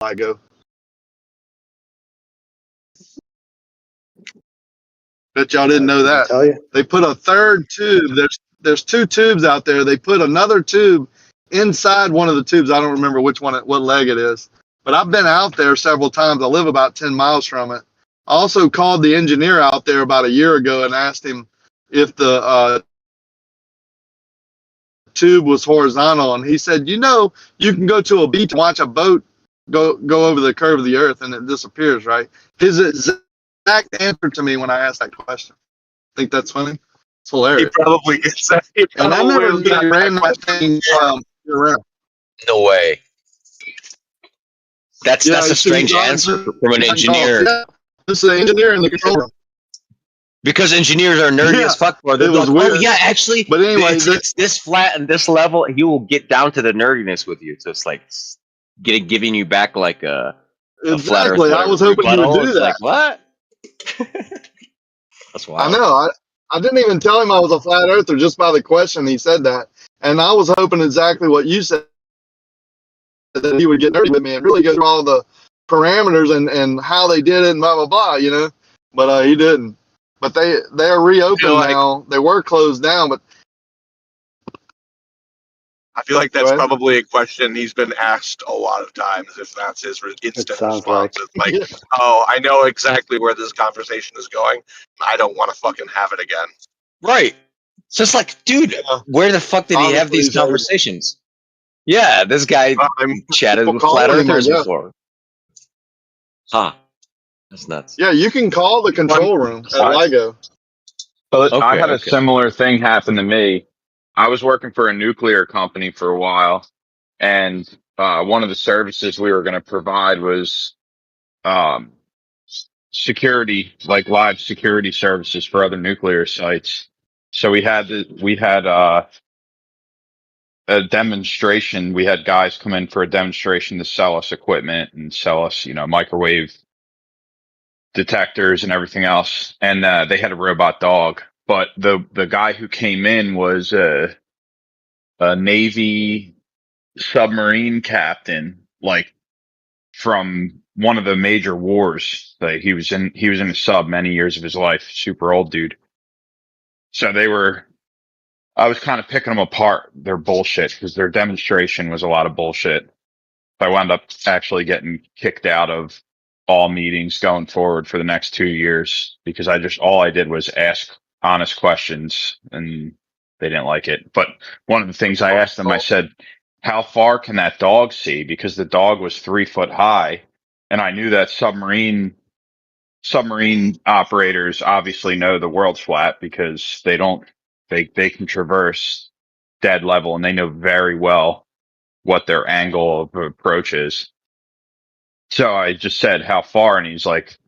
LIGO. Bet y'all didn't know that. Tell you. They put a third tube. There's 2 tubes out there. They put another tube inside one of the tubes. I don't remember which one, what leg it is. But I've been out there several times. I live about 10 miles from it. I also called the engineer out there about a year ago and asked him if the tube was horizontal, and he said, you can go to a beach and watch a boat go over the curve of the earth and it disappears, right? His exact answer to me when I asked that question. Think that's funny? It's hilarious. He probably gets that. And I never really ran that thing around. No way. That's a strange answer from an engineer. Yeah, this is an engineer in the control room. Because engineers are nerdy as fuck. Bro. It was weird. Oh, yeah, actually. But anyway, it's this flat and this level. He will get down to the nerdiness with you. So it's like giving you back like a flat earth. I was hoping he would do that. Like, what? That's wild. I know. I didn't even tell him I was a flat earther just by the question he said that. And I was hoping exactly what you said, that he would get nerdy with me and really go through all the parameters and how they did it and blah, blah, blah, But he didn't. But they're reopened now. They were closed down, but I feel like that's probably a question he's been asked a lot of times, if that's his instant response. It's like, oh, I know exactly where this conversation is going. I don't want to fucking have it again. Right. So it's like, dude, where the fuck did he have these conversations? Yeah, this guy chatted with flat earthers before. Huh. That's nuts. Yeah, you can call the control room at LIGO. But I had a similar thing happen to me. I was working for a nuclear company for a while, and one of the services we were going to provide was security, like live security services for other nuclear sites. So we had a demonstration. We had guys come in for a demonstration to sell us equipment and sell us, microwave detectors and everything else. And they had a robot dog. But the guy who came in was a Navy submarine captain, like from one of the major wars. Like he was in a sub many years of his life. Super old dude. So I was kind of picking them apart. Their bullshit, because their demonstration was a lot of bullshit. I wound up actually getting kicked out of all meetings going forward for the next 2 years because all I did was ask honest questions and they didn't like it. But one of the things I asked them, I said, how far can that dog see? Because the dog was 3 foot high. And I knew that submarine operators obviously know the world's flat because they can traverse dead level and they know very well what their angle of approach is. So I just said, how far? And he's like,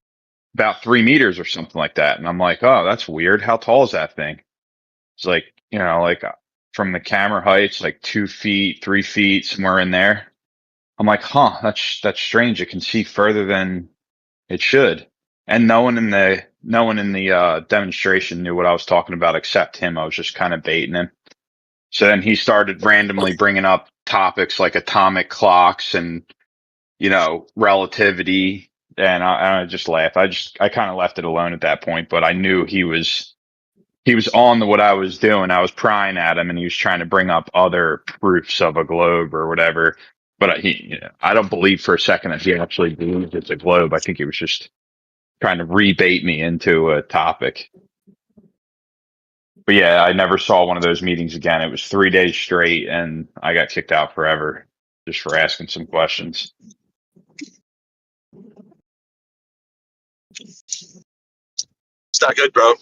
about 3 meters or something like that. And I'm like, oh, that's weird. How tall is that thing? It's like, from the camera height, it's like 2 feet, 3 feet, somewhere in there. I'm like, huh, that's strange. It can see further than it should. And no one in the demonstration knew what I was talking about except him. I was just kind of baiting him. So then he started randomly bringing up topics like atomic clocks and, relativity. And I just laughed. I kind of left it alone at that point, but I knew he was on to what I was doing. I was prying at him and he was trying to bring up other proofs of a globe or whatever. But I don't believe for a second that he actually believed it's a globe. I think he was just trying to rebait me into a topic. But yeah, I never saw one of those meetings again. It was 3 days straight and I got kicked out forever just for asking some questions. It's not good, bro. You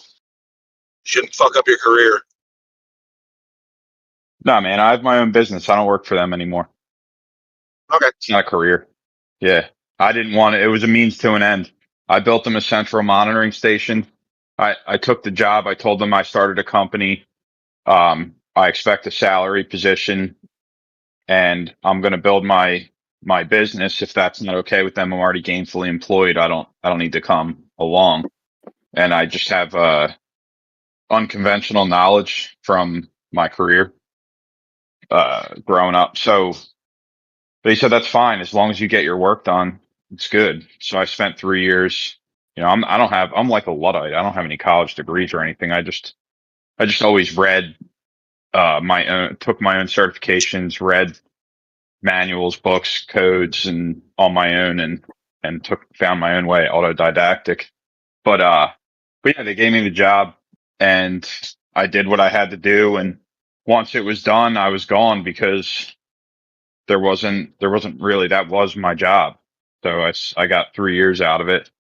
shouldn't fuck up your career. No, man, I have my own business. I don't work for them anymore. Okay. It's not a career. Yeah. I didn't want it. It was a means to an end. I built them a central monitoring station. I took the job. I told them I started a company. I expect a salary position and I'm going to build my business. If that's not okay with them, I'm already gainfully employed. I don't need to come along. And I just have, unconventional knowledge from my career, growing up. So But he said that's fine as long as you get your work done. It's good. So I spent 3 years. I'm like a Luddite. I don't have any college degrees or anything. I just always read took my own certifications, read manuals, books, codes, and on my own, and found my own way, autodidactic. But yeah, they gave me the job, and I did what I had to do. And once it was done, I was gone because there wasn't really, that was my job. So I got 3 years out of it,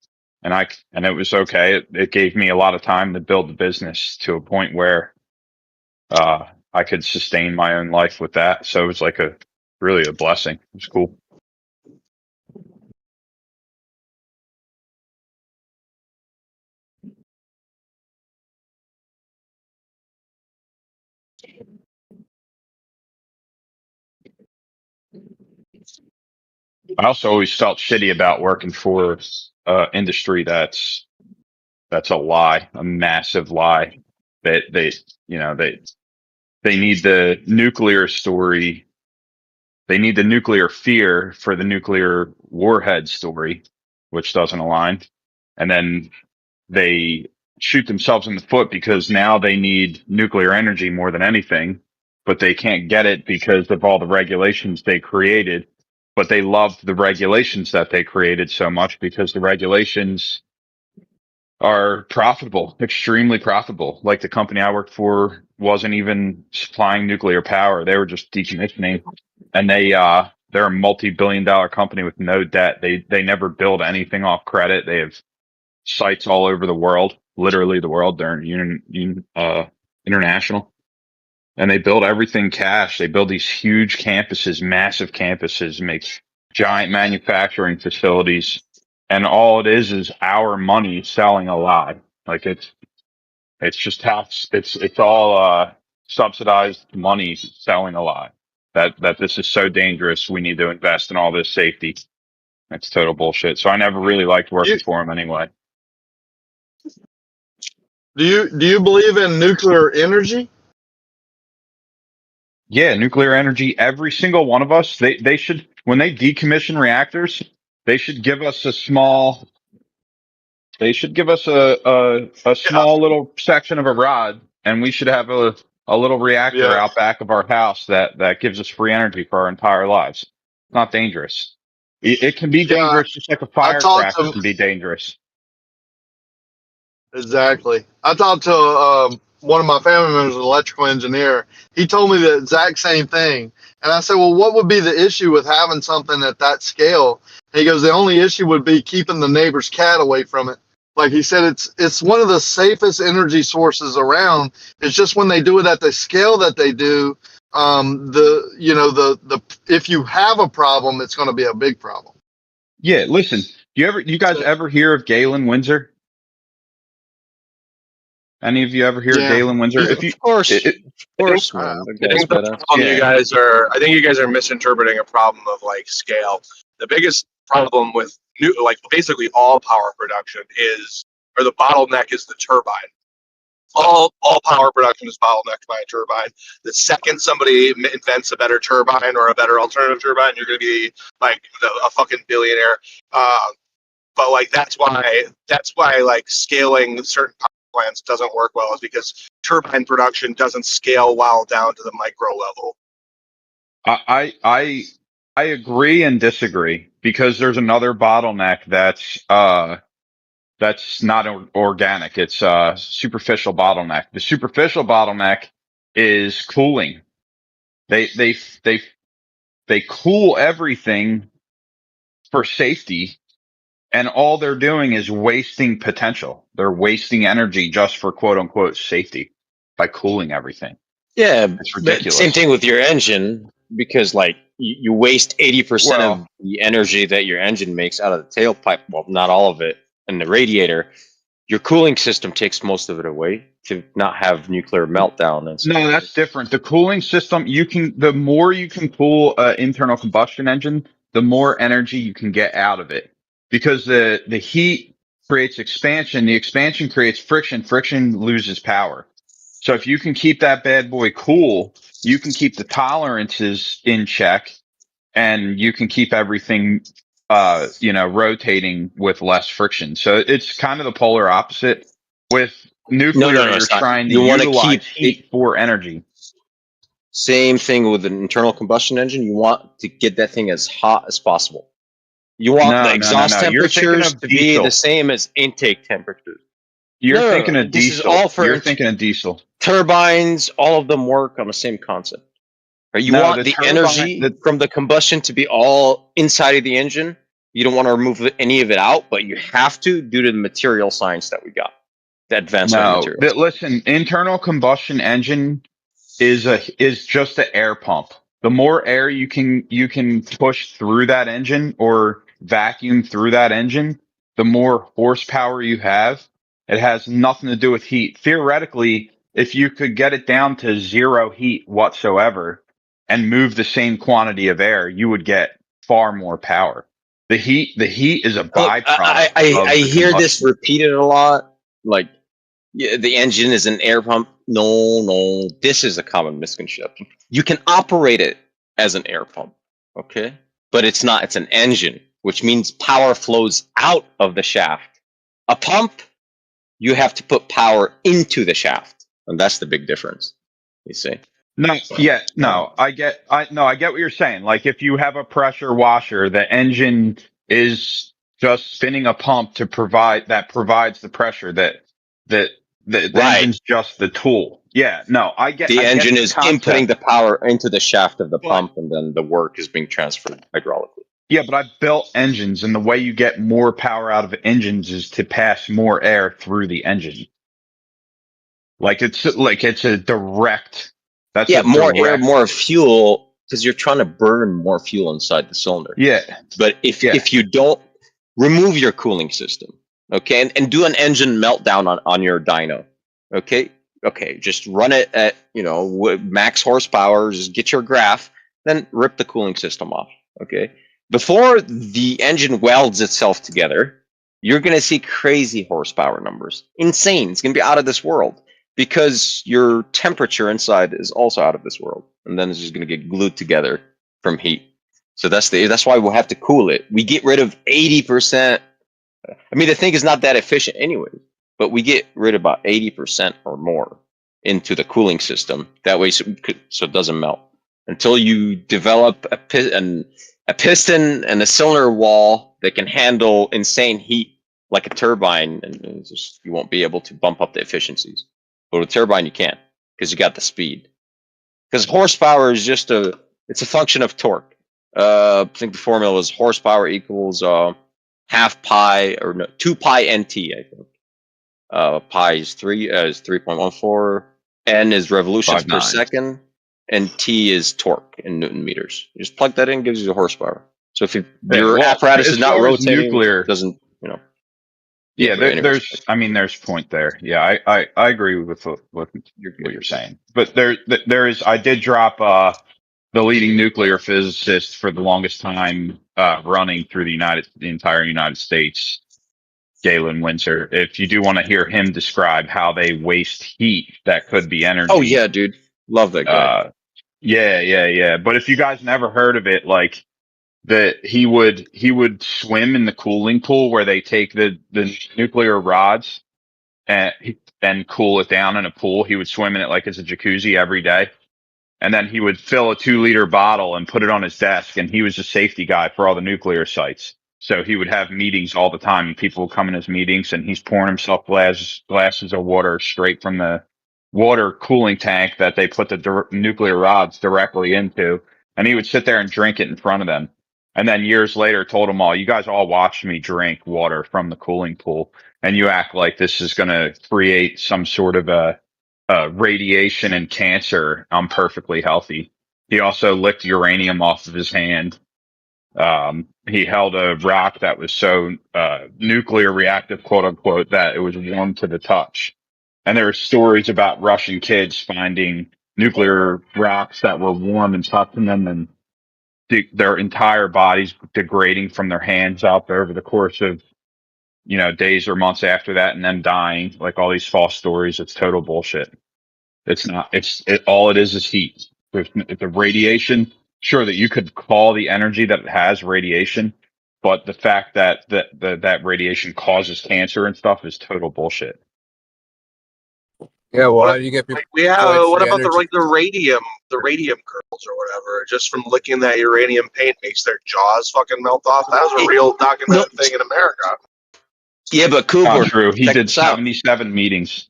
and it was okay. It gave me a lot of time to build the business to a point where I could sustain my own life with that. So it was like really a blessing. It was cool. I also always felt shitty about working for industry that's a lie, a massive lie. That they need the nuclear story. They need the nuclear fear for the nuclear warhead story, which doesn't align. And then they shoot themselves in the foot because now they need nuclear energy more than anything, but they can't get it because of all the regulations they created. But they loved the regulations that they created so much because the regulations are profitable, extremely profitable. Like the company I worked for wasn't even supplying nuclear power. They were just decommissioning, and they're a multi-billion-dollar company with no debt. They never build anything off credit. They have sites all over the world, literally the world. They're international, and they build everything cash. They build these huge campuses, massive campuses, make giant manufacturing facilities, and all it is our money selling a lie. Like it's just tax. It's all subsidized money selling a lie. That this is so dangerous. We need to invest in all this safety. That's total bullshit. So I never really liked working for them anyway. Do you believe in nuclear energy? Yeah, nuclear energy. Every single one of us. They should, when they decommission reactors, they should give us a small. They should give us a small little section of a rod, and we should have a little reactor out back of our house that gives us free energy for our entire lives. It's not dangerous. It can be dangerous, just like a firecracker can be dangerous. Exactly. I talked to one of my family members, an electrical engineer. He told me the exact same thing. And I said, well, what would be the issue with having something at that scale? And he goes, the only issue would be keeping the neighbor's cat away from it. Like he said, it's one of the safest energy sources around. It's just when they do it at the scale that they do, if you have a problem, it's going to be a big problem. Yeah, listen, you guys ever hear of Galen Windsor? Any of you ever hear of Galen Windsor? Of course, man. I think you guys are misinterpreting a problem of like scale. The biggest problem with basically all power production or the bottleneck is the turbine. All power production is bottlenecked by a turbine. The second somebody invents a better turbine or a better alternative turbine, you're going to be like a fucking billionaire. But like that's why like scaling certain power plants doesn't work well, is because turbine production doesn't scale well down to the micro level. I agree and disagree, because there's another bottleneck that's not organic. It's a superficial bottleneck. The superficial bottleneck is cooling. They cool everything for safety, and all they're doing is wasting potential. They're wasting energy just for quote unquote safety by cooling everything. Yeah, it's ridiculous. Same thing with your engine, because like you waste 80% of the energy that your engine makes out of the tailpipe. Well, not all of it, and the radiator. Your cooling system takes most of it away to not have nuclear meltdown. And no, that's different. The cooling system, the more you can cool an internal combustion engine, the more energy you can get out of it, because the heat creates expansion. The expansion creates friction. Friction loses power. So if you can keep that bad boy cool, you can keep the tolerances in check, and you can keep everything, rotating with less friction. So it's kind of the polar opposite. With nuclear, No, you're it's not. trying to You want to keep utilize heat for energy. Same thing with an internal combustion engine. You want to get that thing as hot as possible. You want the exhaust No. You're thinking temperatures of to be the diesel. same as intake temperatures. You're thinking of This is diesel. all for You're thinking of diesel. turbines. All of them work on the same concept. Right? You No, want the the turbine. energy from the combustion to be all inside of the engine. You don't want to remove any of it out, but you have to due to the material science that we got, the advancement of No, materials. listen. Internal combustion engine is just an air pump. The more air you can push through that engine or vacuum through that engine, the more horsepower you have. It has nothing to do with heat. Theoretically, if you could get it down to zero heat whatsoever and move the same quantity of air, you would get far more power. The heat is a Look, byproduct I of the hear this combustion. repeated a lot. Like, yeah, the engine is an air pump. No, this is a common misconception. You can operate it as an air pump, okay? But it's not. It's an engine, which means power flows out of the shaft. A pump, you have to put power into the shaft, and that's the big difference. You see? No, yeah, no, I get what you're saying. Like if you have a pressure washer, the engine is just spinning a pump to provides the pressure that the Right. engine's just the tool. Yeah, no, The I get engine the is inputting the concept, power into the shaft of the but pump, and then the work is being transferred hydraulically. yeah, but I built engines, and the way you get more power out of engines is to pass more air through the engine. It's a direct. That's Yeah, a more air, direct. more fuel, because you're trying to burn more fuel inside the cylinder. Yeah, But if yeah. if you don't remove your cooling system, okay, and do an engine meltdown on your dyno, okay, just run it at max horsepower, just get your graph, then rip the cooling system off, okay. Before the engine welds itself together, you're gonna see crazy horsepower numbers, insane. It's gonna be out of this world because your temperature inside is also out of this world, and then it's just gonna get glued together from heat. So that's why we'll have to cool it. We get rid of 80%. I mean, the thing is not that efficient anyway, but we get rid of about 80% or more into the cooling system. That way, so it doesn't melt until you develop a piston and a cylinder wall that can handle insane heat like a turbine, and you won't be able to bump up the efficiencies. But with a turbine, you can because you got the speed. Because horsepower is it's a function of torque. I think the formula was horsepower equals half pi or no 2 pi nt. I think pi is 3.14, n is revolutions per 5.9. second, and t is torque in Newton meters. You just plug that in, gives you the horsepower. So if Yeah, your well, apparatus is as not far as rotating, nuclear, it doesn't yeah, anyways. there's point there. Yeah, I agree with what you're saying. But there is, I did drop the leading nuclear physicist for the longest time running through the entire United States, Galen Windsor. If you do want to hear him describe how they waste heat that could be Oh energy. yeah, dude, love that guy. Yeah. But if you guys never heard of it, like that he would swim in the cooling pool where they take the nuclear rods and cool it down in a pool. He would swim in it like it's a jacuzzi every day. And then he would fill a 2 liter bottle and put it on his desk. And he was a safety guy for all the nuclear sites. So he would have meetings all the time, and people would come in his meetings, and he's pouring himself glasses of water straight from the water cooling tank that they put the nuclear rods directly into. And he would sit there and drink it in front of them. And then years later told them all, you guys all watched me drink water from the cooling pool, and you act like this is going to create some sort of a radiation and cancer. I'm perfectly healthy. He also licked uranium off of his hand. He held a rock that was so nuclear reactive, quote unquote, that it was warm to the touch. And there were stories about Russian kids finding nuclear rocks that were warm and touching them, and their entire bodies degrading from their hands out there over the course of days or months after that, and them dying. Like all these false stories, it's total bullshit. It's not. All it is heat. The radiation sure that you could call the energy that it has radiation, but the fact that that radiation causes cancer and stuff is total bullshit. Yeah, well, how do you get people? What about the radium girls or whatever? Just from licking that uranium paint makes their jaws fucking melt off. That was a real documented thing in America. Yeah, but Cooper, not true. He did 77 meetings.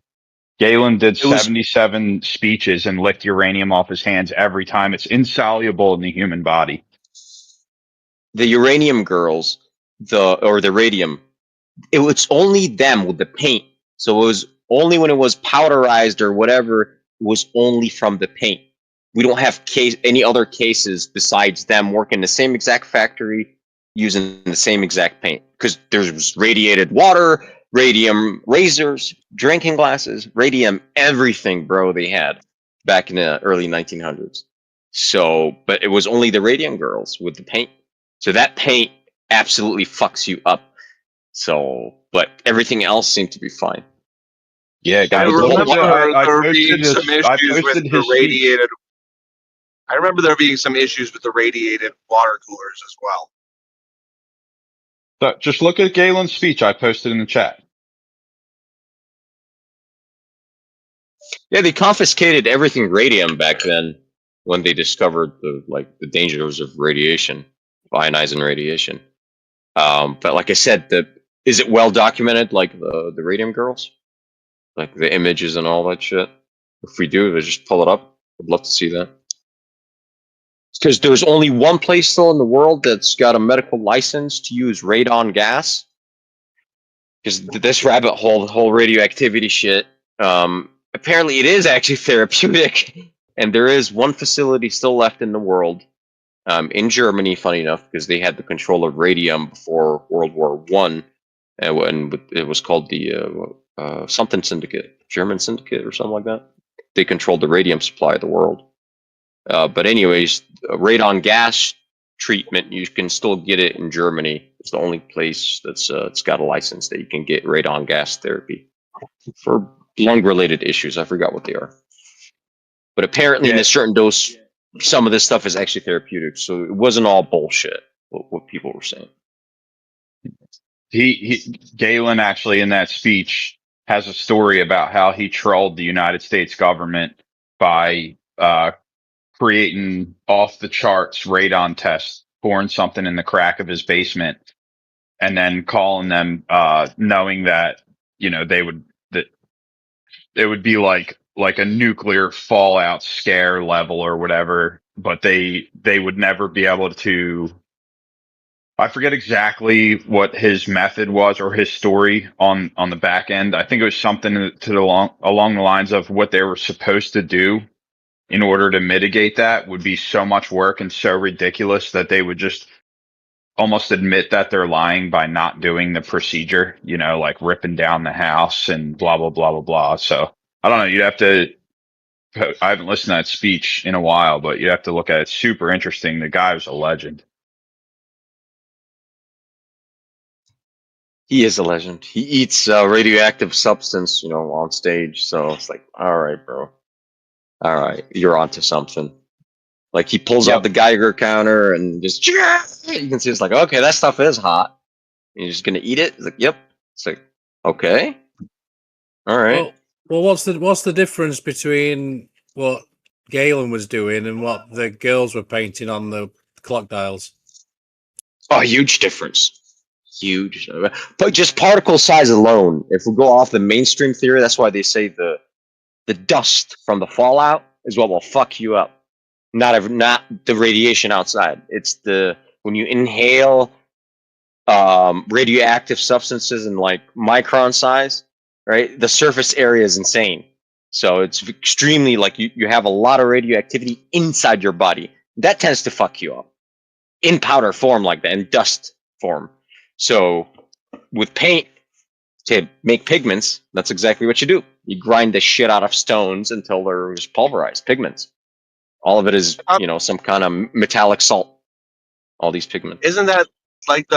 Galen did 77 speeches and licked uranium off his hands every time. It's insoluble in the human body. The uranium girls, the radium, it was only them with the paint. So it was only when it was powderized or whatever, it was only from the paint. We don't have any other cases besides them working the same exact factory using the same exact paint. Because there's radiated water, radium razors, drinking glasses, radium everything, bro, they had back in the early 1900s. So, but it was only the radium girls with the paint. So that paint absolutely fucks you up. So, but everything else seemed to be fine. Yeah, guys. I remember I there being some issues with the radiated. I remember there being some issues with the radiated water coolers as well. So just look at Galen's speech. I posted in the chat. Yeah, they confiscated everything radium back then when they discovered the dangers of radiation, ionizing radiation. But like I said, is it well documented? Like the radium girls, like the images and all that shit. If we do, just pull it up. I'd love to see that. Because there's only one place still in the world that's got a medical license to use radon gas. Because this rabbit hole, the whole radioactivity shit, apparently it is actually therapeutic. And there is one facility still left in the world, in Germany, funny enough, because they had the control of radium before World War One, and it was called the something syndicate, German syndicate or something like that. They controlled the radium supply of the world. But anyways, radon gas treatment, you can still get it in Germany. It's the only place that's it's got a license that you can get radon gas therapy for lung-related issues. I forgot what they are. But apparently in a certain dose, some of this stuff is actually therapeutic. So it wasn't all bullshit, what people were saying. Galen actually in that speech has a story about how he trolled the United States government by creating off the charts radon tests, pouring something in the crack of his basement, and then calling them, knowing that that it would be like a nuclear fallout scare level or whatever, but they would never be able to. I forget exactly what his method was or his story on the back end. I think it was something along the lines of what they were supposed to do in order to mitigate that would be so much work and so ridiculous that they would just almost admit that they're lying by not doing the procedure, like ripping down the house and blah, blah, blah, blah, blah. So I don't know. You'd have to, I haven't listened to that speech in a while, but you have to look at it. Super interesting. The guy was a legend. He is a legend. He eats radioactive substance, on stage. So it's like, all right, bro. All right, you're onto something. Like he pulls out the Geiger counter and just you can see it's like, okay, that stuff is hot. You're just gonna eat it? It's like, yep. It's like, okay. All right. Well, what's the difference between what Galen was doing and what the girls were painting on the clock dials? Oh, huge difference. Huge. But just particle size alone, if we go off the mainstream theory, that's why they say the dust from the fallout is what will fuck you up. Not the radiation outside. It's when you inhale radioactive substances in like micron size, right? The surface area is insane. So it's extremely like you have a lot of radioactivity inside your body. That tends to fuck you up in powder form like that, in dust form. So with paint, to make pigments, that's exactly what you do. You grind the shit out of stones until they're just pulverized pigments. All of it is, some kind of metallic salt. All these pigments. Isn't that like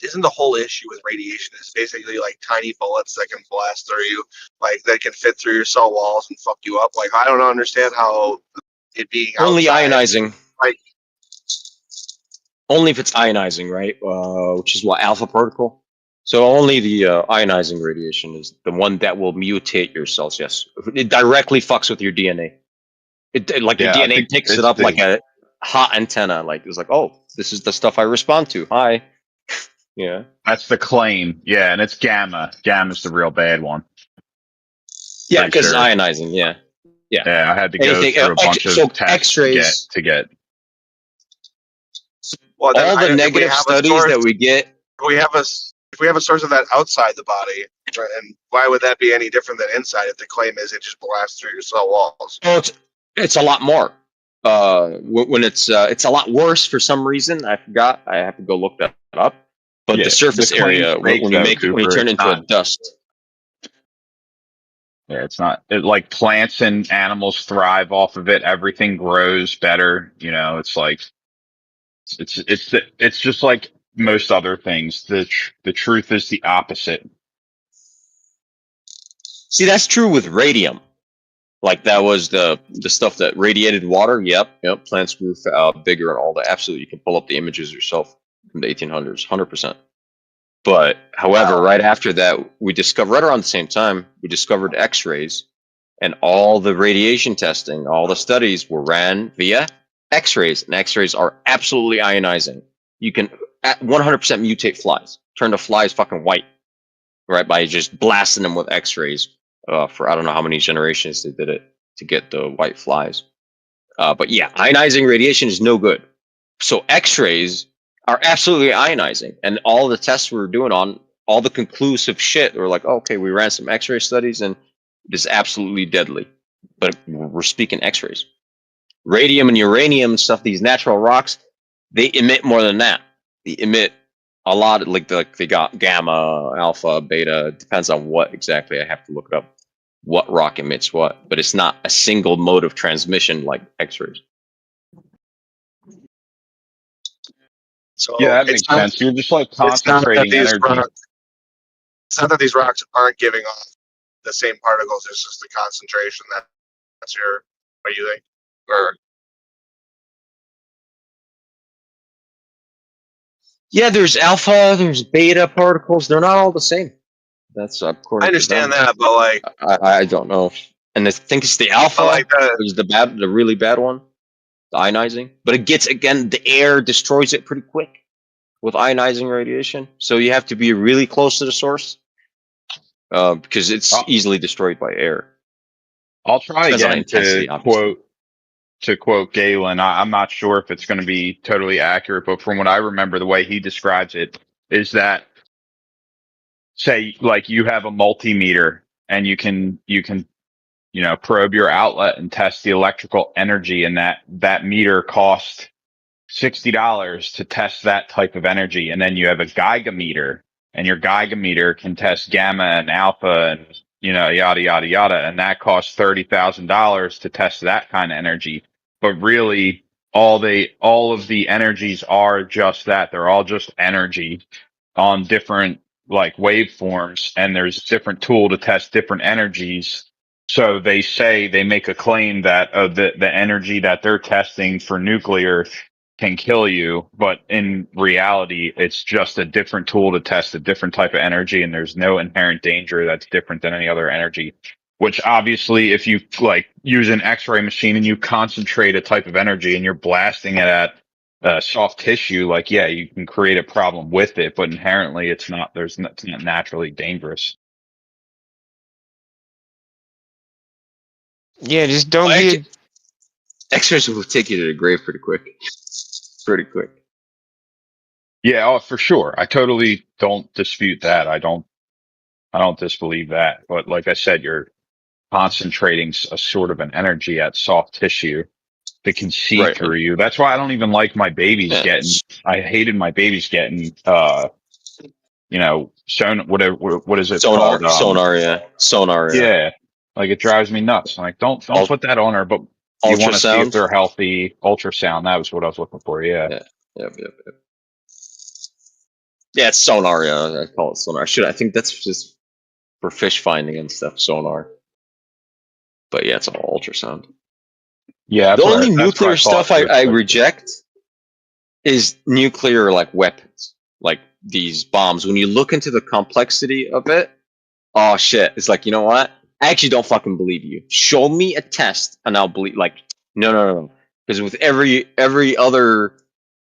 isn't the whole issue with radiation is basically like tiny bullets that can blast through you, like that can fit through your cell walls and fuck you up? Like I don't understand how it being only outside, ionizing. Like only if it's ionizing, right? Which is what, alpha particle. So only the ionizing radiation is the one that will mutate your cells. Yes, it directly fucks with your DNA. Like your Yeah, I DNA think picks it it's up like the a hot antenna. Like it's like, oh, this is the stuff I respond to. Hi. Yeah. that's the claim. Yeah, and it's gamma. Gamma's the real bad one. Yeah, Pretty because it's sure. ionizing. Yeah. Yeah. Yeah, I had to go Anything. through a bunch So of tests to get X-rays. well, then All the if we negative have a studies source, that we get. if we have a source of that outside the body, right, and why would that be any different than inside? If the claim is it just blasts through your cell walls. Well, it's a lot more. When it's a lot worse for some reason. I forgot. I have to go look that up. But yeah. the surface The claim's area fake when though, you Cooper. turn It's into a not. dust. Yeah, it's not like plants and animals thrive off of it. Everything grows better. You know, it's like it's just like most other things. The truth is the opposite. See, that's true with radium. Like that was the stuff that radiated water. Yep. Plants grew bigger and all that. Absolutely, you can pull up the images yourself from the 1800s, 100%. But however, right after that, we discovered right around the same time we discovered X-rays, and all the radiation testing, all the studies were ran via X-rays, and X-rays are absolutely ionizing. You can 100% mutate flies, turn the flies fucking white, right, by just blasting them with X-rays. For I don't know how many generations they did it to get the white flies. But yeah, ionizing radiation is no good. So X-rays are absolutely ionizing, and all the tests we were doing on all the conclusive shit, we're like, oh, okay, we ran some X-ray studies, and it is absolutely deadly. But we're speaking X-rays. Radium and uranium stuff, these natural rocks, they emit more than that. They emit a lot, like they got gamma, alpha, beta. Depends on what exactly. I have to look it up. What rock emits what, but it's not a single mode of transmission like X-rays. So Yeah, that makes sense. You're just like it's not that concentrating these energy. rocks, it's not that these rocks aren't giving off the same particles. It's just the concentration that's your. What do you think? Or Yeah, there's alpha, there's beta particles. They're not all the same. That's according I understand to them. that, but like, I don't know. And I think it's the alpha is the really bad one, the ionizing. But it gets, again, the air destroys it pretty quick with ionizing radiation. So you have to be really close to the source because it's easily destroyed by air. I'll try Depends on again intensity, obviously. To quote Galen. I'm not sure if it's going to be totally accurate, but from what I remember, the way he describes it is that, say, like you have a multimeter and you can probe your outlet and test the electrical energy, and that meter costs $60 to test that type of energy. And then you have a gigameter, and your gigameter can test gamma and alpha and, yada, yada, yada. And that costs $30,000 to test that kind of energy. But really, all of the energies are just that. They're all just energy on different like waveforms, and there's different tool to test different energies. So they make a claim that the energy that they're testing for nuclear can kill you, but in reality, it's just a different tool to test a different type of energy, and there's no inherent danger that's different than any other energy. Which obviously, if you like use an X-ray machine and you concentrate a type of energy and you're blasting it at soft tissue, like, yeah, you can create a problem with it, but inherently it's not naturally dangerous. Yeah, just don't get. X-rays will take you to the grave pretty quick. Pretty quick. Yeah, oh, for sure. I totally don't dispute that. I don't disbelieve that. But like I said, you're concentrating a sort of an energy at soft tissue that can see through you. That's why I don't even like my babies getting. I hated my babies getting. Whatever. What is it called? Sonar. Yeah, like it drives me nuts. I'm like, don't put that on her. But you want to see if they're healthy. Ultrasound. That was what I was looking for. Yeah. Yep. Yeah, it's sonar. Yeah, I call it sonar. I think that's just for fish finding and stuff. Sonar. But yeah, it's all ultrasound. Yeah, The only that's nuclear stuff I reject is nuclear like weapons, like these bombs. When you look into the complexity of it, oh shit! It's like, you know what? I actually don't fucking believe you. Show me a test, and I'll believe. Like, no. Because with every other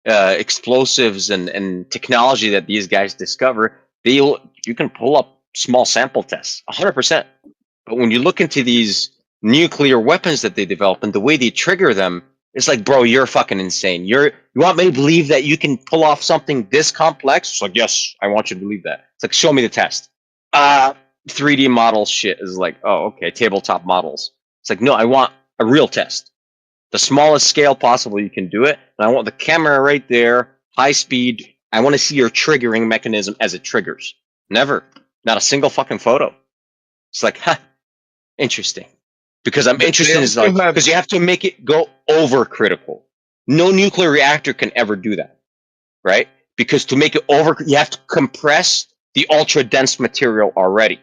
explosives and technology that these guys discover, you can pull up small sample tests, 100%. But when you look into these nuclear weapons that they develop and the way they trigger them, it's like, bro, you're fucking insane. You want me to believe that you can pull off something this complex? It's like, yes, I want you to believe that. It's like, show me the test. 3D model shit is like, oh, okay, tabletop models. It's like, no, I want a real test. The smallest scale possible you can do it. And I want the camera right there, high speed. I want to see your triggering mechanism as it triggers. Never. Not a single fucking photo. It's like, huh, interesting. Because I'm interested in like, because you have to make it go over critical. No nuclear reactor can ever do that, right? Because to make it over, you have to compress the ultra dense material already.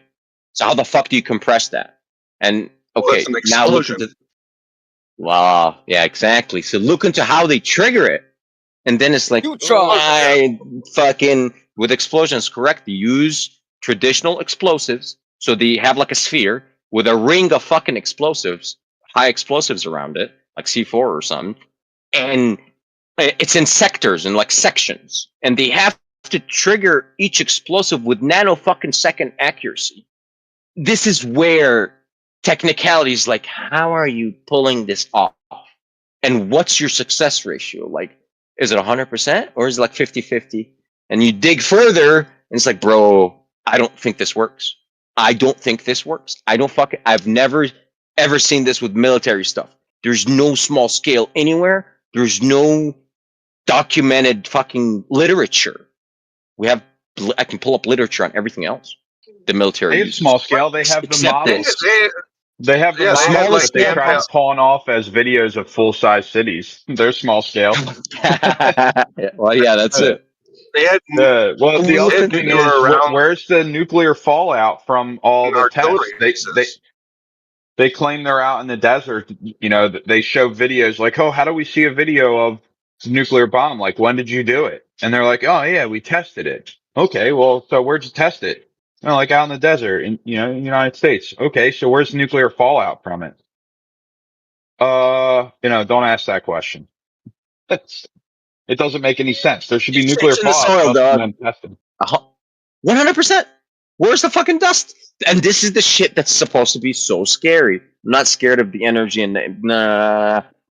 So how the fuck do you compress that? And okay, well, now look into. Wow, yeah, exactly. So look into how they trigger it, and then it's like, I fucking with explosions. Correct? They use traditional explosives, so they have like a sphere with a ring of fucking explosives, high explosives around it, like C4 or something, and it's in sectors and like sections, and they have to trigger each explosive with nano fucking second accuracy. This is where technicalities like, how are you pulling this off? And what's your success ratio? Like, is it 100% or is it like 50-50? And you dig further, and it's like, bro, I don't think this works. I don't think this works. I've never ever seen this with military stuff. There's no small scale anywhere. There's no documented fucking literature. I can pull up literature on everything else. The military They have uses. small scale. They have the models. They have the models that they tried pulling off as videos of full size cities. They're small scale. Well, yeah, that's it. They had well, the other thing is, where's the nuclear fallout from all the tests? They claim they're out in the desert. You know, they show videos like, oh, how do we see a video of a nuclear bomb? Like, when did you do it? And they're like, oh yeah, we tested it. Okay, well, so where'd you test it? You know, like out in the desert in, in the United States. Okay, so where's the nuclear fallout from it? Don't ask that question. It doesn't make any sense. There should be nuclear fallout and then tested. 100%. Where's the fucking dust? And this is the shit that's supposed to be so scary. I'm not scared of the energy and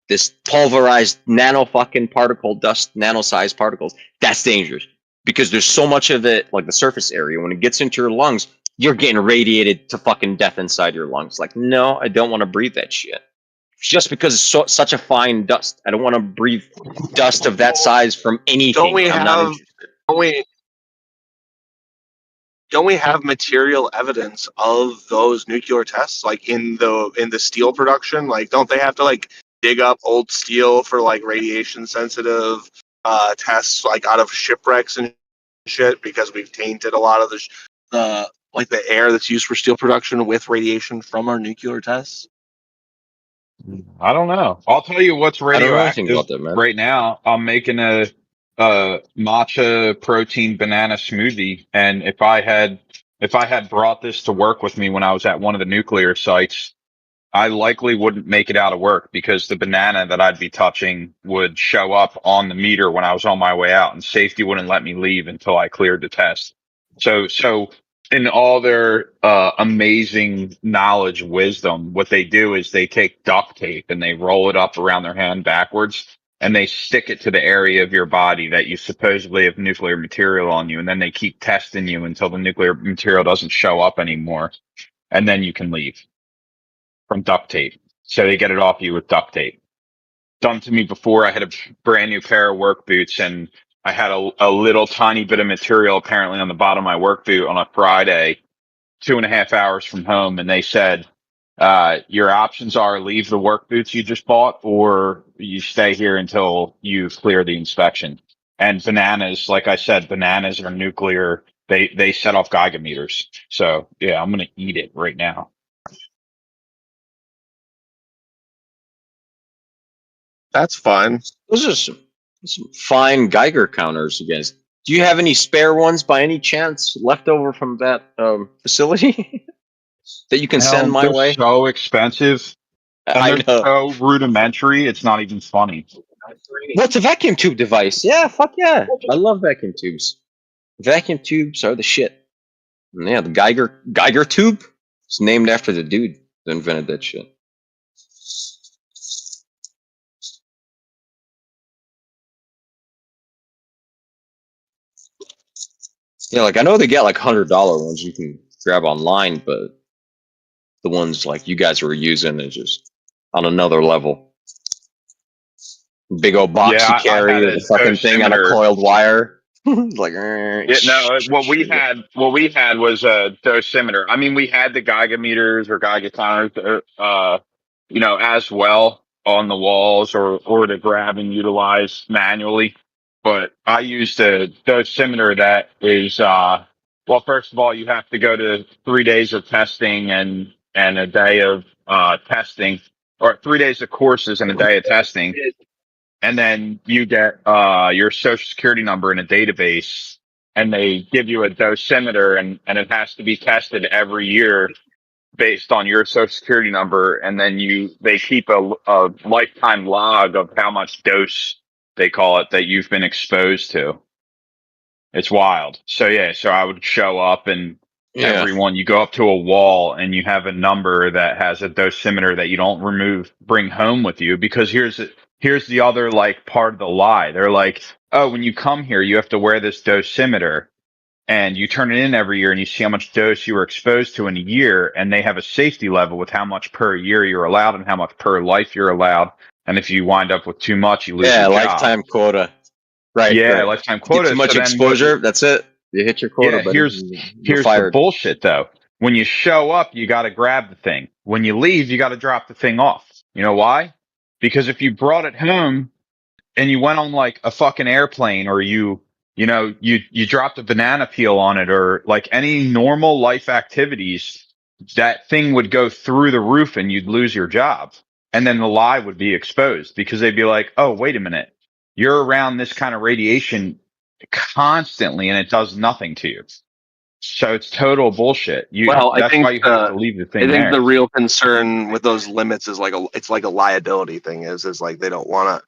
this pulverized nano fucking particle dust, nano-sized particles. That's dangerous because there's so much of it, like the surface area. When it gets into your lungs, you're getting radiated to fucking death inside your lungs. Like, no, I don't want to breathe that shit. Just because it's such a fine dust. I don't want to breathe dust of that size from anything. Don't we have material evidence of those nuclear tests, like in the steel production? Like, don't they have to like dig up old steel for like radiation sensitive tests, like out of shipwrecks and shit, because we've tainted a lot of the like the air that's used for steel production with radiation from our nuclear tests? I don't know. I'll tell you what's radioactive right now. I'm making a matcha protein banana smoothie, and if I had brought this to work with me when I was at one of the nuclear sites, I likely wouldn't make it out of work because the banana that I'd be touching would show up on the meter when I was on my way out, and safety wouldn't let me leave until I cleared the test. So in all their amazing knowledge, wisdom, what they do is they take duct tape and they roll it up around their hand backwards and they stick it to the area of your body that you supposedly have nuclear material on you. And then they keep testing you until the nuclear material doesn't show up anymore. And then you can leave from duct tape. So they get it off you with duct tape. Done to me before. I had a brand new pair of work boots and I had a little tiny bit of material apparently on the bottom of my work boot on a Friday, 2.5 hours from home. And they said, your options are leave the work boots you just bought or you stay here until you clear the inspection. And bananas, like I said, bananas are nuclear. They set off Geiger meters. So yeah, I'm going to eat it right now. That's fun. Those are some fine Geiger counters, you guys. Do you have any spare ones by any chance left over from that facility that you can send my They're way? so expensive and I they're know. so rudimentary. It's not even funny. What's a vacuum tube device? Yeah, fuck yeah. I love vacuum tubes. Vacuum tubes are the shit. And yeah, the Geiger tube. It's named after the dude that invented that shit. Yeah, like I know they get like $100 ones you can grab online, but the ones like you guys were using is just on another level. Big old box you Yeah, I carry had with a a fucking thing on a dosimeter. coiled wire. Like, Yeah, no, what we had was a dosimeter. I mean, we had the Geiger meters or Geiger counters, as well on the walls or to grab and utilize manually. But I used a dosimeter that is, well, first of all, you have to go to 3 days of testing and a day of testing, or 3 days of courses and a day of testing. And then you get your social security number in a database, and they give you a dosimeter, and it has to be tested every year based on your social security number. And then they keep a lifetime log of how much dose, they call it, that you've been exposed to. It's wild. So yeah, so I would show up, and everyone, you go up to a wall and you have a number that has a dosimeter that you don't bring home with you, because here's the other like part of the lie. They're like, oh, when you come here, you have to wear this dosimeter, and you turn it in every year and you see how much dose you were exposed to in a year, and they have a safety level with how much per year you're allowed and how much per life you're allowed. And if you wind up with too much, you lose your job. lifetime quota. Right. Yeah, right. lifetime Get quota. too much So then exposure. That's it. You hit your quota, yeah, buddy. You're here's the fired. bullshit though. When you show up, you got to grab the thing. When you leave, you got to drop the thing off. You know why? Because if you brought it home and you went on like a fucking airplane, or you dropped a banana peel on it, or like any normal life activities, that thing would go through the roof and you'd lose your job. And then the lie would be exposed, because they'd be like, oh, wait a minute. You're around this kind of radiation constantly and it does nothing to you. So it's total bullshit. That's why you have to leave the thing there. The real concern with those limits is it's like a liability thing. Is like they don't want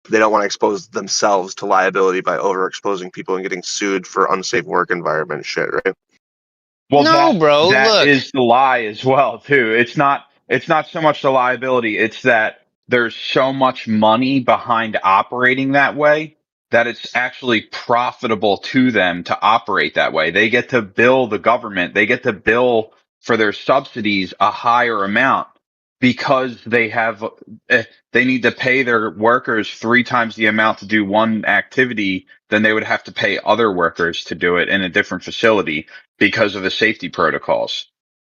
to expose themselves to liability by overexposing people and getting sued for unsafe work environment shit, right? Well, no, bro. that Look, is the lie as well, too. It's not so much the liability. It's that there's so much money behind operating that way that it's actually profitable to them to operate that way. They get to bill the government. They get to bill for their subsidies a higher amount, because they need to pay their workers 3 times the amount to do one activity than they would have to pay other workers to do it in a different facility, because of the safety protocols.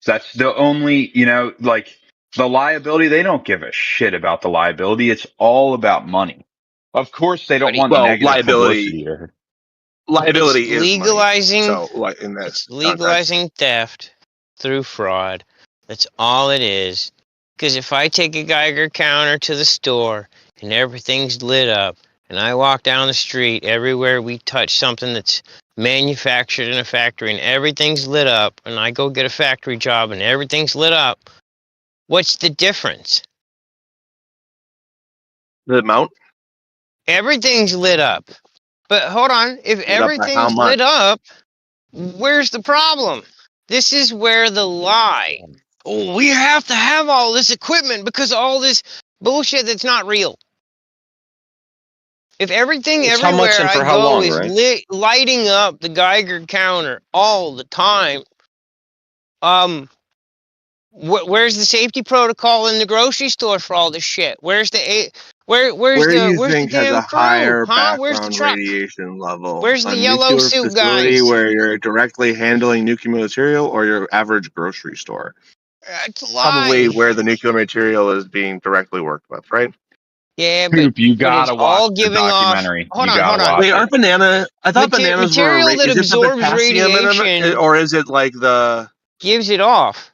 That's the only, like the liability. They don't give a shit about the liability. It's all about money. Of course, they don't want negative publicity. Liability is legalizing. Money. So, like in that it's legalizing theft through fraud. That's all it is. Because if I take a Geiger counter to the store and everything's lit up, and I walk down the street, everywhere we touch something that's manufactured in a factory and everything's lit up, and I go get a factory job and everything's lit up, what's the difference? The amount? Everything's lit up. But hold on, if everything's lit up, where's the problem? This is where the lie. Oh, we have to have all this equipment because all this bullshit that's not real. If everything It's everywhere how much and I for how go long, is right? lighting up the Geiger counter all the time, where's the safety protocol in the grocery store for all this shit? Where's the where's the damn crew? Higher Where's the background truck? radiation level? Where's the a yellow nuclear suit facility guys? where you're directly handling nuclear material, or your average grocery store? It's a lie. Probably where the nuclear material is being directly worked with, right? Yeah, but you gotta it's watch all the giving off. documentary. Hold You on. gotta watch Wait, aren't bananas? I thought bananas were. Material that Is it the absorbs potassium radiation, or is it like the gives it off?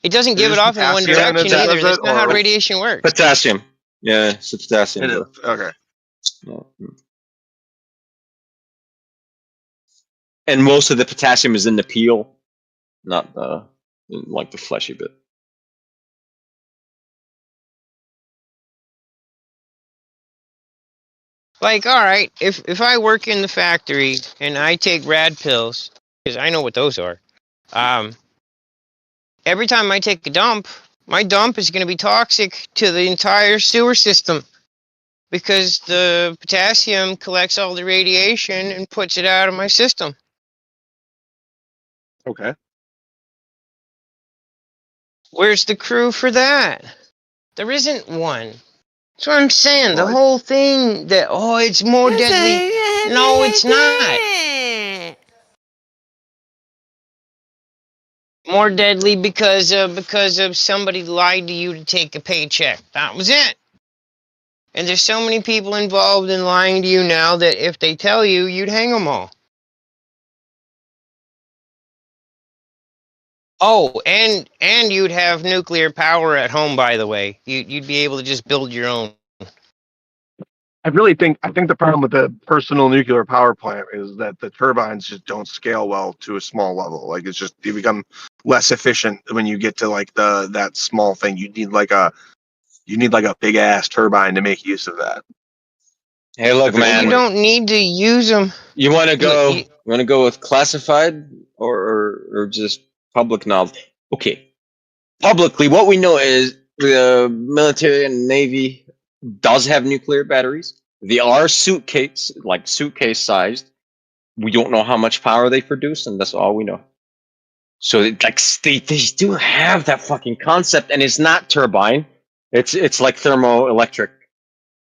It doesn't give it off in one potassium direction that either. does That's it, not how or radiation works. Potassium. Yeah, it's potassium. It is. Okay. Yeah. And most of the potassium is in the peel, not like the fleshy bit. Like, all right, if I work in the factory and I take rad pills, because I know what those are, every time I take a dump, my dump is going to be toxic to the entire sewer system because the potassium collects all the radiation and puts it out of my system. Okay. Where's the crew for that? There isn't one. That's what I'm saying. The Well, whole thing that, oh, it's more deadly. No, it's not. More deadly because of somebody lied to you to take a paycheck. That was it. And there's so many people involved in lying to you now that if they tell you, you'd hang them all. Oh, and you'd have nuclear power at home. By the way, you'd be able to just build your own. I think the problem with the personal nuclear power plant is that the turbines just don't scale well to a small level. Like, it's just, you become less efficient when you get to like that small thing. You need like a big ass turbine to make use of that. Hey, look, man. You don't need to use them. You want to go? You want to go with classified or just public knowledge? Okay, publicly, what we know is the military and Navy does have nuclear batteries. They are suitcase sized. We don't know how much power they produce, and that's all we know. So they do have that fucking concept, and it's not turbine. It's like thermoelectric,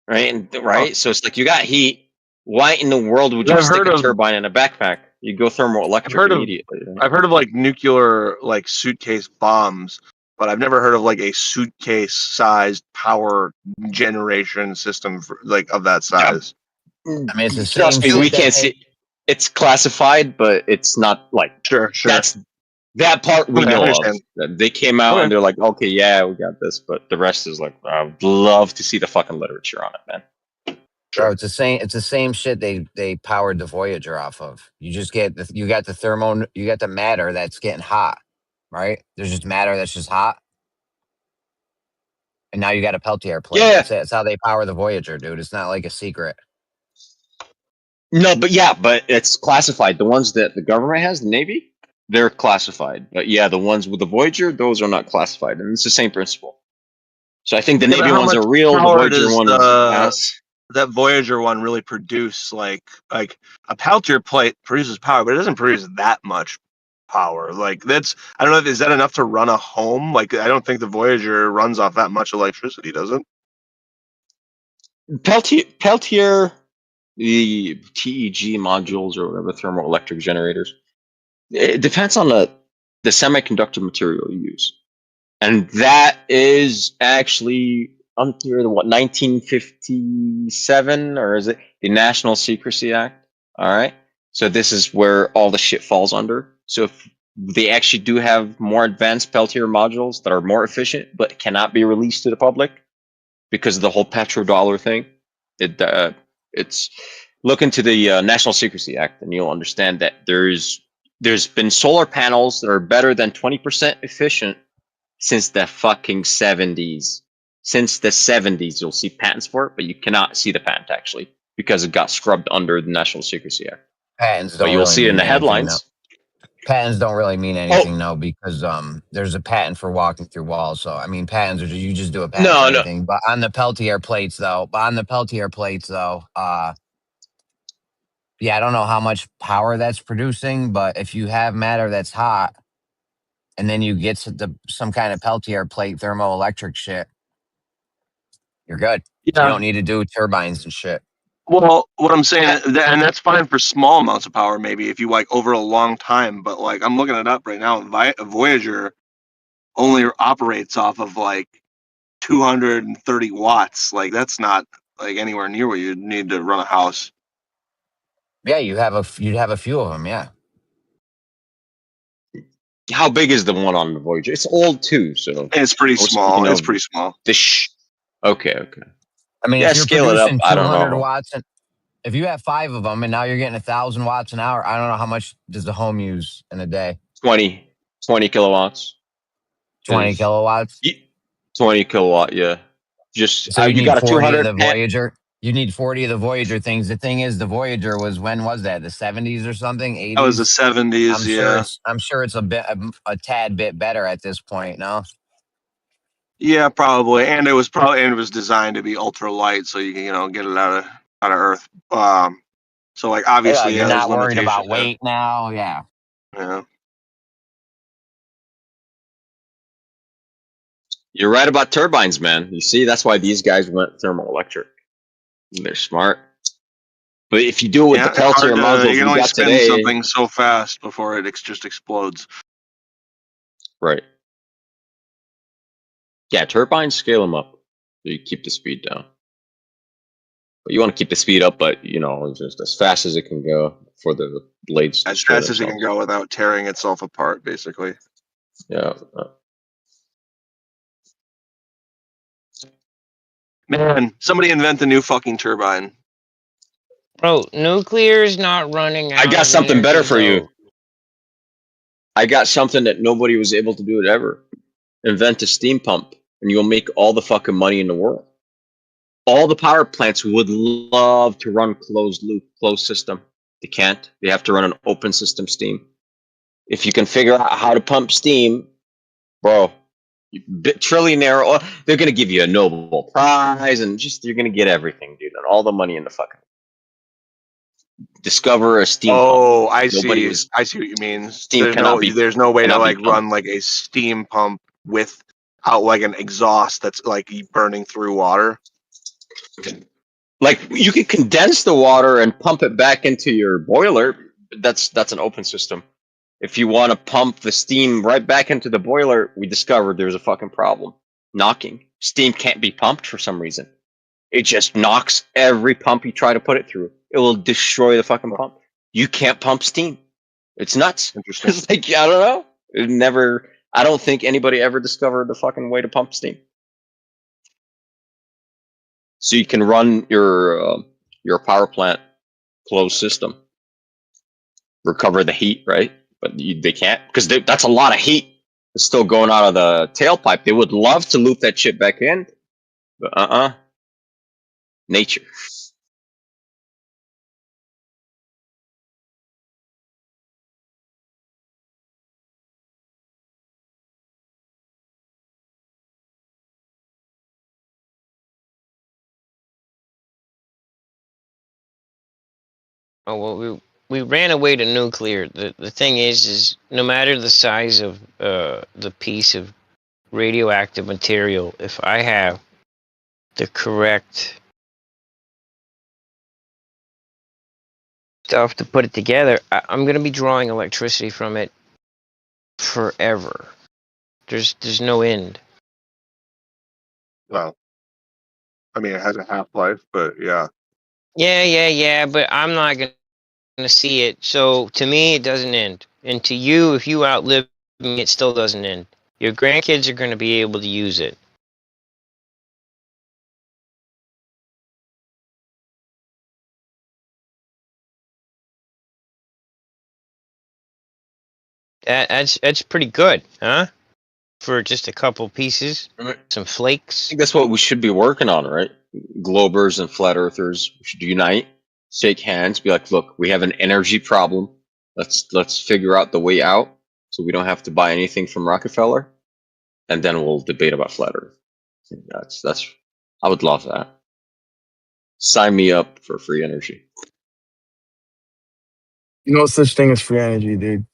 right? Right. So it's like you got heat. Why in the world would you stick a turbine in a backpack? You go thermoelectric immediately. I've heard of like nuclear like suitcase bombs, but I've never heard of like a suitcase sized power generation system for, like of that size. I mean, it's the same. Trust me, we can't see. It's classified, but it's not like sure. That's that part we know of. They came out and they're like, okay, yeah, we got this, but the rest is like, I would love to see the fucking literature on it, man. Bro, it's the same. It's the same shit they powered the Voyager off of. You just get you got the matter that's getting hot, right? There's just matter that's just hot, and now you got a Peltier plate. Yeah, that's it. It's how they power the Voyager, dude. It's not like a secret. No, but it's classified. The ones that the government has, the Navy, they're classified. But yeah, the ones with the Voyager, those are not classified, and it's the same principle. So I think the Navy ones are real. The Voyager one is that Voyager one really produce like a Peltier plate produces power, but it doesn't produce that much power. Like that's, I don't know, is that enough to run a home? Like I don't think the Voyager runs off that much electricity, does it? Peltier, the TEG modules or whatever, thermoelectric generators. It depends on the semiconductor material you use, and that is actually under the 1957, or is it the National Secrecy Act? All right, so this is where all the shit falls under. So if they actually do have more advanced Peltier modules that are more efficient but cannot be released to the public because of the whole petrodollar thing, it's look into the National Secrecy Act and you'll understand that there's been solar panels that are better than 20% efficient since the fucking 70s. Since the 70s, you'll see patents for it, but you cannot see the patent actually because it got scrubbed under the National Secrecy Act. Patents but you'll see it in the headlines. Patents don't really mean anything, because there's a patent for walking through walls. So I mean, patents are you just do a patent for anything. But on the Peltier plates, though, yeah, I don't know how much power that's producing, but if you have matter that's hot, and then you get some kind of Peltier plate thermoelectric shit, you're good. Yeah. You don't need to do turbines and shit. Well, what I'm saying, and that's fine for small amounts of power, maybe if you like over a long time. But like, I'm looking it up right now. Voyager only operates off of like 230 watts. Like, that's not like anywhere near what you'd need to run a house. Yeah, you'd have a few of them. Yeah. How big is the one on the Voyager? It's old too, so it's pretty small. It's pretty small. Okay. I mean, Yeah, if you're scale it up. producing I don't 200 know. watts, and if you have 5 of them, and now you're getting 1,000 watts an hour, I don't know how much does the home use in a day. 20 kilowatts. 20 kilowatts. 20 kilowatt. Yeah. Just So you you need got a 40 of 200 the Voyager. You need 40 of the Voyager things. The thing is, the Voyager was, when was that? The 70s or something? 80s? That was the 70s. I'm sure it's a tad bit better at this point. No. Yeah, probably. And it was designed to be ultra light, so you can get it out of Earth. So like obviously You're there's not worried limitations about there. weight now. Yeah. Yeah. You're right about turbines, man. You see, that's why these guys went thermoelectric. They're smart. But if you do it with the Yeah, it's hard Peltier to. modules You can we only got spin today, something so fast before it just explodes. right? Yeah, turbines scale them up, so you keep the speed down. But you want to keep the speed up, but just as fast as it can go for the blades to As destroy fast as it can themselves. go without tearing itself apart, basically. Yeah. Man, somebody invent the new fucking turbine. Bro, nuclear is not running out I got of something better energy, for you. though. I got something that nobody was able to do it ever. Invent a steam pump, and you'll make all the fucking money in the world. All the power plants would love to run closed loop, closed system. They can't. They have to run an open system steam. If you can figure out how to pump steam, bro, trillionaire, they're going to give you a Nobel Prize, and you're going to get everything, dude, and all the money in the fucking. Discover a steam pump. Oh, I Nobody see. I see what you mean. Steam cannot be. There's no way to Cannot be like pumped. run like a steam pump without like an exhaust that's like burning through water. Like you could condense the water and pump it back into your boiler. That's an open system. If you want to pump the steam right back into the boiler, we discovered there's a fucking problem. Knocking. Steam can't be pumped for some reason. It just knocks every pump you try to put it through. It will destroy the fucking pump. You can't pump steam. It's nuts. Interesting. It's like, I don't know. I don't think anybody ever discovered the fucking way to pump steam. So you can run your power plant closed system. Recover the heat, right? But they can't, because that's a lot of heat. It's still going out of the tailpipe. They would love to loop that shit back in, but nature. Oh well, we ran away to nuclear. The thing is no matter the size of the piece of radioactive material, if I have the correct stuff to put it together, I'm going to be drawing electricity from it forever. There's no end. Well, I mean, it has a half-life, but yeah. Yeah, but I'm not going to see it. So to me, it doesn't end. And to you, if you outlive me, it still doesn't end. Your grandkids are going to be able to use it. That's pretty good, huh? For just a couple pieces, some flakes. I think that's what we should be working on, right? Globers and flat earthers should unite, shake hands, be like, look, we have an energy problem. Let's figure out the way out, so we don't have to buy anything from Rockefeller, and then we'll debate about flat Earth. That's. I would love that. Sign me up for free energy. No such thing as free energy, dude.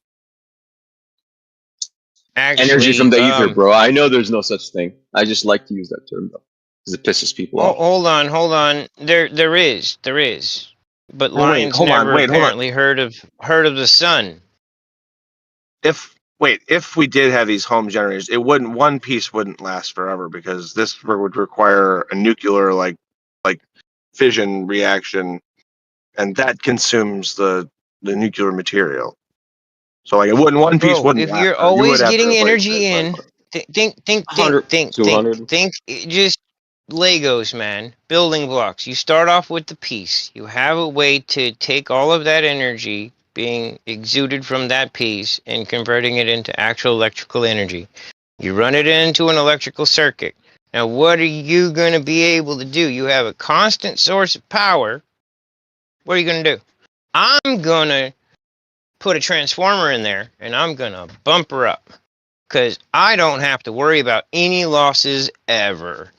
Actually, energy from the ether, bro. I know there's no such thing. I just like to use that term though, because it pisses people off. Hold on. There is. But Lion's never apparently heard of the sun. If we did have these home generators, one piece wouldn't last forever, because this would require a nuclear like fission reaction, and that consumes the nuclear material. So like one piece wouldn't if last. you're You would always have to getting replace energy it, in, think. 100, 200. Just Legos, man. Building blocks. You start off with the piece. You have a way to take all of that energy being exuded from that piece and converting it into actual electrical energy. You run it into an electrical circuit. Now, what are you going to be able to do? You have a constant source of power. What are you going to do? I'm going to put a transformer in there, and I'm going to bump her up. Because I don't have to worry about any losses ever.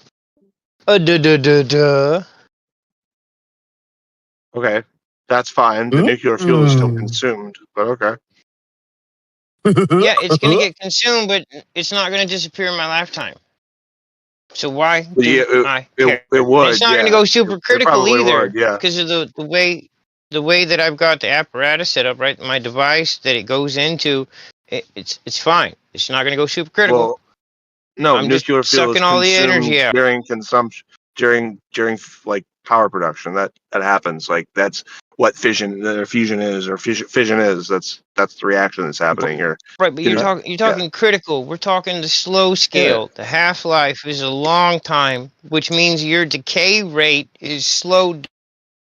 Duh. Okay, that's fine. The nuclear fuel is still consumed, but okay. Yeah, it's going to get consumed, but it's not going to disappear in my lifetime. So why do I care? It would. And it's not yeah. going to go super It critical probably either, would. Yeah. because of the way that I've got the apparatus set up, right? My device that it goes into, it's fine. It's not going to go super critical. Well, no, I'm just nuclear fuel is sucking all the energy consumed out. during consumption, during like power production. That happens. Like that's what fusion is, or fission is. That's the reaction that's happening here. Right, but you're talking critical. We're talking the slow scale. The half-life is a long time, which means your decay rate is slowed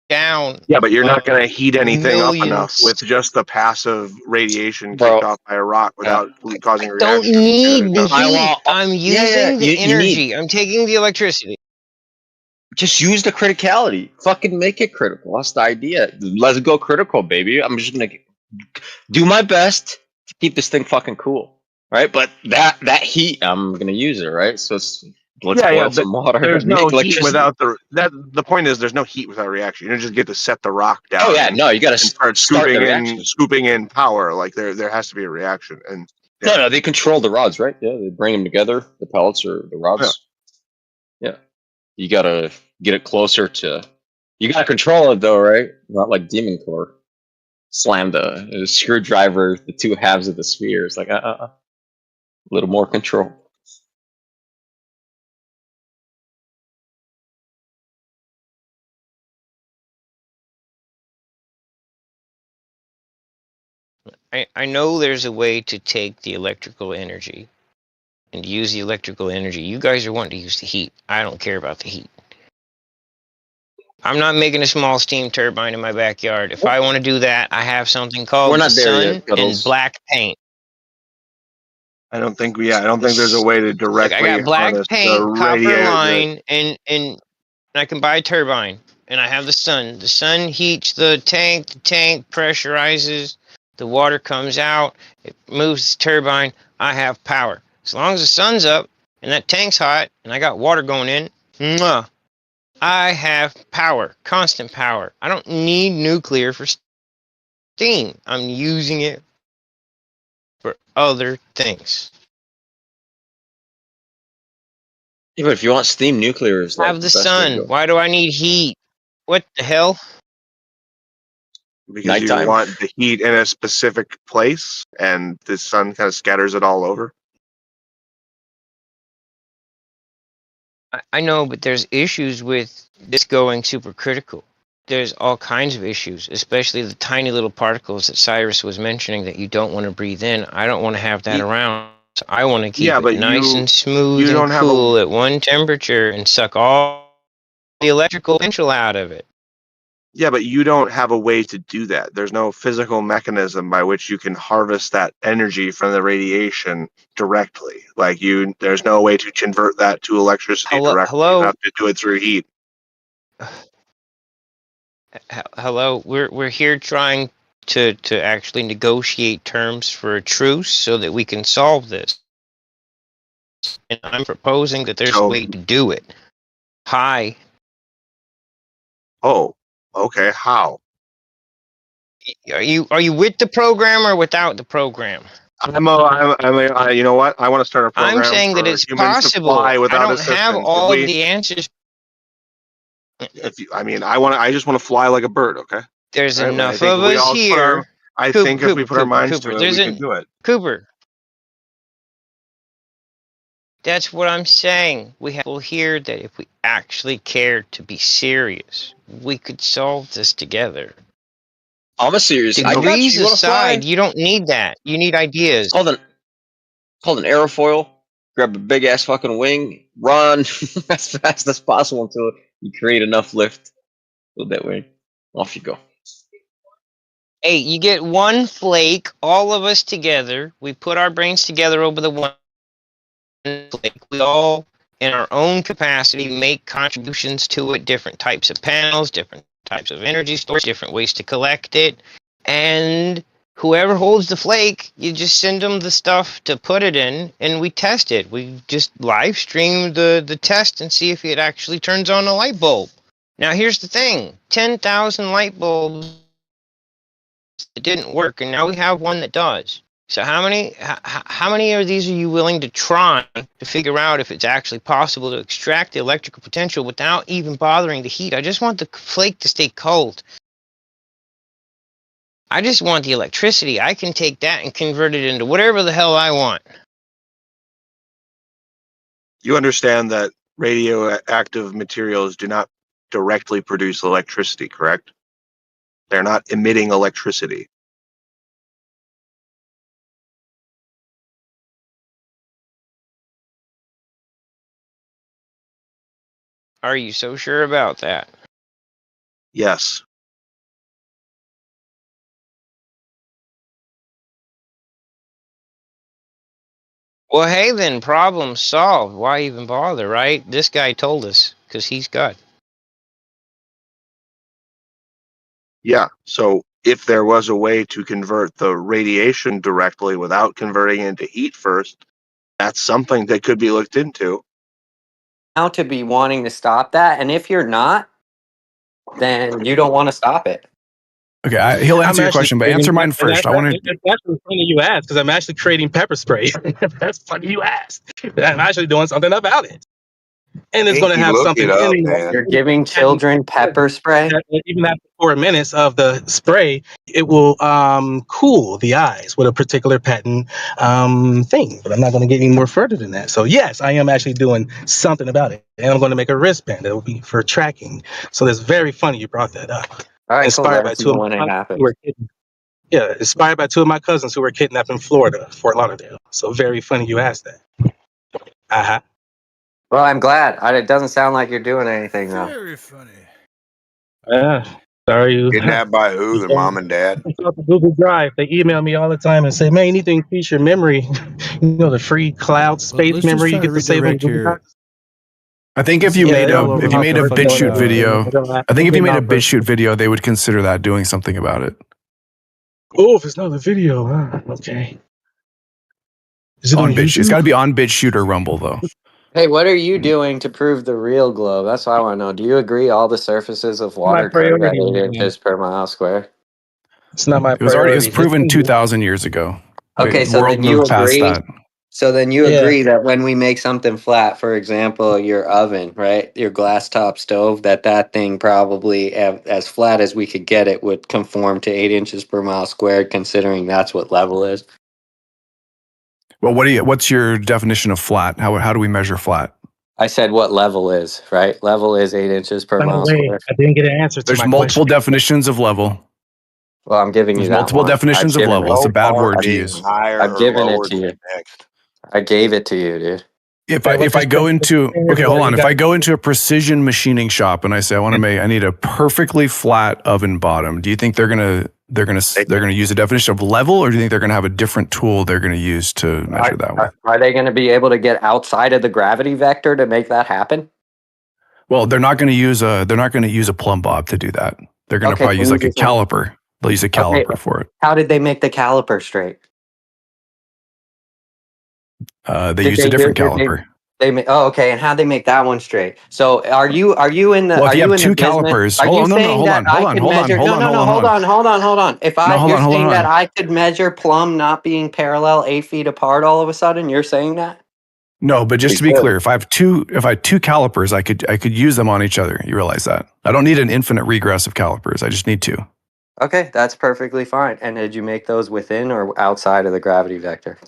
down. Yeah, but you're not going to heat anything up enough with just the passive radiation kicked off by a rock without causing a reaction. Don't need the heat. I'm using the energy. I'm taking the electricity. Just use the criticality. Fucking make it critical. That's the idea. Let's go critical, baby. I'm just gonna do my best to keep this thing fucking cool, right? But that heat, I'm gonna use it, right? So let's boil some water. There's no heat without the point is there's no heat without reaction. You don't just get to set the rock down. Oh yeah, no, you got to start scooping in power. Like there has to be a reaction. And no, they control the rods, right? Yeah, they bring them together, the pellets or the rods. Yeah. You gotta get it closer to. You gotta control it though, right? Not like Demon Core. Slam the screwdriver, the two halves of the sphere. It's like a little more control. I know there's a way to take the electrical energy and use the electrical energy. You guys are wanting to use the heat. I don't care about the heat. I'm not making a small steam turbine in my backyard. If I want to do that, I have something called the sun and black paint. I don't think there's a way to directly. I got black harness paint, copper line, and I can buy a turbine. And I have the sun. The sun heats the tank. The tank pressurizes. The water comes out. It moves the turbine. I have power. As long as the sun's up and that tank's hot and I got water going in, I have power, constant power. I don't need nuclear for steam. I'm using it for other things. Yeah, but if you want steam, nuclear is like have the sun. Why do I need heat? What the hell? Because you want the heat in a specific place, and the sun kind of scatters it all over. I know, but there's issues with this going supercritical. There's all kinds of issues, especially the tiny little particles that Cyrus was mentioning that you don't want to breathe in. I don't want to have that around. So I want to keep it nice and smooth and cool at one temperature and suck all the electrical potential out of it. Yeah, but you don't have a way to do that. There's no physical mechanism by which you can harvest that energy from the radiation directly. Like there's no way to convert that to electricity directly. You have to do it through heat. Hello, we're here trying to actually negotiate terms for a truce so that we can solve this. And I'm proposing that there's a way to do it. Hi. Oh, okay. How? Are you with the program or without the program? You know what? I want to start a program. I'm saying that it's possible. I don't have all of the answers. I just want to fly like a bird. Okay. There's enough of us here. I think if we put our minds to it, we can do it. Cooper. That's what I'm saying. We have people here that if we actually cared to be serious, we could solve this together. I'm a serious. Degrees aside, you don't need that. You need ideas. Called an aerofoil. grab a big ass fucking wing, run as fast as possible until you create enough lift with that wing. Off you go. Hey, you get one flake, all of us together. We put our brains together over the one flake. We all, in our own capacity, make contributions to it. Different types of panels, different types of energy storage, different ways to collect it. And whoever holds the flake, you just send them the stuff to put it in, and we test it. We just live stream the test and see if it actually turns on a light bulb. Now, here's the thing. 10,000 light bulbs that didn't work, and now we have one that does. So how many of these are you willing to try to figure out if it's actually possible to extract the electrical potential without even bothering the heat? I just want the flake to stay cold. I just want the electricity. I can take that and convert it into whatever the hell I want. You understand that radioactive materials do not directly produce electricity, correct? They're not emitting electricity. Are you so sure about that? Yes. Well, hey then, problem solved. Why even bother, right? This guy told us, because he's God. Yeah. So if there was a way to convert the radiation directly without converting it into heat first, that's something that could be looked into. How to be wanting to stop that, and if you're not, then you don't want to stop it. Okay, he'll answer your question, but answer mine first. I want to. That's actually funny you asked, because I'm actually creating pepper spray. That's funny you asked. I'm actually doing something about it, and it's going to have something in it. You're giving children pepper spray. Even after 4 minutes of the spray, it will cool the eyes with a particular patent thing. But I'm not going to get any more further than that. So yes, I am actually doing something about it, and I'm going to make a wristband that will be for tracking. So that's very funny you brought that up. All right, Inspired cool. by two of when it my happens. who were inspired by two of my cousins who were kidnapped in Florida, Fort Lauderdale. So very funny you asked that. Uh-huh. Well, I'm glad. It doesn't sound like you're doing anything though. Very funny. Sorry you. Kidnapped by who? The mom and dad? Google Drive. They email me all the time and say, "Man, you need to increase your memory." The free cloud space memory you get to save on Google Drive. I think if you made a BitChute video, they would consider that doing something about it. Oh, if it's not a video, okay. Is it on BitChute? It's got to be on BitChute or Rumble though. Hey, what are you doing to prove the real globe? That's what I want to know. Do you agree all the surfaces of water curve at 8 inches per mile square? It's not my priority. It was proven 2,000 years ago. Okay, so then you agree. So then you agree that when we make something flat, for example, your oven, right, your glass top stove, that thing probably as flat as we could get it would conform to 8 inches per mile squared, considering that's what level is. Well, what's your definition of flat? How do we measure flat? I said what level is, right? Level is 8 inches per mile square. I didn't get an answer to There's multiple definitions of level. Well, I'm giving you that multiple definitions of level. It's a bad word to use. I've given it to you. I gave it to you, dude. If I go into If I go into a precision machining shop and I say I need a perfectly flat oven bottom, do you think they're gonna use a definition of level, or do you think they're gonna have a different tool they're gonna use to measure that way? Are they going to be able to get outside of the gravity vector to make that happen? Well, they're not going to use a plumb bob to do that. They're going to probably use like a caliper. They'll use a caliper for it. How did they make the caliper straight? They use a different caliper. Okay. And how'd they make that one straight? So are you in the? Well, if are you have in two the calipers, are you saying hold that I could measure? No, hold on. If you're saying that I could measure plumb not being parallel 8 feet apart, all of a sudden you're saying that? No, but just to be clear, if I have two calipers, I could use them on each other. You realize that? I don't need an infinite regress of calipers. I just need two. Okay, that's perfectly fine. And did you make those within or outside of the gravity vector?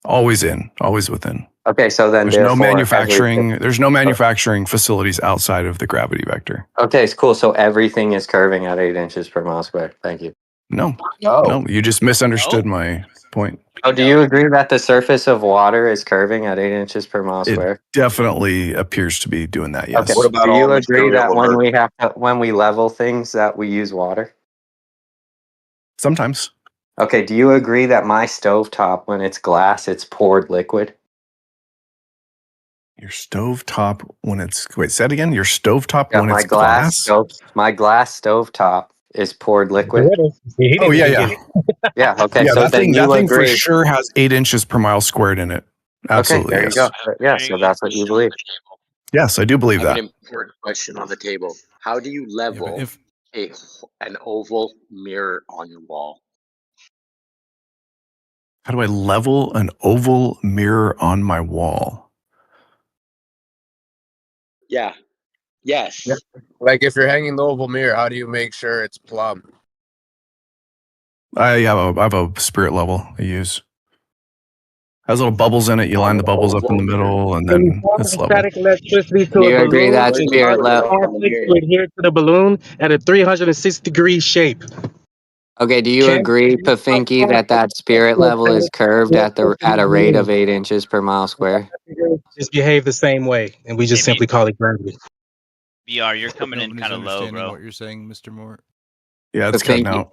Always within. Okay, so then there's no manufacturing facilities outside of the gravity vector. Okay, it's cool. So everything is curving at 8 inches per mile squared. Thank you. No. Oh. No, you just misunderstood my point. Oh, do you agree that the surface of water is curving at 8 inches per mile It square? definitely appears to be doing that, yes. Okay. What about Do all you agree material that emerging? when we level things that we use water? Sometimes. Okay. Do you agree that my stovetop, when it's glass, it's poured liquid? Your stovetop when it's wait, say it again. Your stovetop Yeah, when it's glass. My glass stovetop is poured liquid. He Oh didn't yeah, even yeah. get it. Yeah. Okay. Yeah, So then that you thing for agree. sure has 8 inches per mile squared in it. Okay. Absolutely, There you go. yes. Yeah. So that's what you believe. Yes, I do believe I have that. an important question on the table. How do you Yeah, but level if an oval mirror on your wall? How do I level an oval mirror on my wall? Yeah. Yes. Yeah. Like if you're hanging the oval mirror, how do you make sure it's plumb? I have a spirit level I use. Has little bubbles in it. You line the bubbles up in the middle, and When you then apply it's level. static electricity to Do a you agree balloon, that it spirit causes level? plastics to adhere to the balloon at a 360-degree shape. Okay. Do you Okay? agree, Pfinky, that spirit level is curved at a rate of 8 inches per mile square? Just behave the same way, and we just Hey, simply call it gravity. VR, you're coming in nobody's kind of low, understanding bro. what you're saying, Mr. Moore. Yeah, it's cutting Pfinky, out.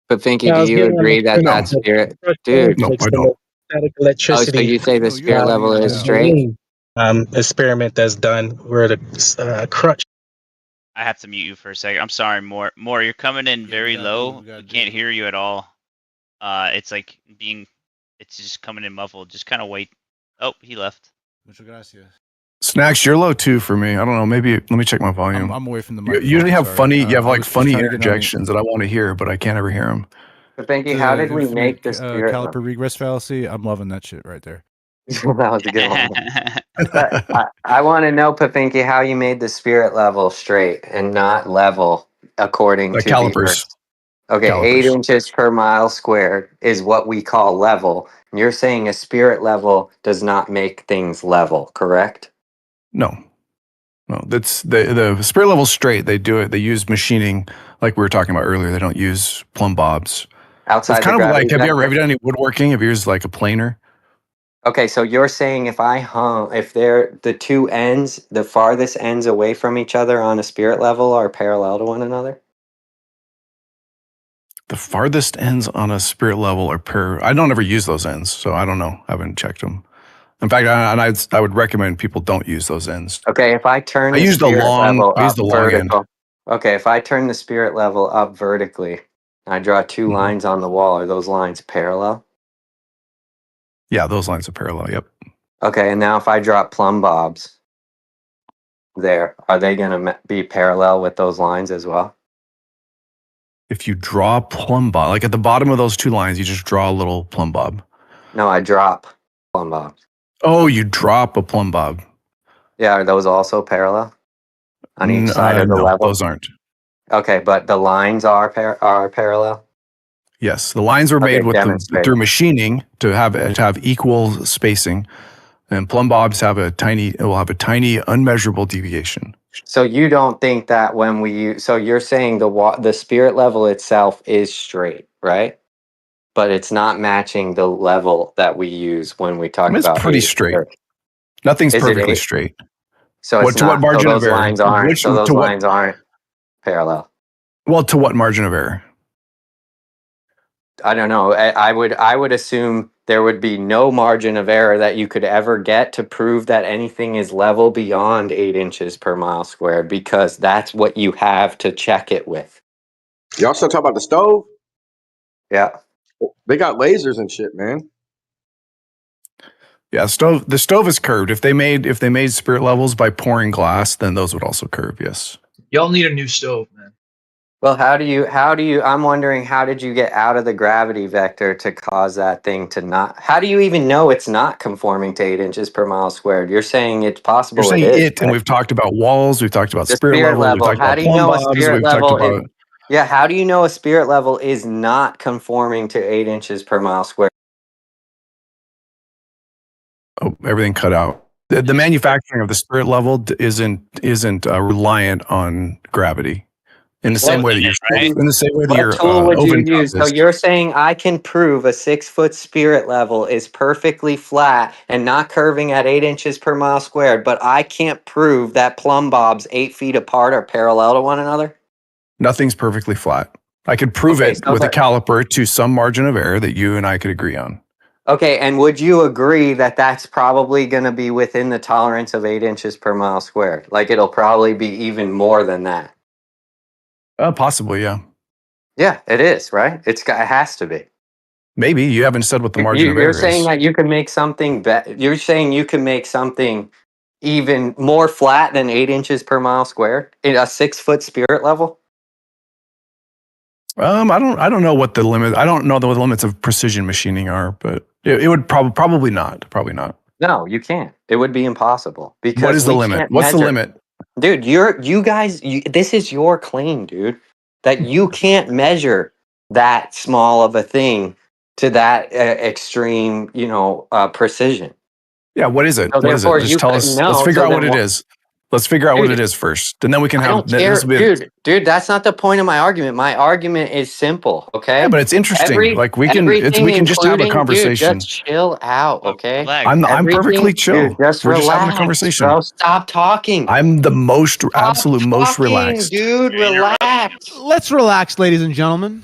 Pfinky, Yeah, do I was you getting on agree that No, spirit, the dude? no, I some don't. static Oh, so electricity you say the No, you're spirit level cutting in and is out. straight? balloon experiment that's done where the crutch. I have to mute you for a second. I'm sorry, More. More, you're coming in Yeah, we very gotta do what low. we gotta We can't do. hear you at all. It's like it's just coming in muffled. Just kind of wait. Oh, he left. Muchas gracias. Snacks, you're low too for me. I don't know. Maybe let me check my volume. I'm away from the You microphone. usually have Sorry. funny. You have I like was just funny trying to get on the interjections that I want to hear, but I can't ever hear them. Pfinky, how did we make the infinite spirit level? caliper regress fallacy. I'm loving that shit right there. That was a good one. But I want to know, Pfinky, how you made the spirit level straight and not level according to the Calipers. Earth. Okay, 8 Calipers. inches per mile squared is what we call level. And you're saying a spirit level does not make things level, correct? No, no. That's the spirit level straight. They do it. They use machining, like we were talking about earlier. They don't use plumb bobs. So it's Outside the kind of like gravity have vector. you done any woodworking? Have you used like a planer? Okay, so you're saying if they're the two ends, the farthest ends away from each other on a spirit level are parallel to one another? The farthest ends on a spirit level are I don't ever use those ends, so I don't know. I haven't checked them. In fact, I would recommend people don't use those ends. Okay, if I turn I the use the spirit long. level I use up the long end. vertical. Okay, if I turn the spirit level up vertically, and I draw two Mhm. lines on the wall, are those lines parallel? Yeah, those lines are parallel. Yep. Okay, and now if I drop plumb bobs there, are they going to be parallel with those lines as well? If you draw a plumb bob, like at the bottom of those two lines, you just draw a little plumb bob. No, I drop plumb bobs. Oh, you drop a plumb bob. Yeah, are those also parallel on each side of the No, level? those aren't. Okay, but the lines are parallel? Yes, the lines were Okay, made demonstrate. through machining to have equal spacing, and plumb bobs will have a tiny unmeasurable deviation. So you don't think that when we use, so you're saying the spirit level itself is straight, right? But it's not matching the level that we use when we I talk mean, it's about pretty eight. straight. Nothing's Is it perfectly eight? straight. So it's To what not. So margin of those error? lines aren't. So those To what? lines aren't parallel. Well, to what margin of error? I don't know. I would assume there would be no margin of error that you could ever get to prove that anything is level beyond 8 inches per mile squared, because that's what you have to check it with. Y'all still talking about the stove? Yeah. They got lasers and shit, man. Yeah, the stove is curved. If they made spirit levels by pouring glass, then those would also curve. Yes. Y'all need a new stove, man. Well, how do you, I'm wondering, how did you get out of the gravity vector to cause that thing to not, how do you even know it's not conforming to 8 inches per mile squared? You're saying it's You're possible it saying is, it, and right? we've talked about walls, we've talked about The spirit spirit levels, we've level, talked how about do you plumb know a bobs, spirit we've talked level is, about yeah, how do you know a spirit level is not conforming to 8 inches per mile squared? everything cut out. The manufacturing of the spirit level isn't reliant on gravity. In the same way that your What tool would you oven cup use? So is. you're saying I can prove a 6-foot spirit level is perfectly flat and not curving at 8 inches per mile squared, but I can't prove that plumb bobs 8 feet apart are parallel to one another? Nothing's perfectly flat. I could prove Okay, it so with a that, caliper to some margin of error that you and I could agree on. okay, and would you agree that that's probably going to be within the tolerance of 8 inches per mile squared? Like it'll probably be even more than that. Possibly, yeah. Yeah, it is, right? It has to be. Maybe you haven't said what the margin of You're error saying is. that you can make something you're saying you can make something even more flat than 8 inches per mile squared in a 6-foot spirit level? I don't know what the limit. I don't know what the limits of precision machining are, but it would probably not. No, you can't. It would be impossible What because is the we limit? can't What's the measure. limit? Dude, you guys, this is your claim, dude, that you can't measure that small of a thing to that extreme, precision. Yeah, what is it? So What is it? therefore, Just you tell could us. Let's know. figure So out what then, it is. Let's figure out what it dude, is first, and then we can I have don't care, this will be. dude. That's not the point of my argument. My argument is simple. Yeah, Okay, but it's interesting. Like we everything, can just have a including, dude, conversation. just chill out. Okay, Relax. I'm perfectly everything, chill. dude. Just We're just having a relax, conversation. bro. Stop talking. I'm the most absolute most Talking, relaxed. dude. Relax. Let's relax, ladies and gentlemen.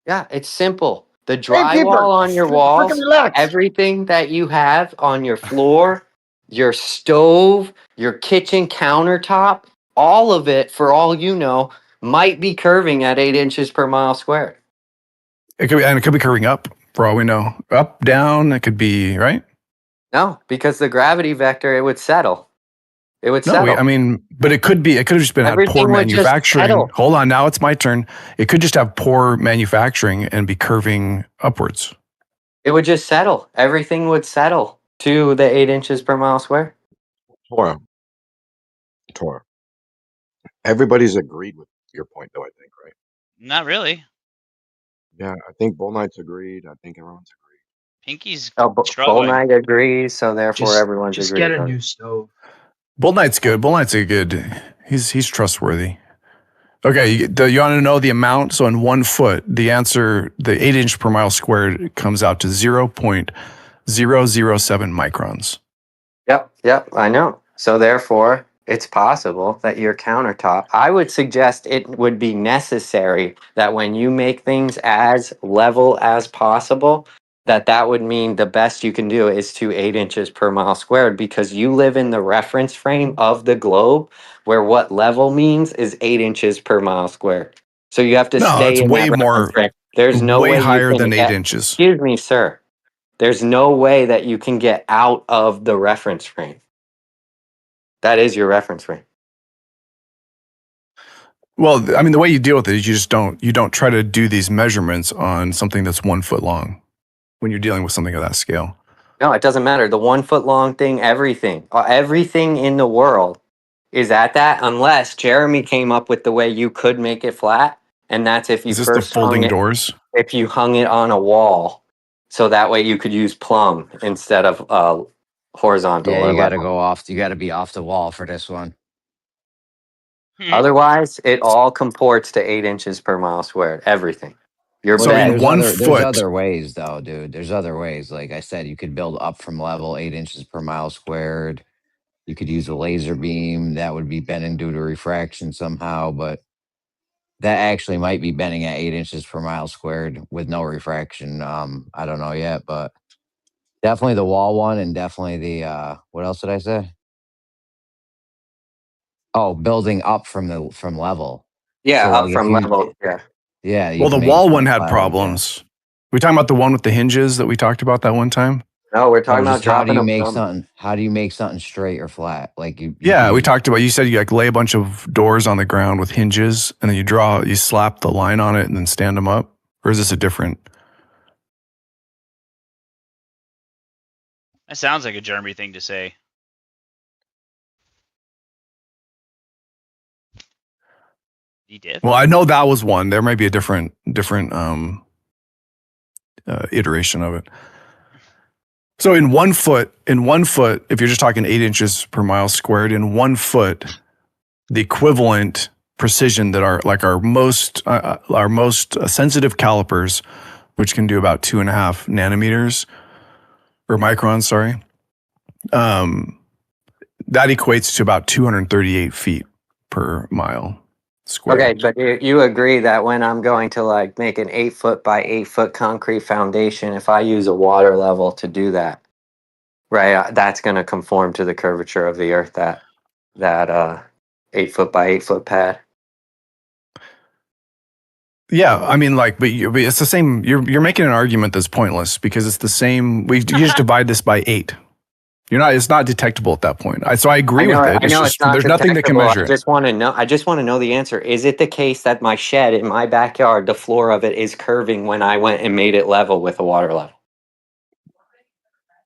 Yeah, it's simple. The Gamekeeper, drywall on your fucking walls, relax. everything that you have on your floor, your stove, your kitchen countertop, all of it, for all you know, might be curving at 8 inches per mile squared. It could be curving up for all we know. Up, down. It could be right. No, because the gravity vector, it would settle. It would No, settle. but it could be. It could have just been had poor Everything would just manufacturing. settle. Hold on, now it's my turn. It could just have poor manufacturing and be curving upwards. It would just settle. Everything would settle to the 8 inches per mile square. Torah. Everybody's agreed with your point, though. I think, right? Not really. Yeah, I think Bull Knight's agreed. I think everyone's agreed. Pinky's Bull struggling. Knight agrees, so therefore Just everyone's just agreed. get a new stove. Bull Knight's good. Bull Knight's a good. He's trustworthy. Okay, you want to know the amount? So in 1 foot, the answer, the 8 inch per mile squared, comes out to 0.007 microns. Yep, I know. So therefore, it's possible that your countertop, I would suggest it would be necessary that when you make things as level as possible, that would mean the best you can do is to 8 inches per mile squared, because you live in the reference frame of the globe where what level means is 8 inches per mile squared. So you have to No, stay it's in way that reference more, frame. There's no way way you higher can than 8 get, inches. excuse me, sir. There's no way that you can get out of the reference frame. That is your reference frame. Well, I mean, the way you deal with it is you don't try to do these measurements on something that's 1 foot long when you're dealing with something of that scale. No, it doesn't matter. The 1 foot long thing, everything in the world is at that, unless Jeremy came up with the way you could make it flat, and that's if you Is this the first hung folding it, doors? if you hung it on a wall, so that way you could use plumb instead of horizontal Yeah, or you got to level. go off. You got to be off the wall for this one. Otherwise, it all comports to 8 inches per mile squared. Everything. Your So bed. in 1 There's foot, other ways though, dude. There's other ways. Like I said, you could build up from level 8 inches per mile squared. You could use a laser beam that would be bending due to refraction somehow, but that actually might be bending at 8 inches per mile squared with no refraction. I don't know yet, but definitely the wall one, and definitely the what else did I say? Oh, building up from level. Yeah, So up like if from you level. Yeah. yeah, you well, the can make wall one something had flat like that. problems. We talking about the one with the hinges that we talked about that one time? No, we're talking No, about just how do dropping you them make from. something? How do you make something straight or flat? Like Yeah, we talked about. You said you like lay a bunch of doors on the ground with hinges, and then you slap the line on it, and then stand them up. Or is this a different? That sounds like a Jeremy thing to say. He did. Well, I know that was one. There might be a different iteration of it. So in 1 foot, if you're just talking 8 inches per mile squared, in 1 foot, the equivalent precision that are like our most sensitive calipers, which can do about 2.5 nanometers or microns, sorry. That equates to about 238 feet per mile square. Okay, but you agree that when I'm going to like make an 8 foot by 8 foot concrete foundation, if I use a water level to do that, right, that's going to conform to the curvature of the earth, that 8 foot by 8 foot pad. Yeah, I mean, like, but it's the same. You're making an argument that's pointless because it's the same. You just divide this by 8. It's not detectable at that point. So I agree with it. I know it's not there's nothing that can detectable. measure I it. just want to know. I just want to know the answer. Is it the case that my shed in my backyard, the floor of it is curving when I went and made it level with a water level?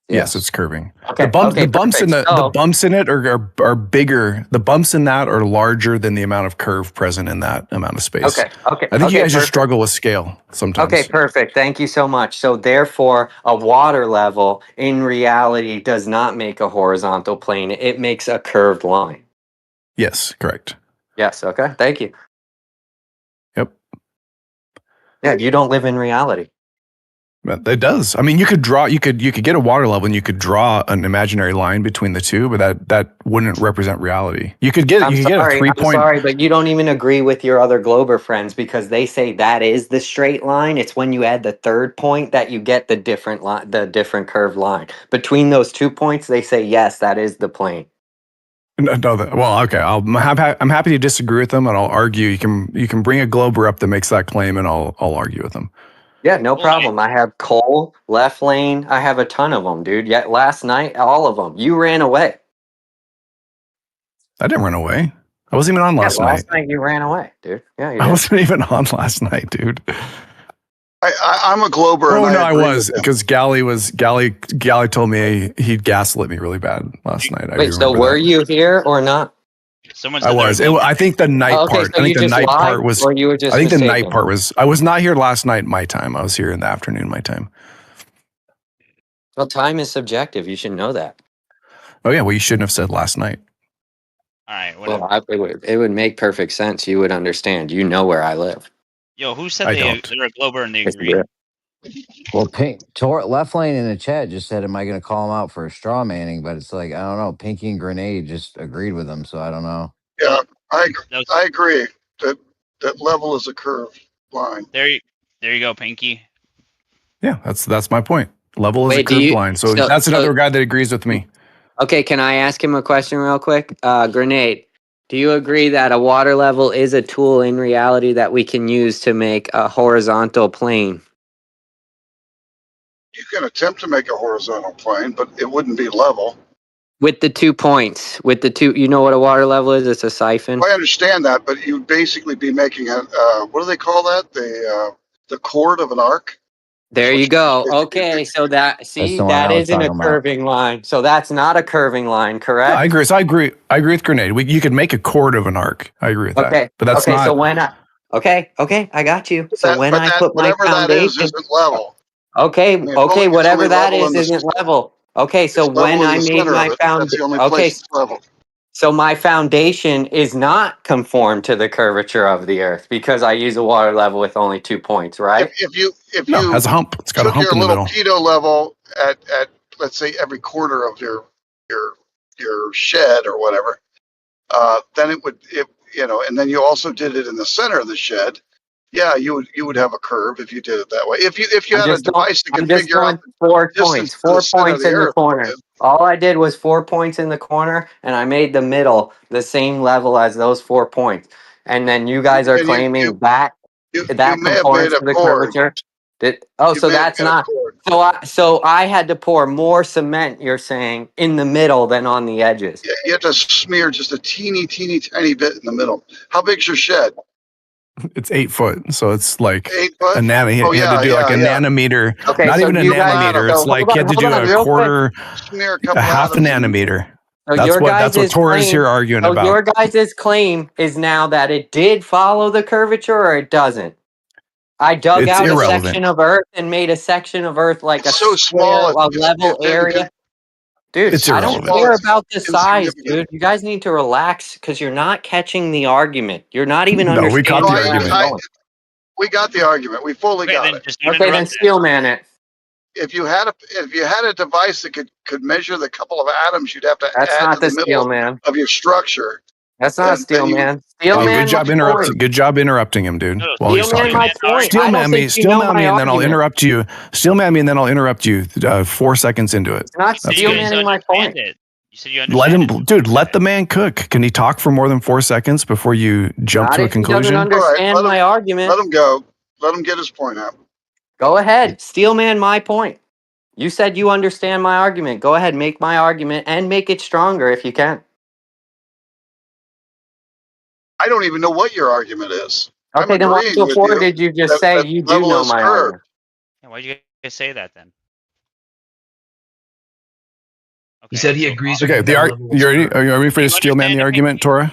Yes, it's curving. Okay. The bumps perfect. the bumps in it are bigger. The bumps in that are larger than the amount of curve present in that amount of space. Okay. I think you guys just perfect. struggle with scale sometimes. Okay, perfect. Thank you so much. So therefore, a water level in reality does not make a horizontal plane. It makes a curved line. Yes, correct. Yes. Okay. Thank you. Yep. Yeah, you don't live in reality. It does. I mean, you could get a water level and you could draw an imaginary line between the two, but that wouldn't represent reality. You could get a 3-point. I'm sorry, but you don't even agree with your other Glober friends because they say that is the straight line. It's when you add the third point that you get the different line, the different curved line. Between those 2 points, they say yes, that is the plane. No, well, okay. I'm happy to disagree with them, and I'll argue. You can bring a Glober up that makes that claim, and I'll argue with them. Yeah, no problem. I have Cole, Left Lane. I have a ton of them, dude. Yet last night, all of them. You ran away. I didn't run away. I wasn't even on last night. Last night you ran away, dude. Yeah, you did. I wasn't even on last night, dude. I'm a Glober. Oh and no, I I was because Gally told me he'd gaslit me really bad last night. Wait, so were you here or not? Someone I was. I think the night part. So I think the night part was. Or you were just I think mistaken? the night part was. I was not here last night. My time. I was here in the afternoon. My time. Well, time is subjective. You should know that. Oh yeah. Well, you shouldn't have said last night. All right. Whatever. Well, it would make perfect sense. You would understand. You know where I live. Yo, who said they're a Glober and they Yes, agree? Well, Left Lane in the chat just said, "Am I going to call him out for a straw manning?" But it's like I don't know. Pfinky and Grenade just agreed with him, so I don't know. Yeah, I agree that level is a curved line. There you go, Pfinky. Yeah, that's my point. Level is a curved line. So that's another guy that agrees with me. Okay, can I ask him a question real quick? Grenade, do you agree that a water level is a tool in reality that we can use to make a horizontal plane? You can attempt to make a horizontal plane, but it wouldn't be level. With the 2 points, you know what a water level is? It's a siphon. Well, I understand that, but you'd basically be making a, what do they call that? The chord of an arc? There you go. Okay, so that isn't a curving line. So that's not a curving line, correct? Yeah, I agree. So I agree with Grenade. You could make a chord of an arc. I agree with that. But that's not. So when I got you. So when I put my foundation, isn't level. Okay, whatever that is isn't level. Okay, so when I made my foundation, level. So my foundation is not conformed to the curvature of the earth because I use a water level with only 2 points, right? If you has a hump, it's got a hump in the middle. Pitot level at let's say every quarter of your shed or whatever, then it would and then you also did it in the center of the shed. Yeah, you would have a curve if you did it that way. If you had a device that could figure out 4 points, 4 points in the corner. All I did was 4 points in the corner, and I made the middle the same level as those 4 points. And then you guys are claiming that conforms to the curvature. So that's not. So I had to pour more cement. You're saying in the middle than on the edges. Yeah, you have to smear just a teeny tiny bit in the middle. How big's your shed? It's 8 foot, so it's like 8 foot? a nanometer. You had to do like a nanometer. Okay, not so even a nanometer. It's like you had to do a quarter, a half a nanometer. So that's what Torah's here arguing about. Your guys' claim is now that it did follow the curvature or it doesn't. I dug out a section of earth and made a section of earth like a so small, level area. Dude, It's I don't irrelevant. care about the size, Insignificant. dude. You guys need to relax because you're not catching the argument. You're not even No, we caught understanding the where I'm argument. going. We got the argument. We fully Okay, got then it. just don't Okay, then interrupt it. steelman it. If you had a device that could measure the couple of atoms you'd have to That's add not to the the middle steelman. of your structure, That's not then you steelman. Oh, Steelman, good my job point. interrupting. Good job interrupting him, dude. No, While he's Steelman, talking. my point. Steel I don't man me. think you Steel know man my me, and then I'll argument. interrupt you. Steel man me, and then I'll interrupt you. 4 seconds into it. It's not That's You good. guys steelmanning my point. understand it. You said you Let understand him, it. dude. Let the man cook. Can he talk for more than 4 seconds before you jump Not to a if he doesn't conclusion? all right. understand my Let argument. him go. Let him get his point out. Go ahead. Steelman my point. You said you understand my argument. Go ahead, make my argument and make it stronger if you can. I don't even know what your argument is. Okay, I'm then why agreeing with before you did you just that, say that you do level know is my curved. argument? Yeah, why'd you guys say that then? He said he agrees with Okay. you. The That ar- level you is ready? curved. Are you ready for You the steel man understand the it, argument, Pfinky? Torah?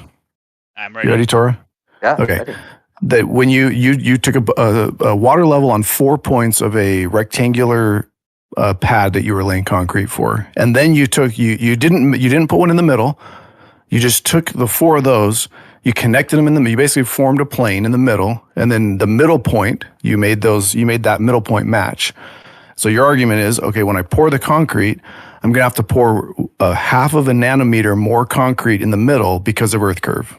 I'm You ready. ready, Torah? Yeah. Okay. ready. That when you took a water level on 4 points of a rectangular pad that you were laying concrete for, and then you didn't put one in the middle. You just took the 4 of those, you connected them in the. You basically formed a plane in the middle, and then the middle point you made that middle point match. So your argument is, okay, when I pour the concrete, I'm gonna have to pour a half of a nanometer more concrete in the middle because of earth curve.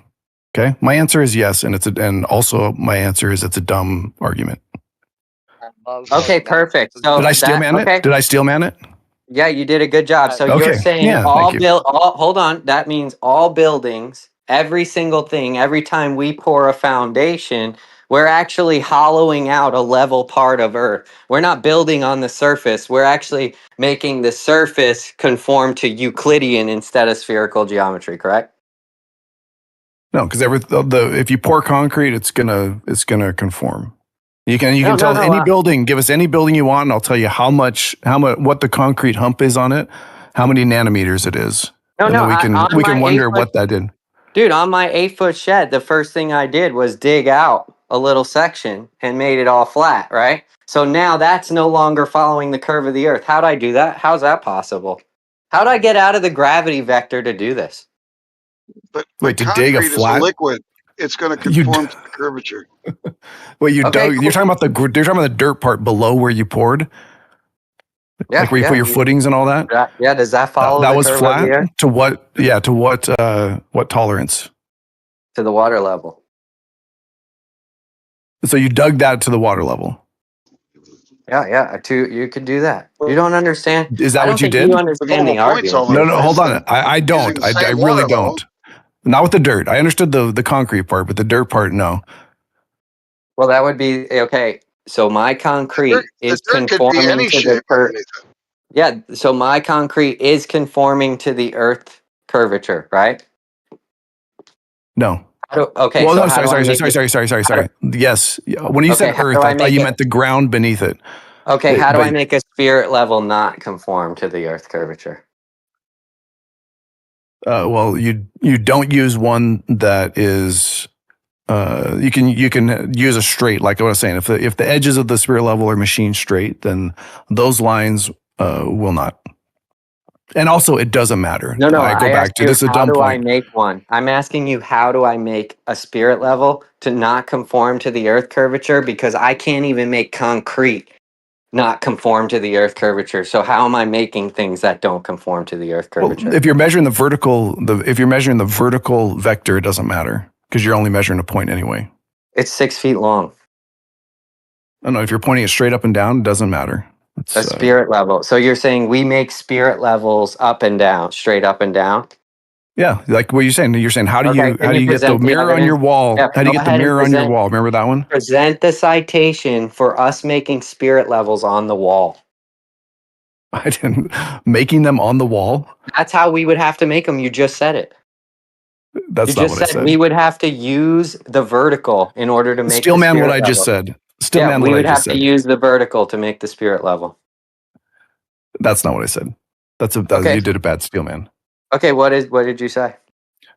Okay, my answer is yes, and also my answer is it's a dumb argument. Okay, perfect. So Did I steel man okay. it? Did I steel man it? Yeah, you did a good job. So you're Okay, saying yeah, thank you. hold on. That means all buildings, every single thing, every time we pour a foundation, we're actually hollowing out a level part of earth. We're not building on the surface. We're actually making the surface conform to Euclidean instead of spherical geometry, correct? No, because if you pour concrete, it's gonna conform. You can tell any building, give us any building you want, and I'll tell you how much what the concrete hump is on it, how many nanometers it is, and then we can wonder what that did. Dude, on my 8-foot shed, the first thing I did was dig out a little section and made it all flat, right? So now that's no longer following the curve of the earth. How'd I do that? How's that possible? How'd I get out of the gravity vector to do this? But Wait, to dig a concrete is a flat? liquid. It's going to conform to the curvature. Well, you Okay, dug. cool. You're talking about the dirt part below where you poured, Yeah, like where you put your footings and all that. Yeah, does that follow That the was curve of flat. the earth? To what? Yeah, to what tolerance? To the water level. So you dug that to the water level. Yeah. You could do that. You don't understand. Is that I don't what you think did? you understand the argument. No, hold on. I don't. I really don't. Not with the dirt. I understood the concrete part, but the dirt part, no. Well, that would be okay. So my concrete is The dirt could be conforming any to the shape curve. underneath it. Yeah, so my concrete is conforming to the earth curvature, right? No. Okay, Well, so no, how do I make it- sorry. Yes. When you Okay, said how earth, do I I thought make you it- meant the ground beneath it. Okay, how do But I make a spirit level not conform to the earth curvature? well, you don't use one that is. You can use a straight, like I was saying. If the edges of the spirit level are machined straight, then those lines will not. And also, it doesn't matter. No, I go I back asked to you, this is a how dumb do I point. make one? I'm asking you, how do I make a spirit level to not conform to the earth curvature? Because I can't even make concrete not conform to the earth curvature. So how am I making things that don't conform to the earth curvature? Well, if you're measuring the vertical vector, it doesn't matter because you're only measuring a point anyway. It's 6 feet long. I don't know if you're pointing it straight up and down, it doesn't matter. It's A spirit level. So you're saying we make spirit levels up and down, straight up and down? yeah, like what you're saying. You're saying how do you get the present the mirror on evidence? your wall? Yeah, How do you go get the ahead and mirror on your wall? Remember that one? Present the citation for us making spirit levels on the wall. I didn't making them on the wall. That's how we would have to make them. You just said it. That's You not just what I said said. we would have to use the vertical in order to make Steel the man, spirit what I level. just said. Steel man, we what I would have just to said. use the vertical to make the spirit level. That's not what I said. Okay. You did a bad steel man. Okay, what did you say?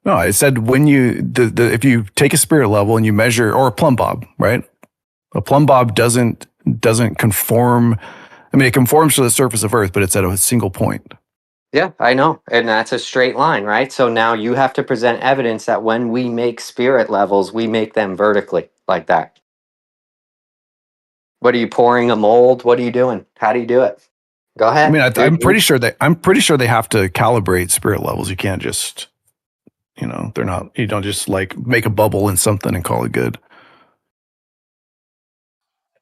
No, I said when you if you take a spirit level and you measure, or a plumb bob, right? A plumb bob doesn't conform. I mean, it conforms to the surface of Earth, but it's at a single point. Yeah, I know. And that's a straight line, right? So now you have to present evidence that when we make spirit levels, we make them vertically like that. What are you pouring a mold? What are you doing? How do you do it? Go I mean, ahead. I'm pretty sure they have to calibrate spirit levels. You can't just, they're not. You don't just like make a bubble in something and call it good.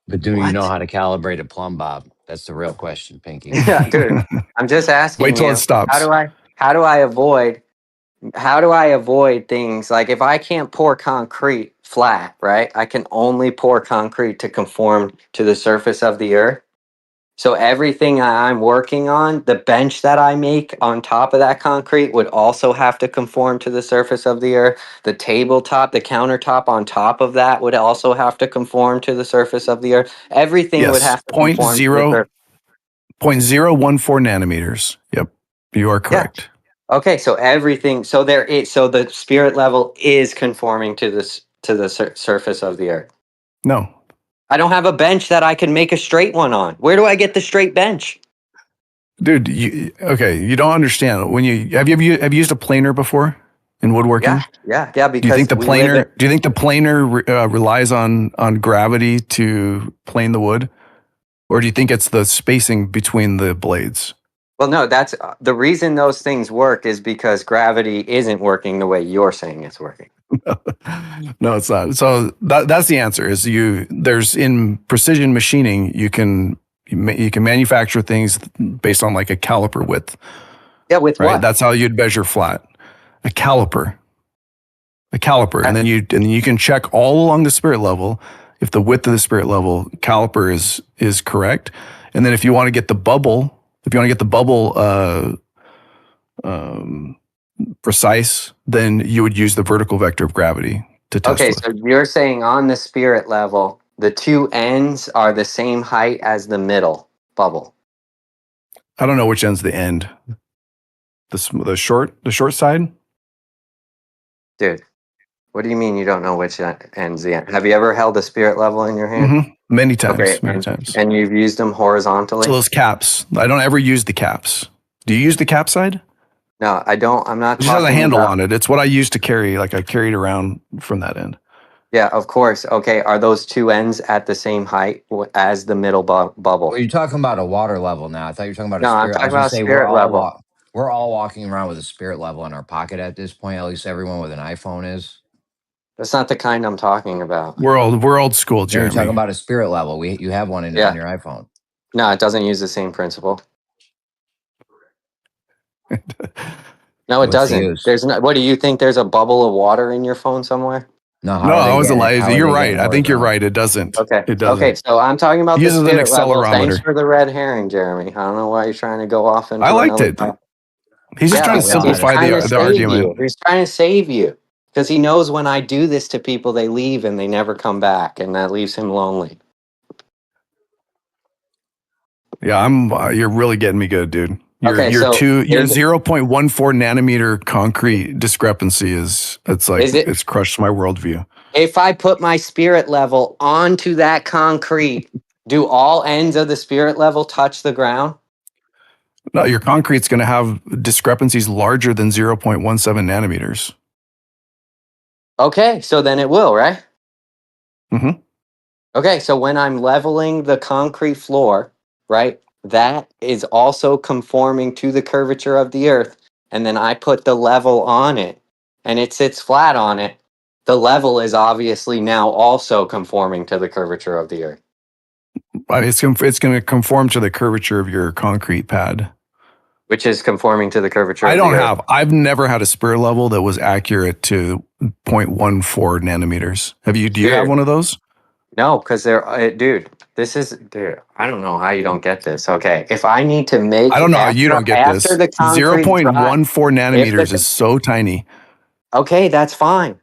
But do you know how to calibrate a plumb bob? That's the real question, Pfinky. Yeah, dude. I'm just asking Wait till it you, stops. how do I avoid things like if I can't pour concrete flat, right? I can only pour concrete to conform to the surface of the earth. So everything I'm working on, the bench that I make on top of that concrete would also have to conform to the surface of the earth. The tabletop, the countertop on top of that would also have to conform to the surface of the earth. Everything would Yes, have to conform to the surface. 0.014 nanometers. Yep, you are correct. Okay, so everything, so the spirit level is conforming to the surface of the earth. No, I don't have a bench that I can make a straight one on. Where do I get the straight bench? dude. You don't understand. When have you used a planer before in woodworking? Yeah. Do you think Because the planer relies on gravity to plane the wood, or do you think it's the spacing between the blades? Well, no, that's the reason those things work is because gravity isn't working the way you're saying it's working. No, it's not. So that's the answer. There's in precision machining, you can manufacture things based on like a caliper width. Yeah, with right? what? That's how you'd measure flat. A caliper, and then you can check all along the spirit level if the width of the spirit level caliper is correct, and then if you want to get the bubble, precise, then you would use the vertical vector of gravity to test Okay, with. so you're saying on the spirit level, the two ends are the same height as the middle bubble. I don't know which end's the end. The short side? Dude, what do you mean you don't know which end's the end? Have you ever held a spirit level in your hand? Mm-hmm. Many times. Okay, and you've used them horizontally? So those caps, I don't ever use the caps. Do you use the cap side? No, I don't. I'm not It just has a talking handle about. on it. It's what I use to carry. Like I carried around from that end. Yeah, of course. Okay, are those two ends at the same height as the middle bubble? Well, you're talking about a water level now. I thought you were talking about a No, I'm spirit. I talking was going to about say spirit level. we're all walking around with a spirit level in our pocket at this point. At least everyone with an iPhone is. That's not the kind I'm talking about. We're old school, Jeremy. You're talking Jeremy. about a spirit level. You have one on your iPhone. No, it doesn't use the same principle. No, it doesn't. There's no. What do you think? There's a bubble of water in your phone somewhere? No, I was lazy. You're right. I think you're right. It doesn't. Okay. It doesn't. Okay, so I'm talking about It the uses an spirit level. Thanks accelerometer. for the red herring, Jeremy. I don't know why you're trying to go off into I liked another it. topic. He's just trying to simplify the argument. He's trying to save you because he knows when I do this to people, they leave and they never come back, and that leaves him lonely. Yeah, you're really getting me good, dude. Your 0.14 nanometer concrete discrepancy it's crushed my worldview. If I put my spirit level onto that concrete, do all ends of the spirit level touch the ground? No, your concrete's going to have discrepancies larger than 0.17 nanometers. Okay, so then it will, right? Mm-hmm. Okay, so when I'm leveling the concrete floor, right, that is also conforming to the curvature of the earth, and then I put the level on it, and it sits flat on it, the level is obviously now also conforming to the curvature of the earth. It's going to conform to the curvature of your concrete pad. Which is conforming to the curvature of the earth. I've never had a spirit level that was accurate to 0.14 nanometers. Do you have one of those? No, because dude, I don't know how you don't get this. Okay, if I need to make, I don't know how you don't get this. 0.14 nanometers is so tiny. Okay, that's fine.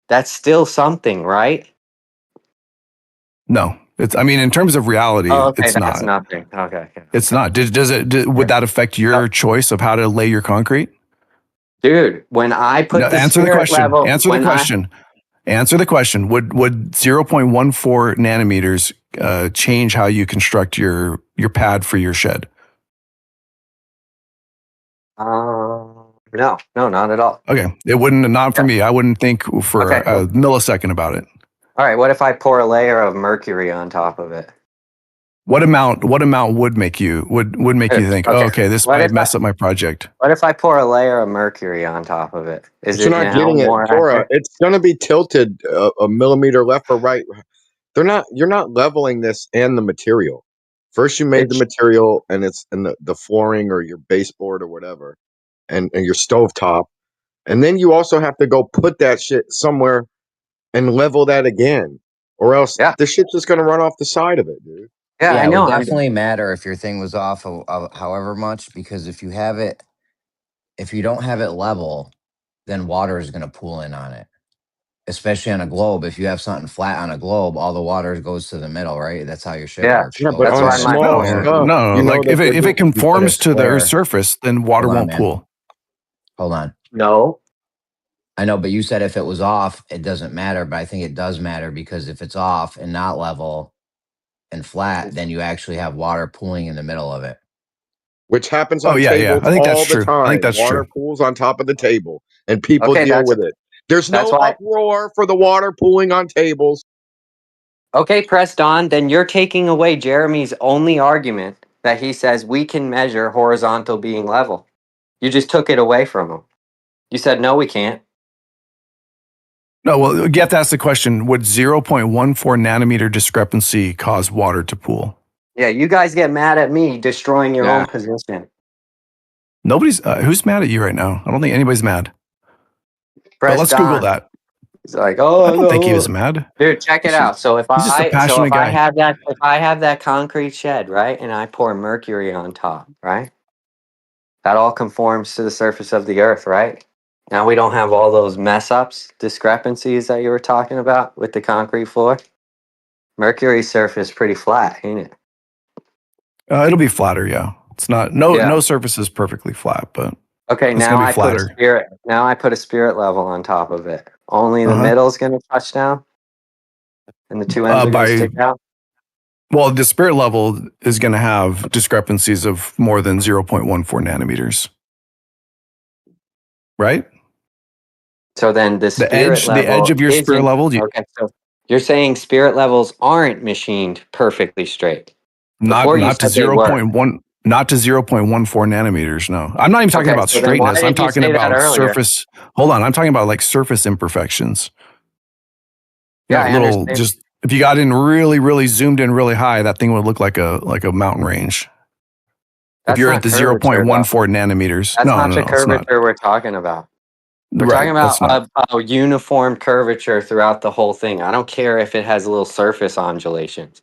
That's still something, right? No, in terms of reality, it's that's not. Nothing. Okay. It's not. Would that affect your choice of how to lay your concrete? Dude, when I put Answer the question. Answer the question. Would 0.14 nanometers change how you construct your pad for your shed? No, not at all. Okay, it wouldn't. Not for me. I wouldn't think for Okay. a millisecond about it. All right. What if I pour a layer of mercury on top of it? What amount would make you think, oh, okay, this might mess up my project? What if I pour a layer of mercury on top of it? Is You're it not now getting it, more Torah. accurate? It's going to be tilted a millimeter left or right. You're not leveling this and the material. First, you made the material and it's in the flooring or your baseboard or whatever, and your stovetop, and then you also have to go put that shit somewhere and level that again, or else the shit's just going to run off the side of it, dude. Yeah, I it know. would definitely matter if your thing was off of however much, because if you don't have it level, then water is going to pool in on it. Especially on a globe. If you have something flat on a globe, all the water goes to the middle, right? That's how your shit works. Yeah, but That's on why small stuff, No, you know like that if it conforms to the Earth's square. surface, then water Hold on, won't man. pool. Hold on. No. I know, but you said if it was off, it doesn't matter. But I think it does matter, because if it's off and not level and flat, then you actually have water pooling in the middle of it. which happens Oh on yeah, tables I think that's all the true. I think time. that's Water true. pools on top of the table, and people Okay, deal that's with it. There's that's no why. uproar for the water pooling on tables. Okay, pressed on. Then you're taking away Jeremy's only argument that he says we can measure horizontal being level. You just took it away from him. You said no, we can't. No, well, you have to ask the question: would 0.14 nanometer discrepancy cause water to pool? Yeah, you guys get mad at me destroying your own position. Nobody's who's mad at you right now. I don't think anybody's mad. But let's Google that. He's like, I don't think he was mad. Dude, check it out. So if He's just a passionate I guy. have that concrete shed, right, and I pour mercury on top, right? That all conforms to the surface of the earth, right? Now we don't have all those mess ups, discrepancies that you were talking about with the concrete floor. Mercury's surface pretty flat, ain't it? It'll be flatter, yeah. It's not no surface is perfectly flat, but Okay, it's now gonna be I flatter. put a spirit level on top of it. Only the middle's gonna touch down, and the two ends are gonna stick out. Well, the spirit level is going to have discrepancies of more than 0.14 nanometers, right? So then the edge of your spirit level. Okay, so you're saying spirit levels aren't machined perfectly straight. Not to 0.1, not to 0.14 nanometers. No, I'm not even talking about straightness. I'm talking about surface. Hold on, I'm talking about like surface imperfections. Yeah, I understand. Just if you got in really, really zoomed in really high, that thing would look like a mountain range. If you're at the 0.14 nanometers, that's not the curvature we're talking about. We're talking about a uniform curvature throughout the whole thing. I don't care if it has a little surface undulations.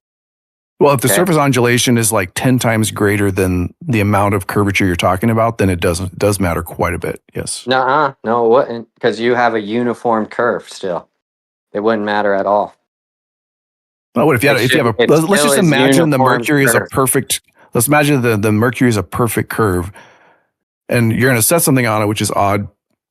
Well, if the surface undulation is like 10 times greater than the amount of curvature you're talking about, then it does matter quite a bit. Yes. No, it wouldn't, because you have a uniform curve still. It wouldn't matter at all. Well, what if you have a let's just imagine the mercury is a perfect. Let's imagine the mercury is a perfect curve, and you're going to set something on it which is odd.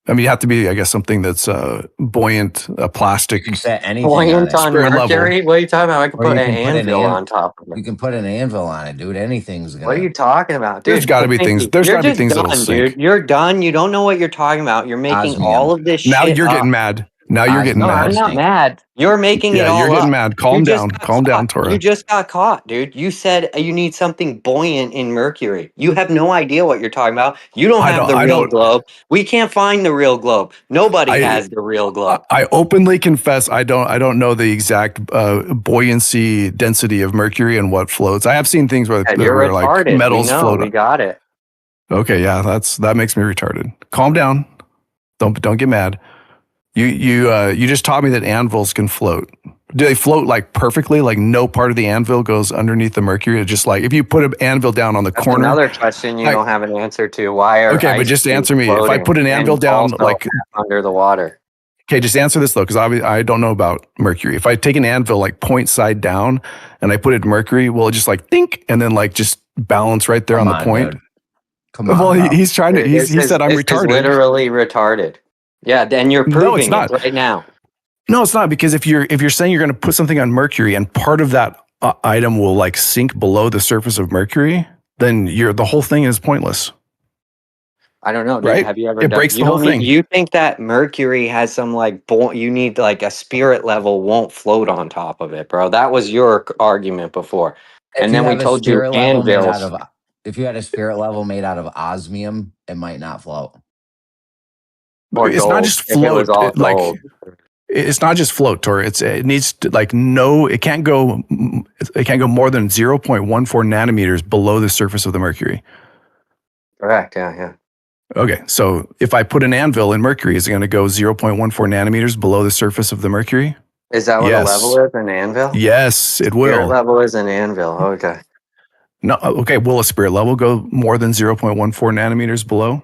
I mean, you have to be, I guess, something that's buoyant, plastic. You can set anything buoyant on mercury. Level. What are you talking about? I can Or put an anvil on top of it. You can put an anvil on it, dude. Anything's gonna. What are you talking about, dude? There's got to be things. There's got to be things that'll sink. Dude. You're done. You don't know what you're talking about. You're making all of this shit. Now you're getting mad. Now you're getting mad. I'm not mad. You're making it all you're getting up. mad. Calm down. Calm down, Torah. You just got caught, dude. You said you need something buoyant in mercury. You have no idea what you're talking about. You don't have the real globe. We can't find the real globe. Nobody has the real globe. I openly confess I don't know the exact buoyancy density of mercury and what floats. I have seen things where like metals float. We got it. Okay, yeah, that makes me retarded. Calm down. Don't get mad. You just taught me that anvils can float. Do they float like perfectly? Like no part of the anvil goes underneath the mercury? It's just like if you put an anvil down on the corner. Another question you don't have an answer to. Why are but just answer me. If I put an anvil down like under the water. Okay, just answer this though, because I don't know about mercury. If I take an anvil like point side down and I put it in mercury, will it just like think and then like just balance right there on the point? Dude. Come on. Well, he's trying to. He said I'm retarded. Is literally retarded. Yeah, then you're proving it right now. No, it's not, because if you're saying you're going to put something on mercury and part of that item will like sink below the surface of mercury, then the whole thing is pointless. I don't know, dude. right? Have you ever It done? breaks You the whole don't need. thing. You think that mercury has some like you need like a spirit level won't float on top of it, bro. That was your argument before, If and you then we have a told you spirit level made out anvils. of, if you had a spirit level made out of osmium, it might not float. Or It's not gold. just If it was float. all gold. It's not just float, Tor. It needs to it can't go more than 0.14 nanometers below the surface of the mercury. Correct. Yeah. Yeah. Okay, so if I put an anvil in mercury, is it going to go 0.14 nanometers below the surface of the mercury? Is that what a level Yes. is? An anvil? Yes, it Spirit will. level is an anvil. Okay. No, okay. Will a spirit level go more than 0.14 nanometers below?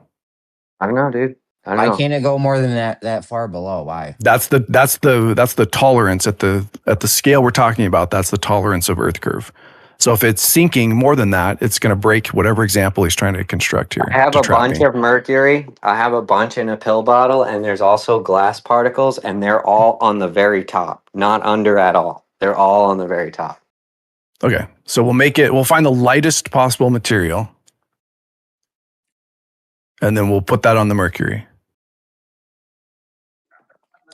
I don't know, dude. I don't Why know. can't it go more than that far below? Why? That's the tolerance at the scale we're talking about. That's the tolerance of Earth curve. So if it's sinking more than that, it's going to break whatever example he's trying to construct here I have to a trap bunch me. of mercury. I have a bunch in a pill bottle, and there's also glass particles, and they're all on the very top, not under at all. They're all on the very top. Okay, so we'll find the lightest possible material, and then we'll put that on the mercury.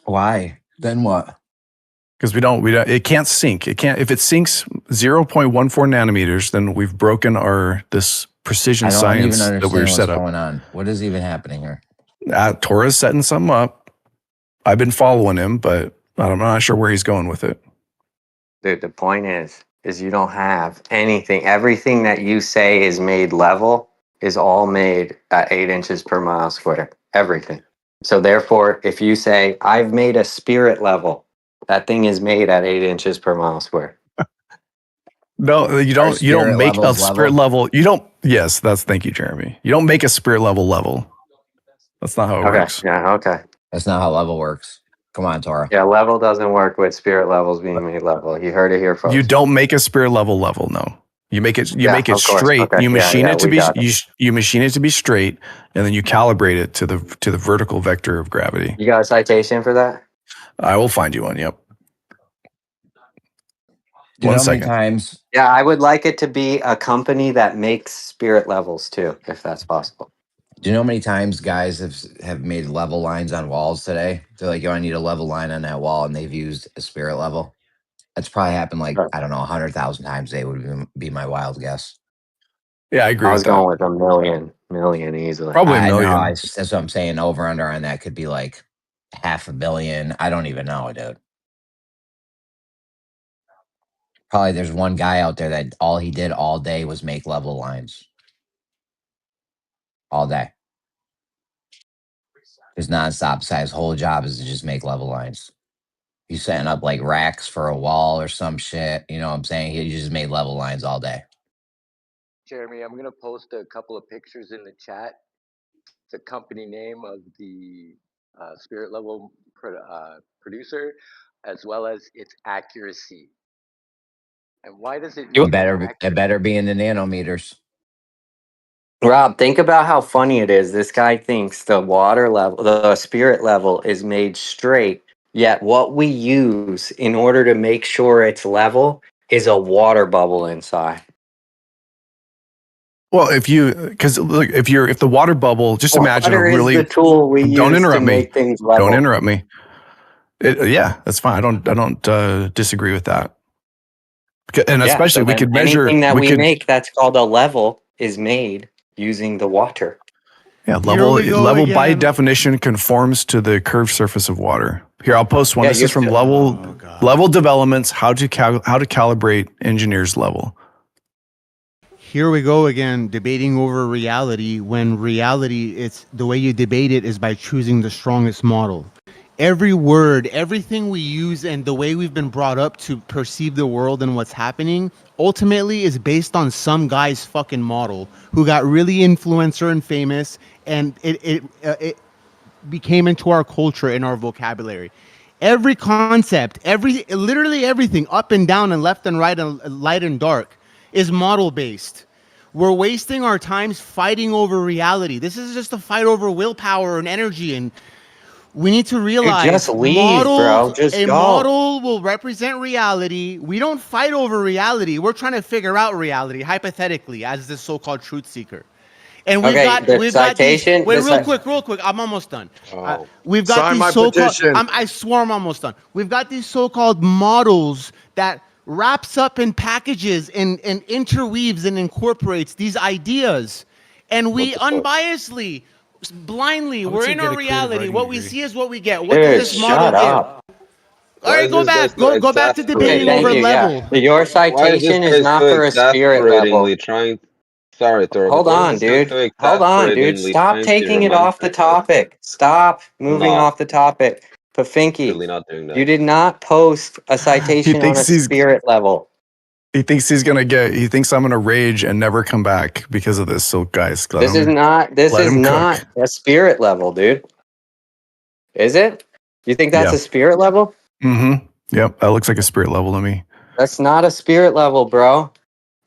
Why? Then what? Because it can't sink. If it sinks 0.14 nanometers, then we've broken this precision I don't even science that we understand were what's set up. going on. What is even happening here? Torah's setting some up. I've been following him, but I'm not sure where he's going with it. Dude, the point is you don't have anything. Everything that you say is made level is all made at 8 inches per mile square. Everything. So therefore, if you say, I've made a spirit level, that thing is made at 8 inches per mile square. No, you don't. You don't make a spirit level. You don't. Yes, thank you, Jeremy. You don't make a spirit level. That's not how it works. Yeah, okay. That's not how level works. Come on, Torah. Yeah, level doesn't work with spirit levels being made level. You heard it here, folks. You don't make a spirit level. No, you make it. You make it of course. straight. Okay. You machine it to we be. got it. You machine it to be straight, and then you calibrate it to the vertical vector of gravity. You got a citation for that? I will find you one. Yep. Do you know how many times? Yeah, I would like it to be a company that makes spirit levels too, if that's possible. Do you know how many times guys have made level lines on walls today? They're like, yo, I need a level line on that wall, and they've used a spirit level. That's probably happened like, I don't know, 100,000 times. They would be my wild guess. Yeah, I agree I with was that. going with a million easily. Probably a million. I know, that's what I'm saying. Over under on that could be like 500 million. I don't even know, dude. Probably there's one guy out there that all he did all day was make level lines. All day. His nonstop. His whole job is to just make level lines. He's setting up like racks for a wall or some shit. You know what I'm saying? He just made level lines all day. Jeremy, I'm going to post a couple of pictures in the chat. The company name of the spirit level producer, as well as its accuracy. And why does it need It better be in the nanometers. Rob, think about how funny it is. This guy thinks the water level, the spirit level is made straight, yet what we use in order to make sure it's level is a water bubble inside. Well, if the water bubble, just imagine water is the tool we use to make things level. Don't interrupt me. Yeah, that's fine. I don't disagree with that. And especially we could measure anything that we make that's called a level is made using the water. Yeah, level by definition conforms to the curved surface of water. Here, I'll post one. This is from level developments. How to calibrate engineers level. Here we go again, debating over reality when reality, it's the way you debate it is by choosing the strongest model. Every word, everything we use and the way we've been brought up to perceive the world and what's happening ultimately is based on some guy's fucking model who got really influencer and famous, and it became into our culture and our vocabulary. Every concept, literally everything up and down and left and right and light and dark is model based. We're wasting our times fighting over reality. This is just a fight over willpower and energy, and we need to realize just leave, bro. Just a go. model will represent reality. We don't fight over reality. We're trying to figure out reality, hypothetically, as this so-called truth seeker. And we've got these. citation. Wait, real quick. I'm almost done. Oh. We've got Sign these my so-called. petition. I swear I'm almost done. We've got these so-called models that wraps up in packages and interweaves and incorporates these ideas, and we unbiasedly, blindly, we're in our reality. What we see is what we get. What does this model give? All right, go back. Go back to debating over level. Your citation is not for a spirit level. Hold on, dude. Stop taking it off the topic. Stop moving off the topic. Pfinky, you did not post a citation on a spirit level. He thinks he's gonna get. He thinks I'm gonna rage and never come back because of this. So, guys, This is not a spirit level, dude. Is it? You think that's a spirit level? Mm-hmm. Yep, that looks like a spirit level to me. That's not a spirit level, bro.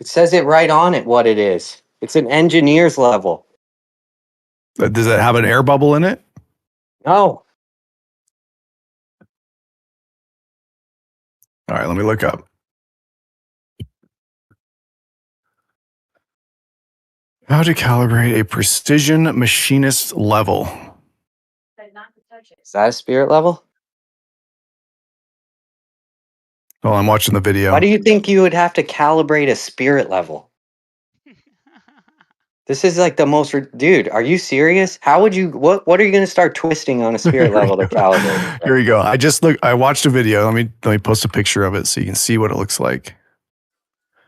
It says it right on it what it is. It's an engineer's level. Does it have an air bubble in it? No. All right, let me look up. How to calibrate a precision machinist level. Is that a spirit level? Well, I'm watching the video. Why do you think you would have to calibrate a spirit level? This is like the most... Dude, are you serious? How would you... What are you going to start twisting on a spirit level to calibrate? Here we go. I watched a video. Let me post a picture of it so you can see what it looks like.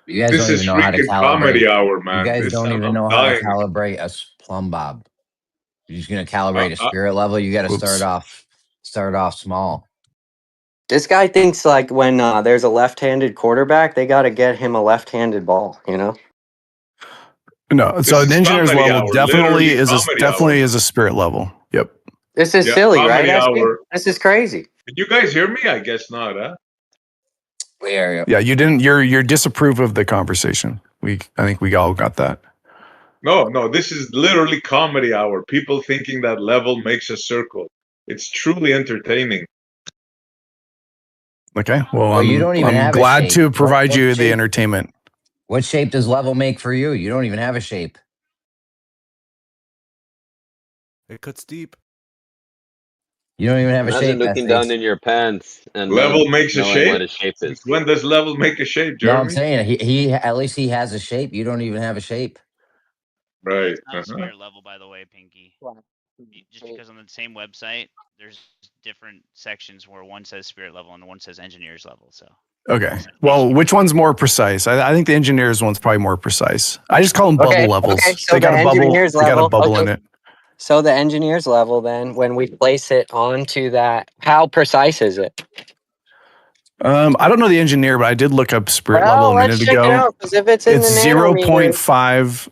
You guys don't even know how to calibrate. Comedy hour, man. You guys don't even know how to calibrate a plumb bob. You're just gonna calibrate a spirit level. You got to start off small. This guy thinks like when there's a left-handed quarterback, they got to get him a left-handed ball. You know? No. So an engineer's level definitely is a spirit level. Yep. This is silly, right? This is crazy. Did you guys hear me? I guess not, huh? Yeah, you didn't. You're disapprove of the conversation. I think we all got that. No, this is literally comedy hour. People thinking that level makes a circle. It's truly entertaining. Okay, well, you don't even I'm glad to provide you the entertainment. What shape does level make for you? You don't even have a shape. It cuts deep. You don't even have a shape. Imagine looking down in your pants and level makes a shape. What a shape is. When does level make a shape, Jeremy? No, I'm saying he at least he has a shape. You don't even have a shape. Right. It's not a spirit level, by the way, Pfinky. Just because on the same website, there's different sections where one says spirit level and one says engineer's level. So. Okay. Well, which one's more precise? I think the engineer's one's probably more precise. I just call them bubble levels. Okay, so they got a bubble. Level, they got a bubble in it. So the engineer's level, then, when we place it onto that, how precise is it? I don't know the engineer, but I did look up spirit level a minute ago. Check it out, 'cause if it's in the 0.5.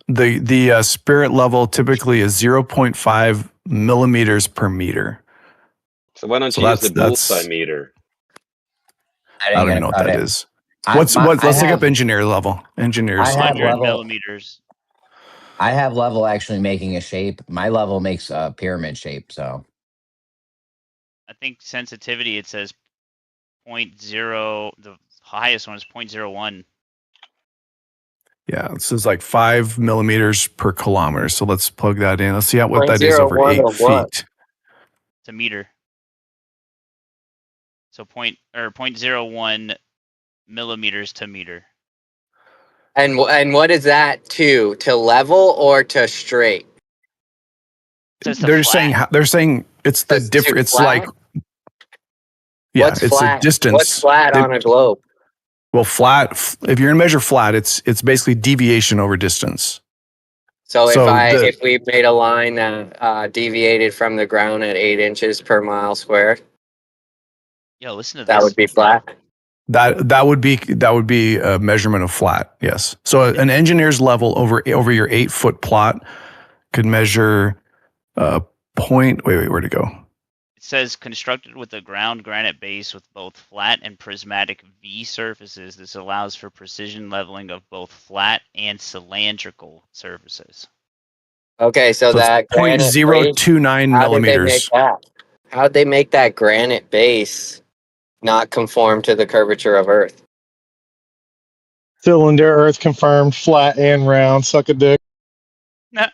The spirit level typically is 0.5 millimeters per meter. So why don't you use the bullseye meter? I don't even know what that is. Let's look up engineer level. Engineers. 100 millimeters. I have level actually making a shape. My level makes a pyramid shape. So I think sensitivity, it says 0.0. The highest one is 0.01. Yeah, this is like 5 millimeters per kilometer. So let's plug that in. Let's see what that is over 8 feet. It's a meter. So 0.01 millimeters to meter. And what is that to level or to straight? They're saying it's the different. It's like what's it's flat? a distance. What's flat on a globe? Well, flat. If you're gonna measure flat, it's basically deviation over distance. So if we made a line that deviated from the ground at 8 inches per mile squared, yo, listen to that this. would be flat. That would be a measurement of flat. Yes. So an engineer's level over your 8-foot plot could measure point. Wait, where'd it go? It says constructed with a ground granite base with both flat and prismatic V surfaces. This allows for precision leveling of both flat and cylindrical surfaces. Okay, so that 0.029 millimeters. How'd they make that granite base not conform to the curvature of Earth? Cylinder, Earth confirmed, flat and round. Suck a dick. Nah.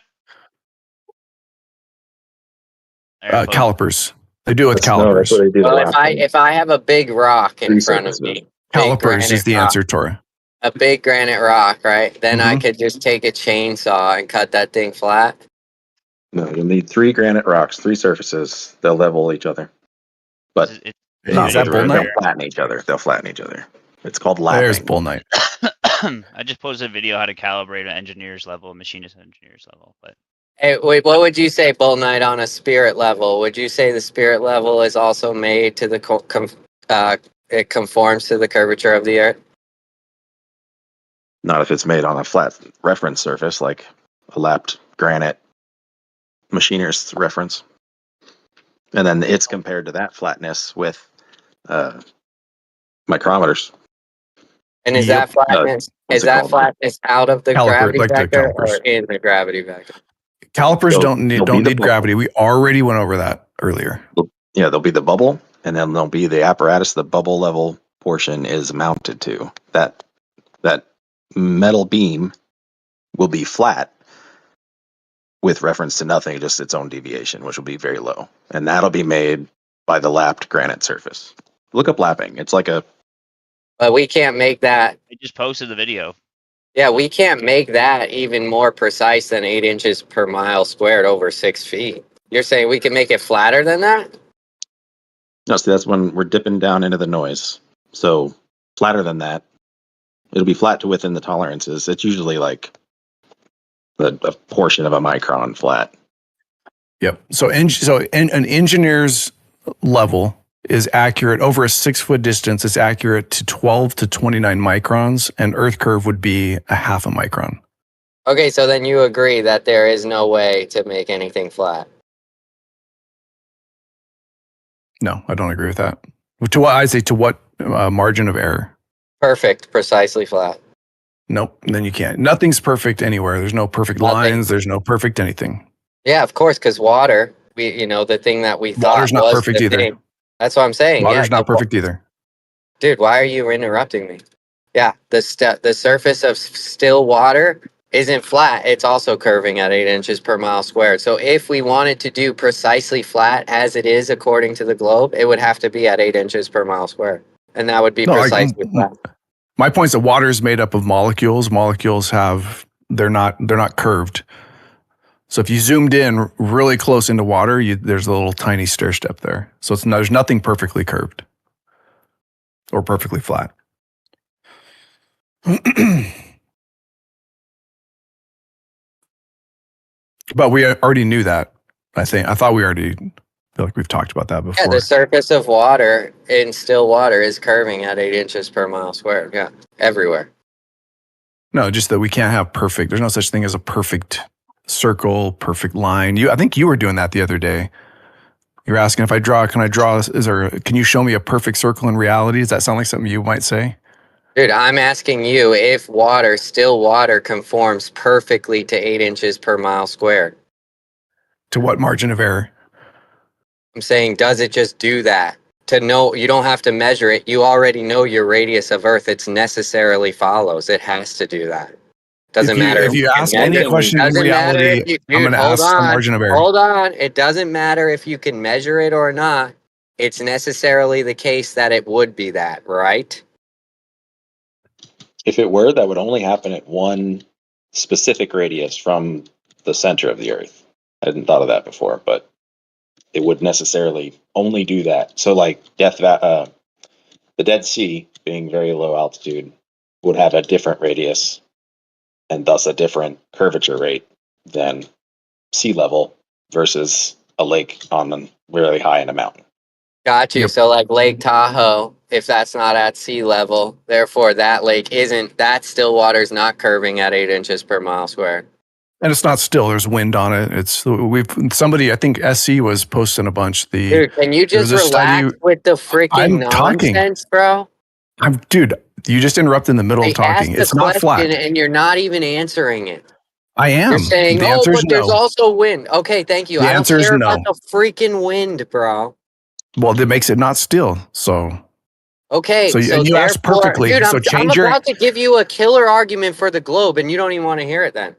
Calipers. They do it with No, that's calipers. what they do. Well, if I have a big rock in front of me, Calipers is the answer, Torah. a big granite rock, right? Then I Mhm. could just take a chainsaw and cut that thing flat. No, you'll need 3 granite rocks, 3 surfaces. They'll level each other, but not Is that with, Bull they'll Knight? flatten each other. They'll flatten each other. It's called lapping. There's Bull Knight. I just posted a video how to calibrate an engineer's level, machinist engineer's level, but Hey, wait, what would you say, Bull Knight, on a spirit level? Would you say the spirit level is also made to the it conforms to the curvature of the earth? Not if it's made on a flat reference surface like a lapped granite machiner's reference. And then it's compared to that flatness with micrometers. And is that flatness out of the gravity like the vector or calipers. in the gravity vector? Calipers They'll don't be need the gravity. We already went over that earlier. Yeah, there'll be the bubble, and then there'll be the apparatus the bubble level portion is mounted to. That metal beam will be flat with reference to nothing, just its own deviation, which will be very low. And that'll be made by the lapped granite surface. Look up lapping. It's like a... But we can't make that. I just posted the video. Yeah, we can't make that even more precise than 8 inches per mile squared over 6 feet. You're saying we can make it flatter than that? No, see, that's when we're dipping down into the noise. So flatter than that, it'll be flat to within the tolerances. It's usually like a portion of a micron flat. Yep. So an engineer's level is accurate over a 6-foot distance. It's accurate to 12 to 29 microns, and Earth curve would be a half a micron. Okay, so then you agree that there is no way to make anything flat. No, I don't agree with that. To what I say, to what margin of error? Perfect, precisely flat. Nope. Then you can't. Nothing's perfect anywhere. There's no perfect lines. There's no perfect anything. Yeah, of course, because water, the thing that we thought Water's not was perfect the either. thing. That's what I'm saying. Water's yeah, not perfect either. Dude, why are you interrupting me? Yeah, the surface of still water isn't flat. It's also curving at 8 inches per mile squared. So if we wanted to do precisely flat as it is according to the globe, it would have to be at 8 inches per mile squared. And that would be precisely flat. My point is that water is made up of molecules. Molecules they're not curved. So if you zoomed in really close into water, there's a little tiny stair step there. So there's nothing perfectly curved or perfectly flat. But we already knew that. I thought we already feel like we've talked about that before. Yeah, the surface of water in still water is curving at 8 inches per mile squared. Yeah, everywhere. No, just that we can't have perfect. There's no such thing as a perfect circle, perfect line. I think you were doing that the other day. You were asking can you show me a perfect circle in reality? Does that sound like something you might say? Dude, I'm asking you if still water conforms perfectly to 8 inches per mile squared. To what margin of error? I'm saying, does it just do that? To know, you don't have to measure it. You already know your radius of Earth. It necessarily follows. It has to do that. Doesn't matter if you ask any question in reality, I'm going to ask a margin of error. Hold on. It doesn't matter if you can measure it or not. It's necessarily the case that it would be that, right? If it were, that would only happen at one specific radius from the center of the Earth. I hadn't thought of that before, but it would necessarily only do that. So like the Dead Sea, being very low altitude, would have a different radius and thus a different curvature rate than sea level versus a lake on really high in a mountain. Got you. Yep. So like Lake Tahoe, if that's not at sea level, therefore that lake that still water's not curving at 8 inches per mile squared. And it's not still. There's wind on it. I think SC was posting a bunch. Dude, can you just relax with the freaking nonsense, bro? Dude, you just interrupt in the middle of talking. It's not flat. And you're not even answering it. I am. You're saying, but there's also wind. Okay, thank you. I don't care about the freaking wind, bro. Well, that makes it not still. So. Okay, so you asked perfectly. Dude, so I'm about to give you a killer argument for the globe, and you don't even want to hear it then.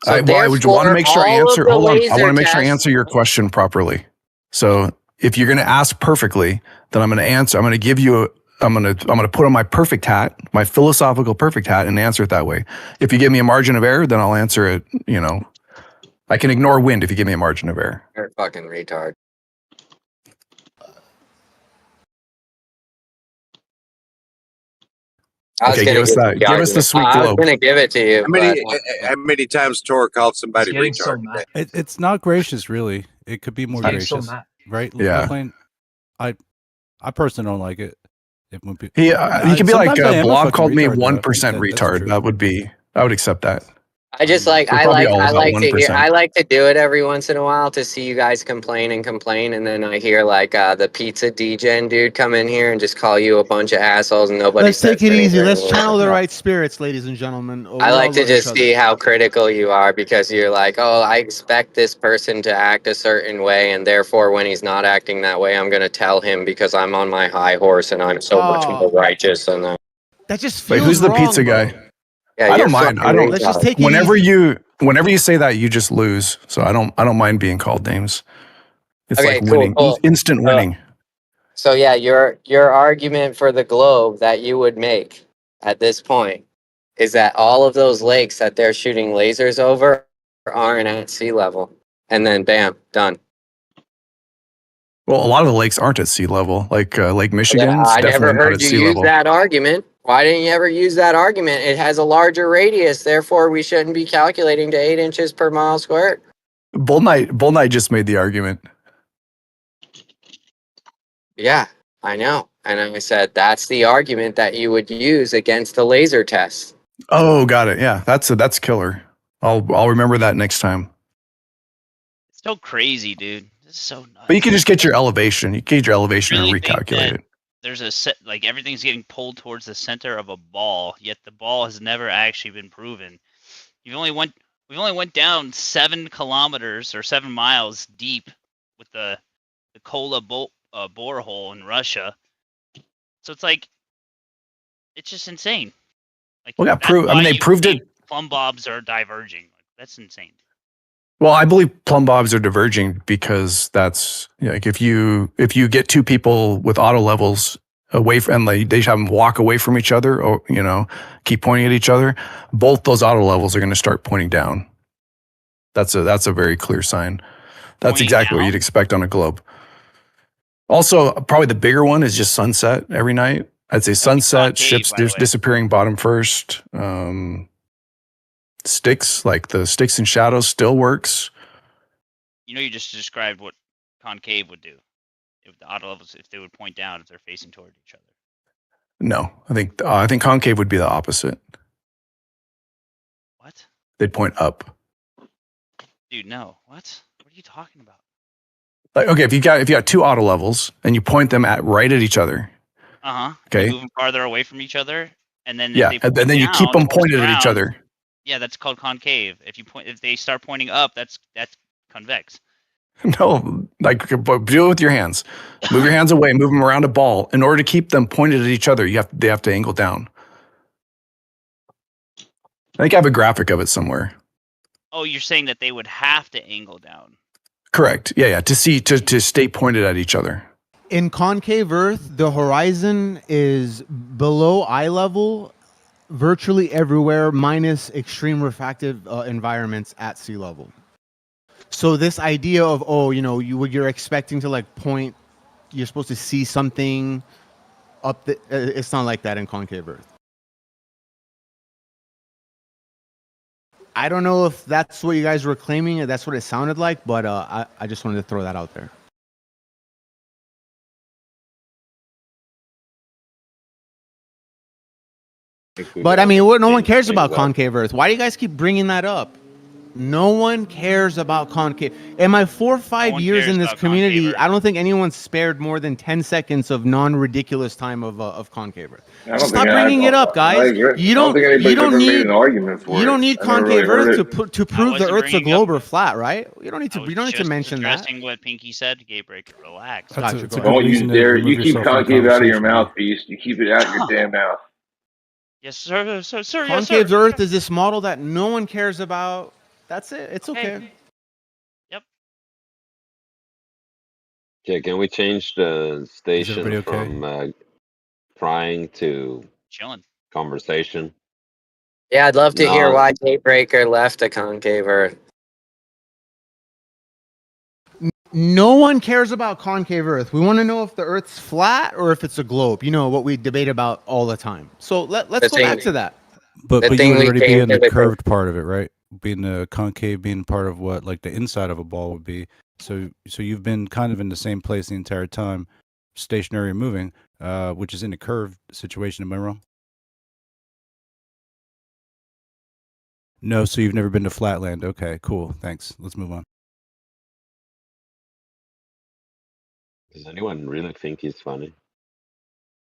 So I want to make sure I answer. Hold on. I want to make sure I answer your question properly. So if you're going to ask perfectly, then I'm going to answer. I'm going to give you I'm going to put on my perfect hat, my philosophical perfect hat, and answer it that way. If you give me a margin of error, then I'll answer it, I can ignore wind if you give me a margin of error. You're a fucking retard. Okay, give us that. Give us the sweet globe. I was gonna give it to you. How many times Torah called somebody getting retard? so It's not gracious, really. It could be more getting so gracious, mad. right? Yeah. McLean? I personally don't like it. It would be. He could be like Sometimes I am a Blob fucking called me retard, though. 1% That's retard. true. I would accept that. I just like We're I probably like all I about like to hear 1%. I like to do it every once in a while to see you guys complain, and then I hear like the pizza degen dude come in here and just call you a bunch of assholes and nobody Let's says take it easy. anything. Let's channel the right spirits, ladies and gentlemen. We I like all to love each just other. see how critical you are, because you're like, oh, I expect this person to act a certain way, and therefore when he's not acting that way, I'm going to tell him because I'm on my high horse and I'm so much more righteous than that. That just Wait, feels who's the wrong, pizza bro. guy? Yeah, I you're don't mind. fucking Let's just take it whenever easy. you say that, you just lose. So I don't mind being called names. It's Okay, like winning, cool. instant winning. So yeah, your argument for the globe that you would make at this point is that all of those lakes that they're shooting lasers over aren't at sea level, and then bam, done. Well, a lot of the lakes aren't at sea level. Like Lake Michigan's I never definitely not heard at you sea use level. that argument. Why didn't you ever use that argument? It has a larger radius, therefore we shouldn't be calculating to 8 inches per mile squared. Bull Knight just made the argument. Yeah, I know. And I said that's the argument that you would use against the laser test. Oh, got it. Yeah, that's killer. I'll remember that next time. It's so crazy, dude. This is so nuts. But you can just get your elevation. You can get your elevation and recalculate it. There's a set, like everything's getting pulled towards the center of a ball, yet the ball has never actually been proven. We only went down 7 kilometers or 7 miles deep with the Kola borehole in Russia. So it's like, it's just insane. Like, Well, they proved it. Plumb bobs are diverging. Like, that's insane. Well, I believe plumb bobs are diverging because that's like if you get two people with auto levels away from, and they have them walk away from each other, or keep pointing at each other, both those auto levels are going to start pointing down. That's a very clear sign. That's Pointing exactly down? what you'd expect on a globe. Also, probably the bigger one is just sunset every night. I'd say sunset, ships disappearing bottom first. Sticks, like the sticks and shadows, still works. You just described what concave would do. If the auto levels, if they would point down if they're facing toward each other. No, I think concave would be the opposite. What? They'd point up. Dude, no. What? What are you talking about? Like, okay, if you got two auto levels and you point them right at each other. Okay. Moving farther away from each other, and then and then you keep them pointed at each other. Yeah, that's called concave. If they start pointing up, that's convex. No, like do it with your hands. Move your hands away, move them around a ball. In order to keep them pointed at each other, they have to angle down. I think I have a graphic of it somewhere. Oh, you're saying that they would have to angle down. Correct. Yeah. To stay pointed at each other. In concave Earth, the horizon is below eye level virtually everywhere, minus extreme refractive environments at sea level. So this idea of you're expecting to like point, you're supposed to see something up. It's not like that in concave Earth. I don't know if that's what you guys were claiming. That's what it sounded like, but I just wanted to throw that out there. But I mean, no one cares about concave Earth. Why do you guys keep bringing that up? No one cares about concave. In my 4 or 5 years in this community, I don't think anyone spared more than 10 seconds of non-ridiculous time of concave Earth. Stop bringing it up, guys. You don't need concave Earth to prove the Earth's a globe or flat, right? You don't need to mention that. Addressing what Pfinky said, Gabrick, relax. Don't you dare! You keep concave out of your mouth, beast. You keep it out of your damn mouth. Yes, sir. Sir, concave Earth is this model that no one cares about. That's it. It's okay. Yeah, can we change the station everybody okay? from crying to chilling conversation? Yeah, I'd love to hear No, why Gatebreaker left a concave Earth. No one cares about concave Earth. We want to know if the Earth's flat or if it's a globe. You know what we debate about all the time. So let's go back to that. But The you thing would we already be came in to the the curved part of it, right? Being the concave, being part of what like the inside of a ball would be. So you've been kind of in the same place the entire time, stationary and moving, which is in a curved situation. Am I wrong? No, so you've never been to Flatland. Okay, cool. Thanks. Let's move on. does anyone really think he's funny?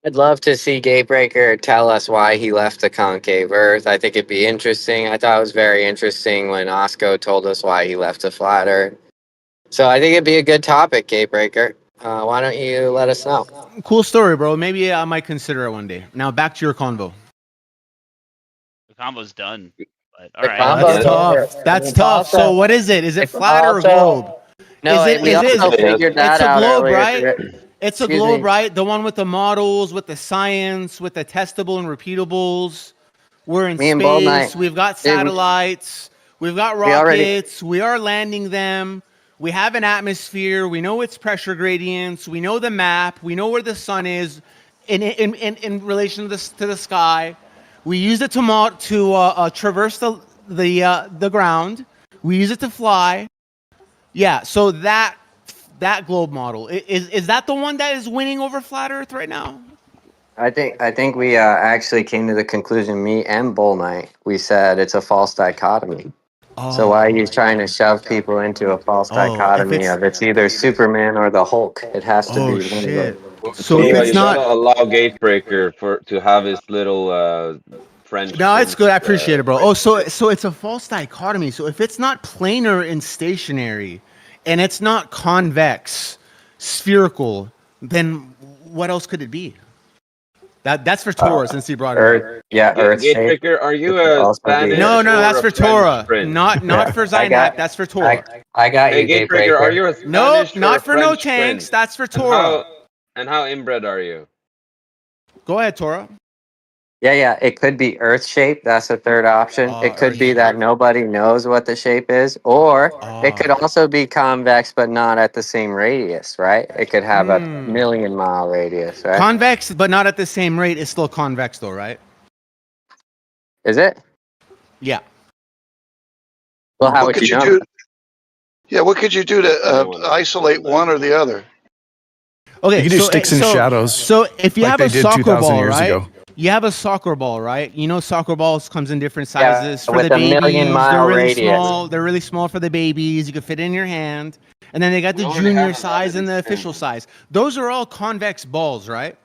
I'd love to see Gatebreaker tell us why he left the concave Earth. I think it'd be interesting. I thought it was very interesting when Osco told us why he left the flat Earth. So I think it'd be a good topic, Gatebreaker. Why don't you let us know? Cool story, bro. Maybe I might consider it one day. Now back to your convo. The combo's done. But all The right. That's tough. That's tough. So what is it? Is it flat or a globe? No, we also figured that it's a out globe, earlier. right? It's a Excuse globe, me. right? The one with the models, with the science, with the testable and repeatables. We're in Me and Bold Knight. space. We've got Dude, satellites. We've got we already- rockets. We are landing them. We have an atmosphere. We know its pressure gradients. We know the map. We know where the sun is in relation to the sky. We use it to traverse the ground. We use it to fly. Yeah. So that globe model is that the one that is winning over flat Earth right now? I think we actually came to the conclusion, me and Bull Knight, we said it's a false dichotomy. So why are you trying to shove people into a false dichotomy of it's either Superman or the Hulk? It has to be one of those. So if it's you not, gotta allow Gatebreaker to have his little French. no, it's Prince, good. I appreciate it, bro. Oh, so it's a false dichotomy. So if it's not planar and stationary, and it's not convex, spherical, then what else could it be? That's for Torah, since he brought it up. Earth shape. Gatebreaker, are you It could a also be- Spanish No, or that's a for French Torah. prince? Not for Zainab. That's for Torah. I got Hey, you, Gatebreaker, are you a Nope, Spanish or a not for no French tanks. prince? That's for And Torah. how inbred are you? Go ahead, Torah. Yeah. It could be Earth shape. That's the third option. It could be that nobody knows what the shape is, or it could also be convex, but not at the same radius, right? It could have a 1,000,000-mile radius, right? Convex, but not at the same rate. It's still convex, though, right? Is it? Yeah. Well, how What would could you you know? do? Yeah, what could you do to isolate one or the other? Okay, You can do sticks and shadows. So if you like have they a did soccer 2,000 ball, years right? ago. You have a soccer ball, right? You know, soccer balls comes in different sizes for with the a babies. 1,000,000-mile They're really radius. small. They're really small for the babies. You can fit it in your hand. And then they got We the already have junior a size valid and the official size. Those are all convex balls, right?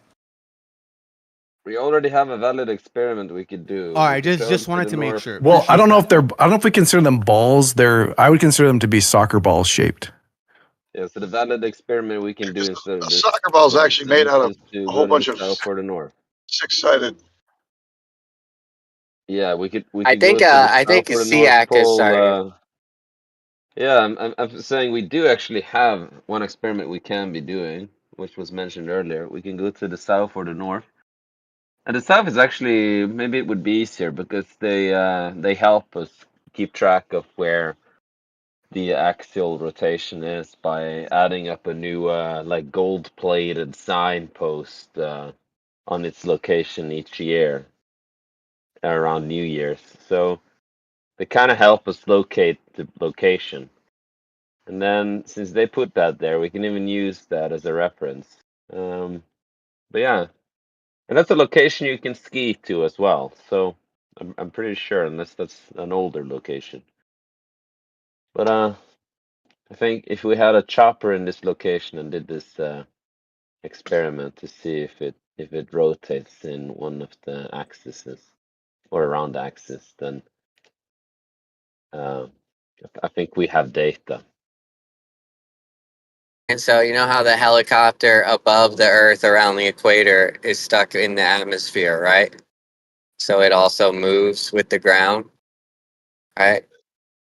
We already have a valid experiment we could do. All We right, could go just to wanted the to make north. sure. Well, I don't know if we consider them balls. I would consider them to be soccer balls shaped. Yeah, so the valid experiment we can do instead of A this soccer ball is actually made out of is to a go whole to the bunch of south or the north. six-sided. Yeah, we could I go think to the I think south or the north SEAC is pole. starting. Yeah, I'm saying we do actually have one experiment we can be doing, which was mentioned earlier. We can go to the south or the north. And the south is actually, maybe it would be easier because they help us keep track of where the axial rotation is by adding up a new like gold-plated signpost on its location each year around New Year's. So they kind of help us locate the location. And then since they put that there, we can even use that as a reference. But yeah, and that's a location you can ski to as well. So I'm pretty sure, unless that's an older location. But I think if we had a chopper in this location and did this experiment to see if it rotates in one of the axes or around the axis, then I think we have data. And so you know how the helicopter above the Earth around the equator is stuck in the atmosphere, right? So it also moves with the ground, right?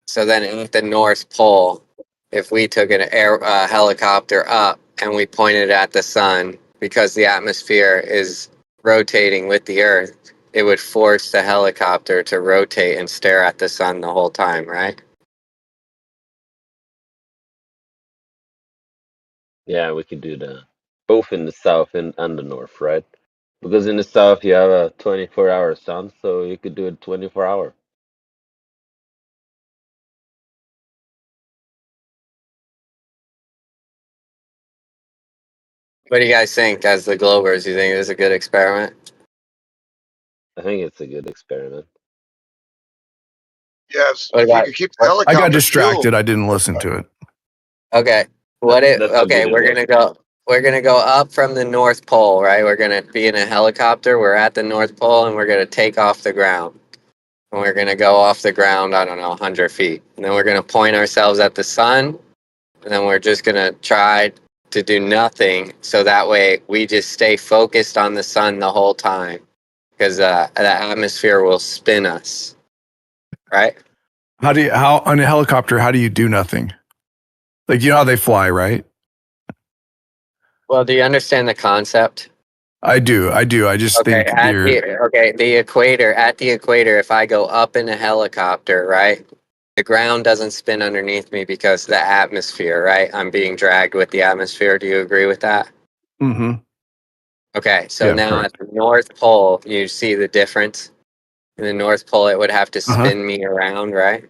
So then at the North Pole, if we took an helicopter up, and we pointed at the sun, because the atmosphere is rotating with the Earth, it would force the helicopter to rotate and stare at the sun the whole time, right? Yeah, we could do that. Both in the south and the north, right? Because in the south you have a 24-hour sun, so you could do it 24-hour. What do you guys think as the Globers? You think it is a good experiment? I think it's a good experiment. Yes, What if you about? could keep the I got helicopter distracted. fuel. I didn't listen to it. Okay. What if? That's how Okay, good it we're was. gonna go. We're gonna go up from the North Pole, right? We're gonna be in a helicopter. We're at the North Pole, and we're gonna take off the ground. And we're gonna go off the ground. I don't know, 100 feet, and then we're gonna point ourselves at the sun, and then we're just gonna try to do nothing, so that way we just stay focused on the sun the whole time, because the atmosphere will spin us, right? How on a helicopter, how do you do nothing? Like, you know how they fly, right? Well, do you understand the concept? I do. I just Okay, think you're the equator, at the equator, if I go up in a helicopter, right? The ground doesn't spin underneath me because the atmosphere, right? I'm being dragged with the atmosphere. Do you agree with that? mm-hmm. Okay, so Yeah, now correct. at the North Pole, you see the difference? In the North Pole, it would have to Uh-huh. spin me around, right?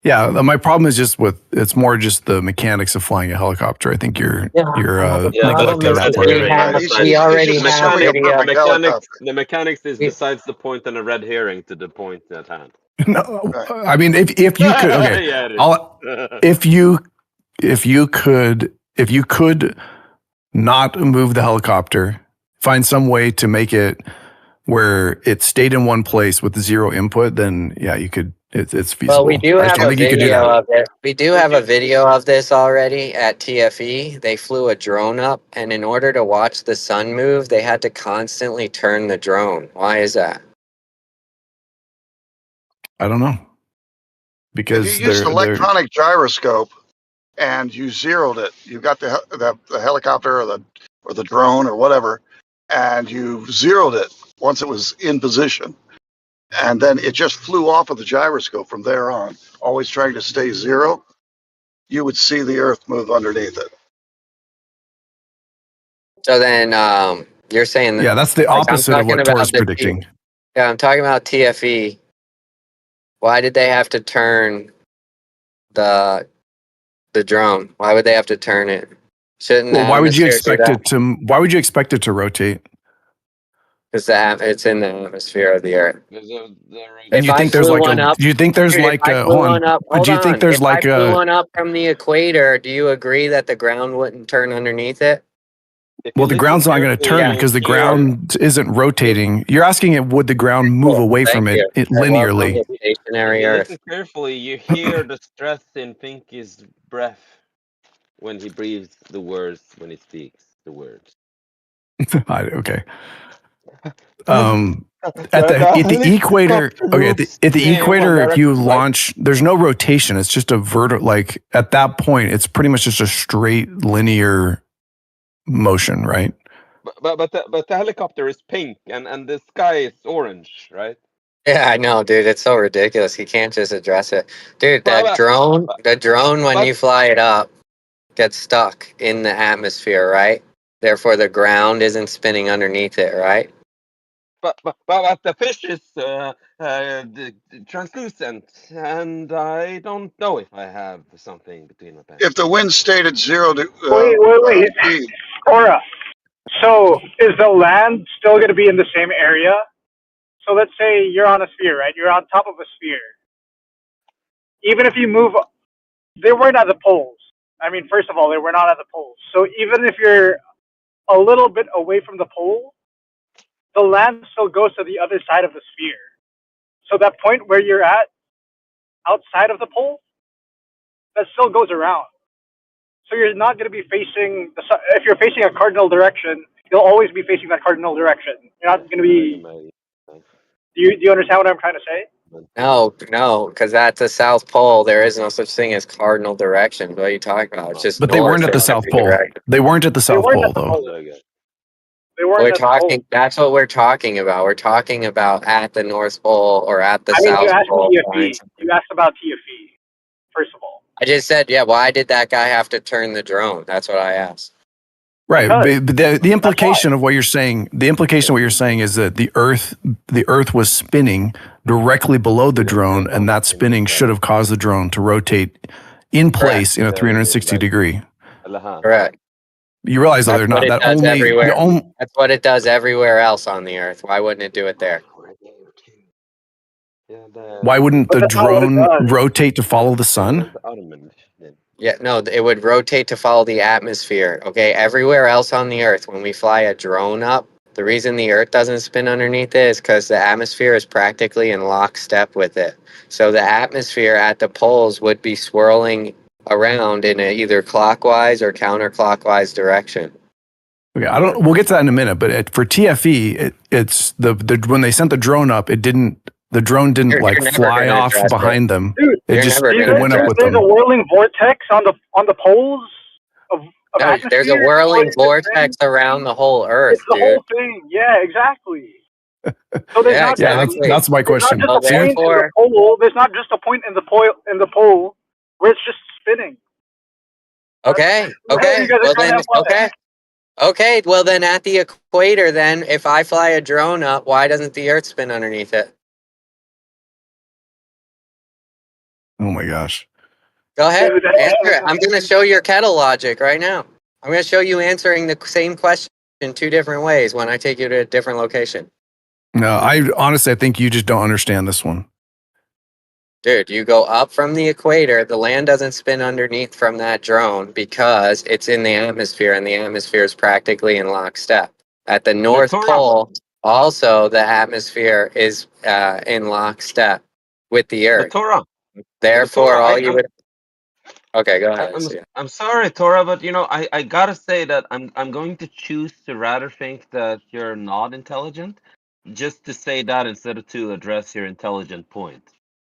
Yeah, my problem is just it's more just the mechanics of flying a helicopter. I think you're The neglecting that part of it. we already He's have assuming a video. perfect helicopter. The mechanics is besides the point and a red herring to the point at hand. No, Right. I mean, if you could, okay, Yeah, it is. if you could not move the helicopter, find some way to make it where it stayed in one place with zero input, then yeah, you could. It's feasible. Well, we do I just have don't a think you could do video that. of it. We do have a video of this already at TFE. They flew a drone up, and in order to watch the sun move, they had to constantly turn the drone. Why is that? I don't know If you because used an they're electronic gyroscope and you zeroed it, you got the helicopter or the drone or whatever, and you zeroed it once it was in position, and then it just flew off of the gyroscope from there on, always trying to stay zero. You would see the Earth move underneath it. So then, you're saying that, yeah, that's the like, I'm opposite of talking what Torah's about predicting. yeah, I'm talking about TFE. Why did they have to turn the drone? Why would they have to turn it? Shouldn't the Well, why would you atmosphere do expect that? it to? Why would you expect it to rotate? Because it's in the atmosphere of the Earth. And If you I think there's flew like one up, do you think there's dude, if like I a, flew hold one up, on, hold do you think on. there's If I like flew a, one up from the equator, do you agree that the ground wouldn't turn underneath it? well, the ground's not going to turn because the ground isn't rotating. You're asking it, would the ground move away Thank from you. it I love linearly? the stationary If you Earth. listen carefully, you hear the stress in Pfinky's breath when he breathes the words, when he speaks the words. Okay. At the equator, okay, at the equator, if you launch, there's no rotation. It's just a like at that point, it's pretty much just a straight linear motion, right? But the helicopter is pink and the sky is orange, right? Yeah, I know, dude. It's so ridiculous. You can't just address it, dude. The drone, when you fly it up, gets stuck in the atmosphere, right? Therefore, the ground isn't spinning underneath it, right? But the fish is translucent, and I don't know if I have something between my pants. If the wind stayed at zero Wait. speed, Torah. So is the land still going to be in the same area? So let's say you're on a sphere, right? You're on top of a sphere. Even if you move, they weren't at the poles. I mean, first of all, they were not at the poles. So even if you're a little bit away from the pole, the land still goes to the other side of the sphere. So that point where you're at, outside of the pole, that still goes around. So you're not going to be facing the sun. If you're facing a cardinal direction, you'll always be facing that cardinal direction. You're not going to be. Do you understand what I'm trying to say? No, because at the South Pole, there is no such thing as cardinal direction. What are you talking about? It's just But they weren't north at the in South every Pole. direction. They weren't at the South Pole, though. They weren't We're at the pole. talking. That's what we're talking about. We're talking about at the North Pole or at the I mean, you South asked Pole. TFE. You asked about TFE, first of all. I just said, yeah. Why did that guy have to turn the drone? That's what I asked. Right. But the implication of what you're saying, is that the Earth was spinning directly below the drone, and that spinning should have caused the drone to rotate in place in a 360 degree. Correct. You realize that they're not that only everywhere. the only. That's what it does everywhere else on the Earth. Why wouldn't it do it there? Why wouldn't the drone rotate to follow the sun? Yeah, no, it would rotate to follow the atmosphere. Okay, everywhere else on the Earth, when we fly a drone up, the reason the Earth doesn't spin underneath it is because the atmosphere is practically in lockstep with it. So the atmosphere at the poles would be swirling around in a either clockwise or counterclockwise direction. Okay, we'll get to that in a minute. But for TFE, it's the when they sent the drone up, the drone didn't fly off behind them. Dude, it went up with there's them. a whirling vortex on the poles of No, atmosphere. there's a whirling vortex around the whole Earth, It's the dude. whole thing. Yeah, exactly. So there's not that's my question. There's not just a point in the pole. There's not just a point in the pole where it's just spinning. Okay. Okay. Well, then at the equator, then if I fly a drone up, why doesn't the Earth spin underneath it? Oh my gosh. Go ahead, answer it. I'm going to show your kettle logic right now. I'm going to show you answering the same question in two different ways when I take you to a different location. No, I think you just don't understand this one. Dude, you go up from the equator, the land doesn't spin underneath from that drone because it's in the atmosphere, and the atmosphere is practically in lockstep. At the North Pole, also the atmosphere is in lockstep with the Earth. Therefore, all you would. Okay, go ahead. I'm sorry, Torah, but I gotta say that I'm going to choose to rather think that you're not intelligent, just to say that instead of to address your intelligent point,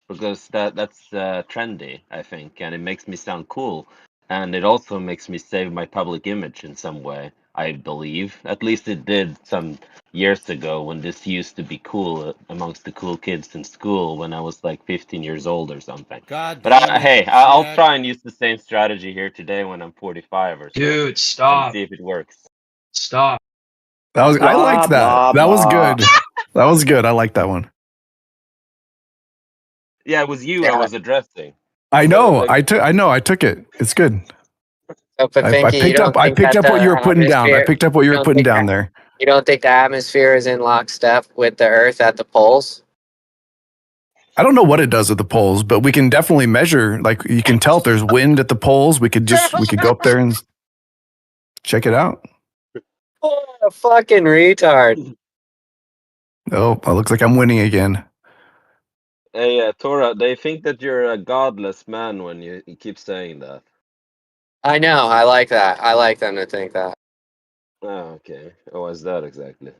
because that's trendy, I think, and it makes me sound cool, and it also makes me save my public image in some way. I believe, at least it did some years ago when this used to be cool amongst the cool kids in school when I was like 15 years old or something. God But damn it. hey, I'll try and use the same strategy here today when I'm 45 or so. Dude, stop. And see if it works. Stop. I liked that. That was good. That was good. I like that one. Yeah, it was you I was addressing. I know. I took it. It's good. So, I picked up what you were putting down. I picked up what you were putting down there. You don't think the atmosphere is in lockstep with the Earth at the poles? I don't know what it does at the poles, but we can definitely measure. Like you can tell if there's wind at the poles. We could go up there and check it out. Oh, a fucking retard. Oh, it looks like I'm winning again. Hey, Torah, they think that you're a godless man when you keep saying that. I know. I like that. I like them to think that. Oh, okay. What was that exactly?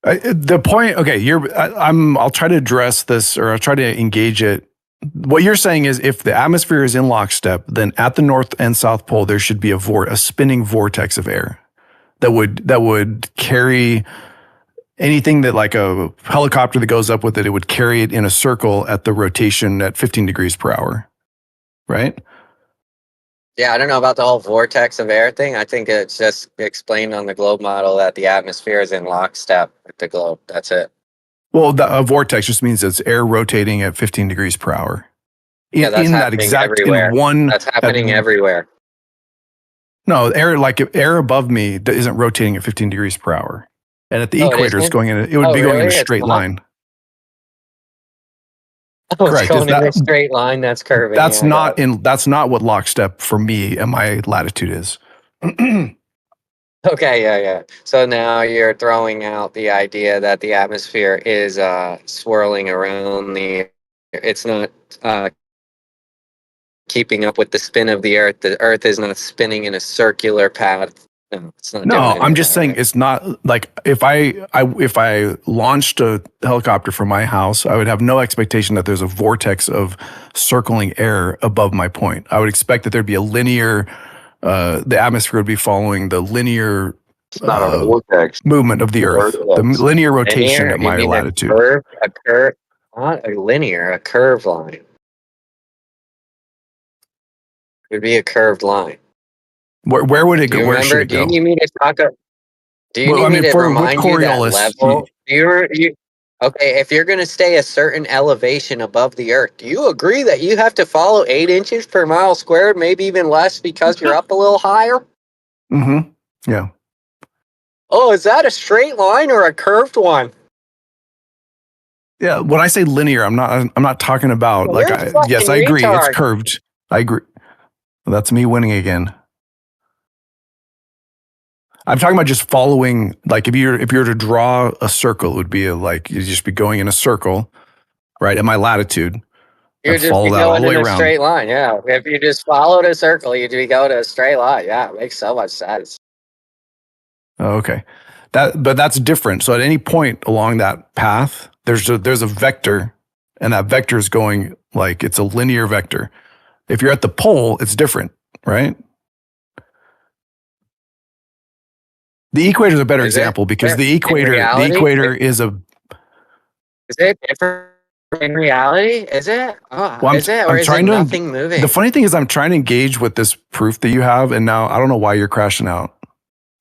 The point. Okay, I'll try to address this, or I'll try to engage it. What you're saying is, if the atmosphere is in lockstep, then at the North and South Pole there should be a spinning vortex of air that would carry anything that, like a helicopter that goes up with it. It would carry it in a circle at the rotation at 15 degrees per hour, right? Yeah, I don't know about the whole vortex of air thing. I think it's just explained on the globe model that the atmosphere is in lockstep with the globe. That's it. Well, a vortex just means it's air rotating at 15 degrees per hour. That's happening everywhere. No, air above me isn't rotating at 15 degrees per hour. And at the equator, it's going in. It would be going in a straight line. Oh, it's going in a straight line. That's curving. That's that's not what lockstep for me and my latitude is. Okay, yeah. So now you're throwing out the idea that the atmosphere is swirling around it's not keeping up with the spin of the Earth. The Earth is not spinning in a circular path No, it's not No, doing any I'm of just that, saying right? it's not like if I launched a helicopter from my house, I would have no expectation that there's a vortex of circling air above my point. I would expect that there'd be a linear, the atmosphere would be following the linear It's not a vortex. movement of the Earth, the Vortex. linear rotation Linear? at You my mean latitude. a curve, not a linear, a curved line. It would be a curved line. Where would it Do go? you Where should remember? it Do you go? need me to talk? Do you Well, need I me mean, to with remind you that Coriolis, level? Okay, if you're going to stay a certain elevation above the Earth, do you agree that you have to follow 8 inches per mile squared, maybe even less because you're up a little higher? Yeah. Oh, is that a straight line or a curved one? Yeah, when I say linear, I'm not talking about Well, like you're a yes, fucking I agree, it's retard. curved. I agree. That's me winning again. I'm talking about just following, like if you're to draw a circle, it would be like you'd just be going in a circle, right? At my latitude. You'd And just follow be that all going the way in a around. straight line, yeah. If you just followed a circle, you'd be going to a straight line. Yeah, it makes so much sense. Oh, okay. But that's different. So at any point along that path, there's a vector, and that vector is going like it's a linear vector. If you're at the pole, it's different, right? The equator is a better Is it? example because the In reality? equator is a Is it different in reality? Is it? Oh, well, is it? Or I'm is it trying to nothing the moving? funny thing is I'm trying to engage with this proof that you have, and now I don't know why you're crashing out.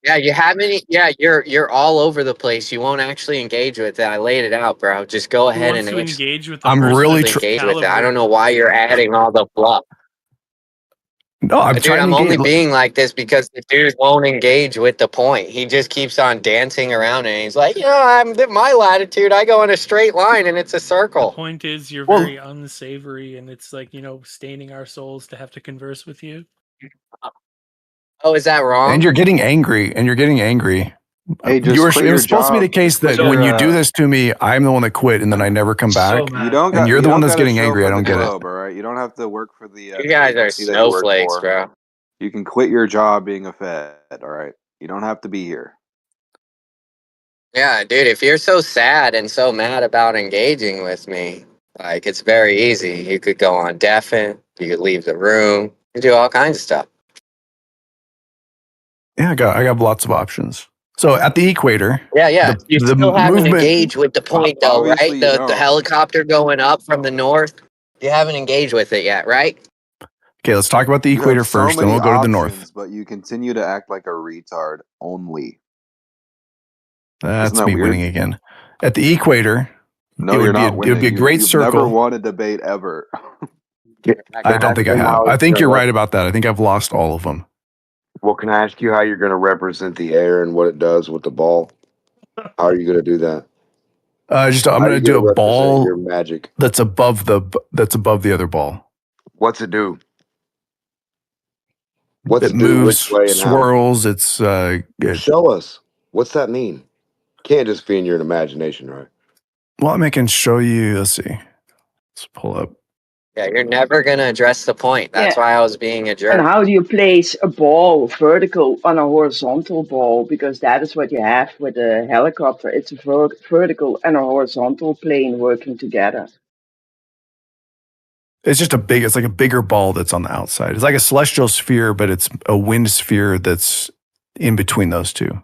Yeah, you haven't. Yeah, you're all over the place. You won't actually engage with it. I laid it out, bro. Just go Who ahead wants and to engage with the I'm person really of his engage with it. I caliber? don't know why you're adding all the fluff. No, I'm Dude, trying to I'm only engage. being like this because the dude won't engage with the point. He just keeps on dancing around and he's like, I'm my latitude. I go in a straight line and it's a The circle. point is, you're Well- very unsavory, and it's like, staining our souls to have to converse with you. Oh, is that wrong? And you're getting angry. Hey, just quit It your was supposed to be the job. case that when you do this to me, I'm the one that quit and then I never come back. You don't got. And you're You the one don't that's got to getting show angry. I for the don't get it. globe. All right. You don't have to work for the. You guys are agency that you work snowflakes, for. bro. You can quit your job being a Fed. All right. You don't have to be here. Yeah, dude, if you're so sad and so mad about engaging with me, like it's very easy. You could go on deafen, you could leave the room, you could do all kinds of stuff. Yeah, I got lots of options. So at the equator, Yeah. You the still haven't movement. engaged with the point though, Obviously right? you The don't. helicopter going up from the north. You haven't engaged with it yet, right? Okay, let's talk about the You equator have so first, then many we'll go to the north. options, but you continue to act like a retard only. That's Isn't that me weird? winning again. At the equator, No, it you're would be not winning. it would be a great You've circle. never won a debate ever. I don't think I have. I think you're right about that. I think I've lost all of them. Well, can I ask you how you're going to represent the air and what it does with the ball? How are you going to do that? I'm going to do a ball your magic. that's above the other ball. What's it do? What's It it do? moves, Which way and how? swirls. It's Show us. What's that mean? Can't just be in your imagination, right? well, I can show you. Let's see. Let's pull up. Yeah, you're never gonna address the point. That's why I was being a jerk. And how do you place a ball vertical on a horizontal ball? Because that is what you have with a helicopter. It's a vertical and a horizontal plane working together. It's like a bigger ball that's on the outside. It's like a celestial sphere, but it's a wind sphere that's in between those two.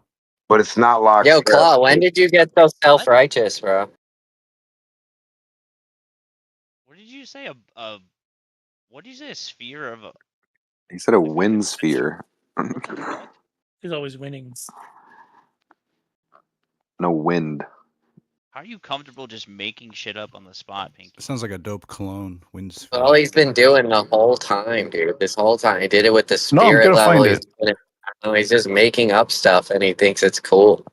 But it's not locked. Yo, Claw, when did you get so self-righteous, bro? What did you say? What did you say? A sphere of a. He said a wind sphere. He's always winning. No wind. How are you comfortable just making shit up on the spot, Pfinky? Sounds like a dope clone. Wins. All he's been doing the whole time, dude. This whole time. He did it with the No, I'm spirit gonna level. find it. He's just making up stuff and he thinks it's cool.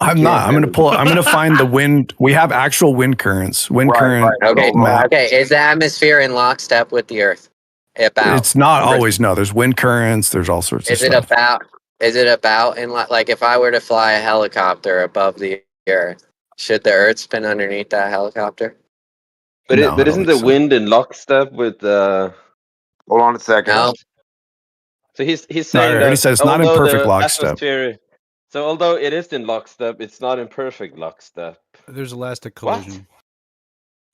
I'm not. I'm gonna find the wind. We have actual wind currents. Current Okay, map. okay. Is the atmosphere in lockstep with the Earth? About. It's not always. No, there's wind currents. There's all sorts of stuff. Is it about in like if I were to fly a helicopter above the Earth, should the Earth spin underneath that helicopter? But isn't the wind in lockstep with Hold on a second. No. So he's No, I saying already that said it's not in although perfect the lockstep. atmosphere, so although it is in lockstep, it's not in perfect lockstep. There's elastic What? collision.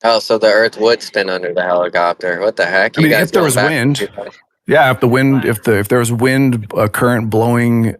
Oh, so the Earth would spin under the helicopter. What the heck? I You mean, guys if there going was back? wind, yeah, if the wind, if there was wind, a current blowing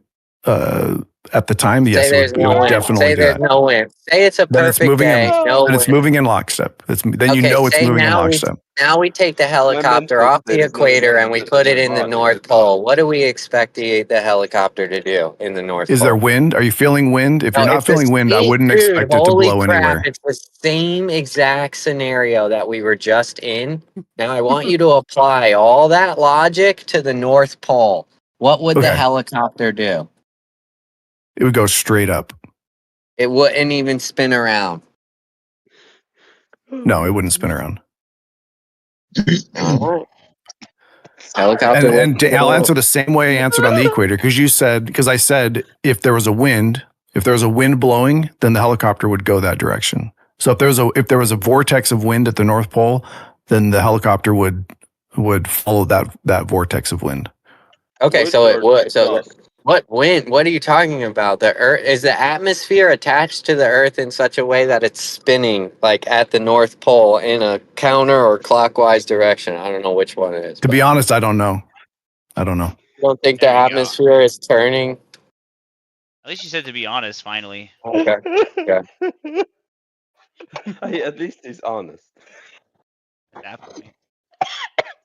at the time, Say yes, there's it no would wind. definitely Say do there's that. no wind. Say it's a Then it's perfect moving in. day, no Then it's wind. moving in lockstep. Then you Okay, know it's say moving in now lockstep. we take the helicopter mental off the state is not equator and we better put than it my in the body North right now. Pole. What do we expect the helicopter to do in the North Is there Pole? wind? Are you feeling wind? If No, you're not it's the feeling wind, I same, wouldn't dude. expect it to Holy blow crap! anywhere. It's the same exact scenario that we were just in. Now I want you to apply all that logic to the North Pole. What would the Okay, helicopter do? it would go straight up. It wouldn't even spin around. No, it wouldn't spin around. All right. Helicopter. And I'll answer the same way I answered on the equator because I said if there was a wind blowing, then the helicopter would go that direction. So if there was a vortex of wind at the North Pole, then the helicopter would follow that vortex of wind. Okay, Would so it or would. So not? what wind? What are you talking about? The Earth is the atmosphere attached to the Earth in such a way that it's spinning like at the North Pole in a counter or clockwise direction. I don't know which one it is. To But be honest, I don't know. I don't know. you don't think the There you go. atmosphere is turning? At least you said to be honest. Finally. Okay. Okay. At least he's honest. That point.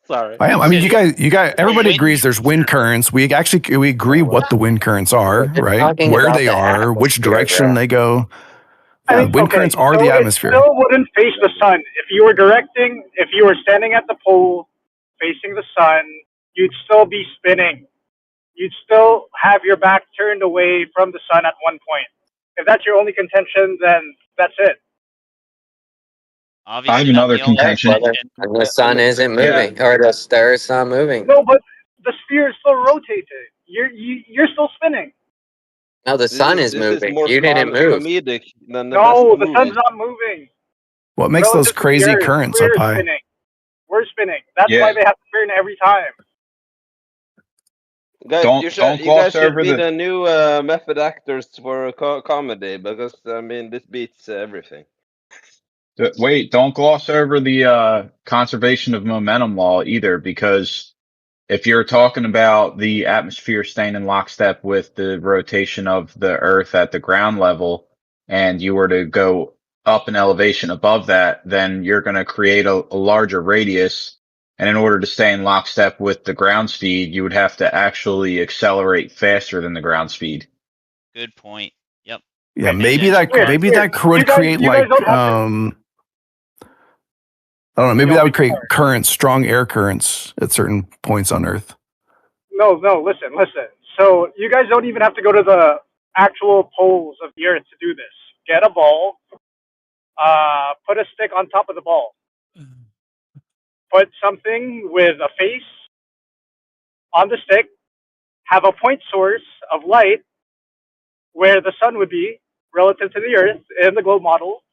Sorry. I am. I mean, you guys. Everybody Wind. agrees there's wind currents. We agree what the wind currents are, We're right? talking Where about they the are, which atmosphere, direction bro. they go. I Yeah, mean, wind okay, currents are so the it atmosphere. still wouldn't face the sun. If you were standing at the pole facing the sun, you'd still be spinning. You'd still have your back turned away from the sun at one point. If that's your only contention, then that's it. Obviously, I have not another the only Yes, contention. brother. contention. And the sun isn't Yeah, moving, or the Earth's not moving. No, but the sphere is still rotated. You're still spinning. No, the sun is This is moving. more You didn't move. comedic than the best No, the sun's movie. not moving. What makes those Relative to the crazy Earth, currents we're up high? spinning. We're spinning. That's yeah. why they have to turn every time. Guys, Don't you gloss guys should over be the. the new method actors for a comedy because I mean this beats everything. Wait, don't gloss over the conservation of momentum law either, because if you're talking about the atmosphere staying in lockstep with the rotation of the Earth at the ground level, and you were to go up an elevation above that, then you're going to create a larger radius. And in order to stay in lockstep with the ground speed, you would have to actually accelerate faster than the ground speed. Good point. Yep. Yeah, Pay maybe attention. Weird. that would create You guys like don't have to. I don't know. Maybe No, that would create currents, strong air currents at certain points on Earth. No, listen. So you guys don't even have to go to the actual poles of the Earth to do this. Get a ball, put a stick on top of the ball, put something with a face on the stick, have a point source of light where the sun would be relative to the Earth in the globe model,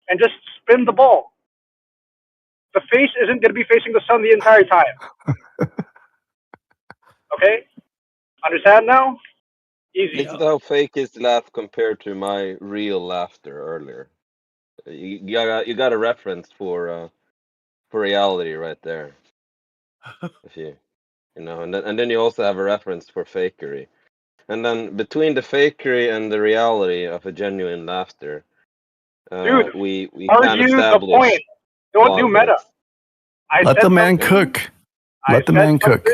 and just spin the ball. The face isn't going to be facing the sun the entire time. Okay? Understand now? Easy. Listen to how fake his laugh compared to my real laughter earlier. You got a reference for reality right there. If you know, and then you also have a reference for fakery. And then between the fakery and the reality of a genuine laughter, Dude, we can argue the establish point. a Don't lot do of meta. things. Let the man cook. Let the man cook.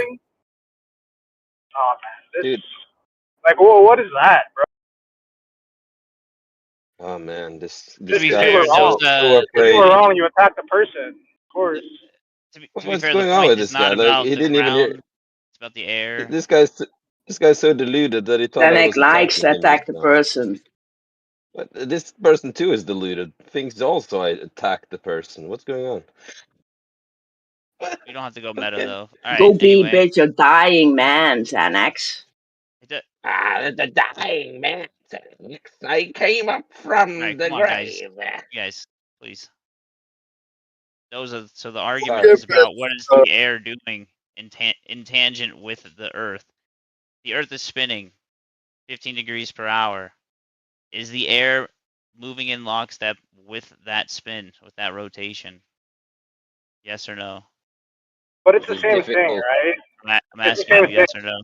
Oh man, this Dude. like what is that, bro? Oh man, this To be guy fair, is so If afraid. you were wrong, you attack the person, of course. To be What's fair, going the on point with is this not guy? Like about he the didn't even hear. ground. It's about the air. This guy's so deluded that he thought I Danek was likes attacking to him attack just the now. person. But this person too is deluded. Thinks also I attacked the person. What's going on? You don't have to go meta though. All right. Go be Anyway, with your dying man, Xanax. The dying man. I came up from all right. the Come on, guys. grave. You guys, please. So the argument Skip is about it. what is the air doing in tangent with the Earth. the Earth is spinning 15 degrees per hour. Is the air moving in lockstep with that spin, with that rotation? Yes or no? But it's This the is same thing, difficult. right? I'm It's the asking same you thing. yes or no.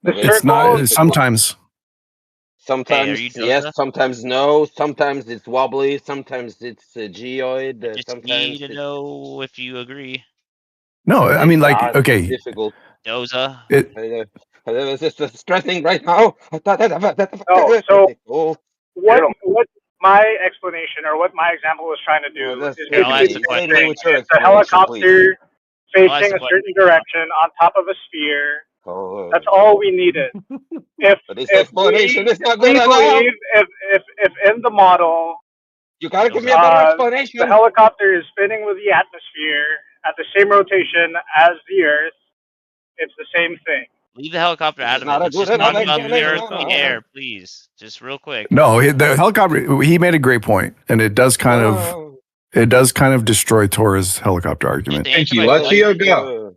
The It's circle. not sometimes. Hey, are Sometimes you yes, Doza? sometimes no. Sometimes it's wobbly. Sometimes it's geoid. I just Sometimes need to it's know if you agree. No, I mean, like, it's okay, difficult. Doza. It's just stressing right now. No. So Oh, what my explanation or what my example was trying to well, do that's is Okay, I'll ask basically the the tricky. same Aid me question. thing. with your It's a explanation, please. helicopter I'll ask facing the a question. certain direction on top of a sphere. Oh, That's all we needed. If but this if explanation is not good we enough. believe if in the model You gotta give me a better the explanation. helicopter is spinning with the atmosphere at the same rotation as the Earth, it's the same thing. Leave the helicopter This out is of it. not a Let's good just enough talk about the explanation. Earth, No, the no. air, please. Just real quick. No, the helicopter. He made a great point, and it does kind of destroy Torah's helicopter Just argument. answer Pfinky, my let Geo question. go.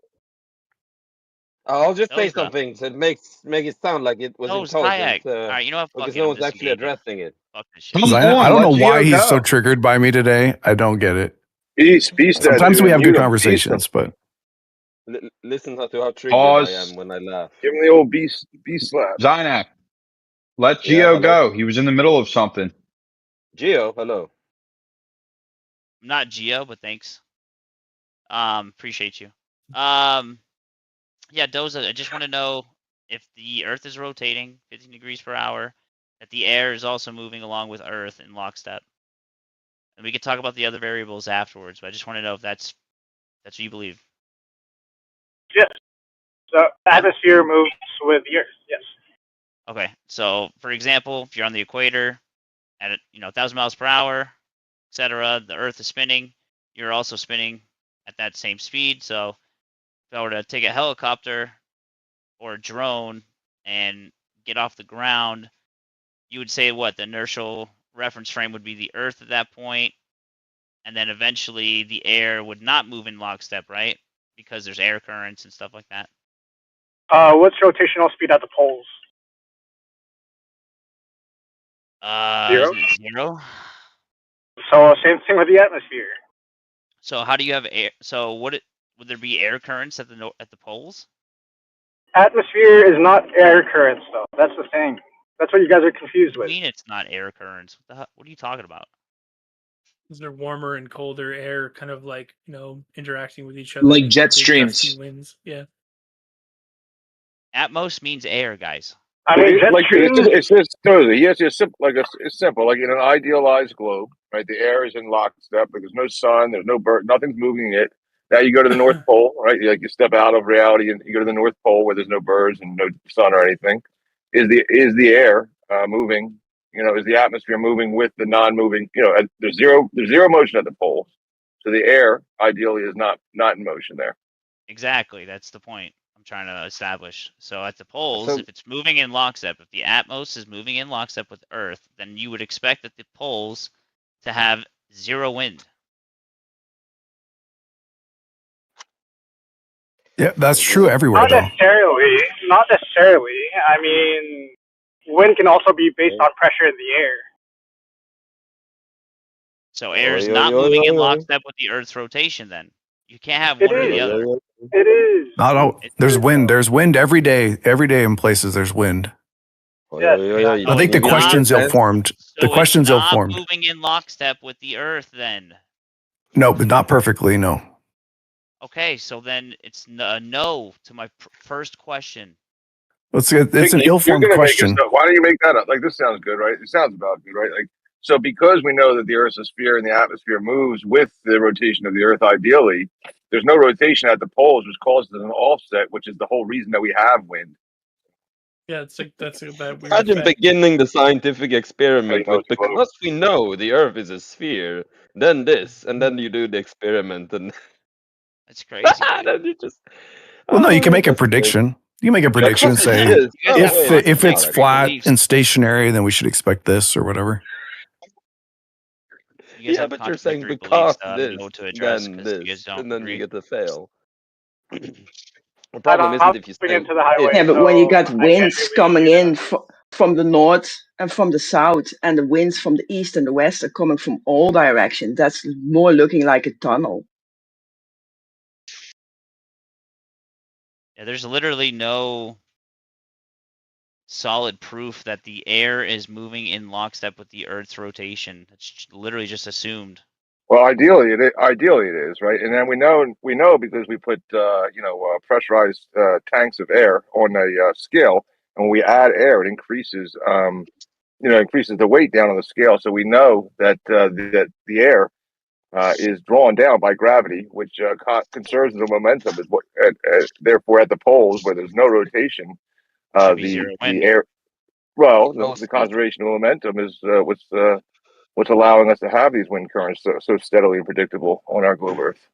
I'll just say Doza. some things and make it sound like it was Doza, intelligent. kayak. Alright, you know what? Fuck Because it. no I'm one's actually disengaging. addressing it. Fuck this shit. Come I on, don't let know Geo why he's so go. triggered by me today. I don't get it. Beast that Sometimes we dude. have good Mute him. Beast him. conversations, but Listen to how triggered I Pause. am when I laugh. Give him the old beast slap. Zynak, let Yeah, Geo hello. go. He was in the middle of something. Geo, hello. I'm not Geo, but thanks. Appreciate you. Yeah, Doza, I just want to know if the Earth is rotating 15 degrees per hour, that the air is also moving along with Earth in lockstep. And we can talk about the other variables afterwards, but I just want to know if that's what you believe. Yes. So the atmosphere moves with the Earth. Yes. Okay, so for example, if you're on the equator at 1,000 miles per hour, etc., the Earth is spinning. You're also spinning at that same speed. So if I were to take a helicopter or a drone and get off the ground, you would say what the inertial reference frame would be the Earth at that point, and then eventually the air would not move in lockstep, right? Because there's air currents and stuff like that. What's rotational speed at the poles? Zero. Isn't it 0? So same thing with the atmosphere. So how do you have air? So would there be air currents at the poles? Atmosphere is not air currents, though. That's the thing. That's what you guys are confused What with. do you mean it's not air currents? What are you talking about? Is there warmer and colder air kind of like, interacting with each other? Like making jet big gusty streams. winds? Yeah. At most means air, guys. I mean, jet Like streams. it's just totally. Yes, it's simple. It's simple. Like in an idealized globe, right? The air is in lockstep. Like there's no sun. There's no bird. Nothing's moving it. Now you go to the North Pole, right? Like you step out of reality and you go to the North Pole where there's no birds and no sun or anything. Is the air moving? Is the atmosphere moving with the non-moving? There's zero motion at the poles, so the air ideally is not in motion there. Exactly. That's the point I'm trying to establish. So at the poles, So if it's moving in lockstep, if the Atmos is moving in lockstep with Earth, then you would expect that the poles to have 0 wind. yeah, that's true everywhere, Not though. necessarily. Not necessarily. I mean, wind can also be based on pressure in the air. So air is Oi, oi, not oi, moving in oi, oi. lockstep with the Earth's rotation. Then you can't have It one or Oi, the is. oi, other. oi, oi. It is. Not all. It, There's wind. There's wind every day. Every day in places there's wind. Oi, Yes. oi, oi, oi. I so think it's the Can you give me not. a question's sense? ill-formed. The So it's question's not ill-formed. moving in lockstep with the Earth. Then No, but not perfectly. No. okay. So then it's a no to my first question. It's an You're ill-formed gonna make it question. so. Why don't you make that up? Like this sounds good, right? It sounds about good, right? Like so, because we know that the Earth's sphere and the atmosphere moves with the rotation of the Earth. Ideally, there's no rotation at the poles, which causes an offset, which is the whole reason that we have wind. Yeah, that's that weird Imagine effect. beginning the scientific experiment Hey, no, with because we know the Earth is a sphere, then this, and then you do the experiment, and That's crazy, dude. then you just Well, no, you can you're make a just crazy. prediction. You can make a prediction and Because it say is. You guys No have way. if it's God, contradictory flat beliefs. and stationary, then we should expect this or whatever. You guys Yeah, have but you're saying contradictory beliefs because that I don't this, know what to address then because you this, guys don't and then you agree. get to fail. The problem isn't if you say into the highway. Yeah, but when you got so I can't winds really coming do in from the north and from the south, and the winds from the east and the west are coming from all directions, that's more looking like a tunnel. Yeah, there's literally no solid proof that the air is moving in lockstep with the Earth's rotation. It's literally just assumed. Well, ideally it is, right? And then we know because we put pressurized tanks of air on a scale, and when we add air, it increases increases the weight down on the scale. So we know that that the air is drawn down by gravity, which conserves the momentum. Is what, therefore, at the poles where there's no rotation, Should be zero wind. the air. Well, No the speed. conservation of momentum is what's allowing us to have these wind currents so steadily and predictable on our globe Earth.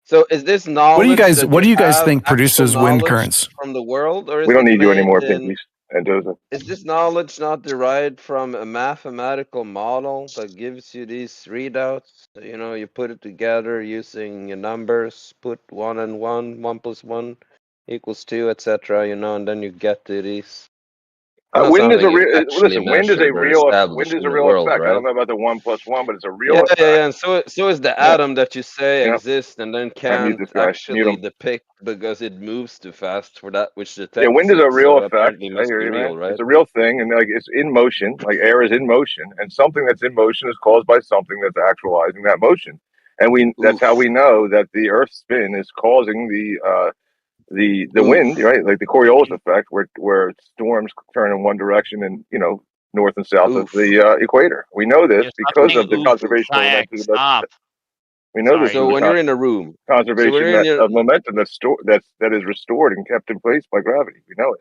So is this knowledge? What do you guys have think actual produces wind knowledge currents? from the world, or is We don't it need you made anymore, in? Pinkies and Doza. Is this knowledge not derived from a mathematical model that gives you these readouts? You know, you put it together using your numbers, put 1 and 1, 1 plus 1 equals 2, etc. You know, and then you get to these. Not Wind is a something you've real. actually Listen, wind is a measured or real. Wind established is in a the real world, effect. I right? don't know about the 1+1, but it's a real Yeah, effect. yeah, yeah. And so is the Yeah. atom that you say Yeah. exists and then I mute can't this guy. Mute actually him. depict because it moves too fast for that which Yeah, wind detects is a it. real So effect. apparently it I must hear be you, man. real, right? It's a real thing, and like it's in motion. Like air is in motion, and something that's in motion is caused by something that's actualizing that motion. And that's how we know that the Earth's spin is causing the wind, right? Like the Coriolis effect, where storms turn in one direction and north and south of the equator. We know this Stop because saying of the oof, conservation of Kayak, momentum. stop. We know this Sorry. So is when the you're in a room, conservation in your, of momentum that is restored and kept in place by gravity. We know it.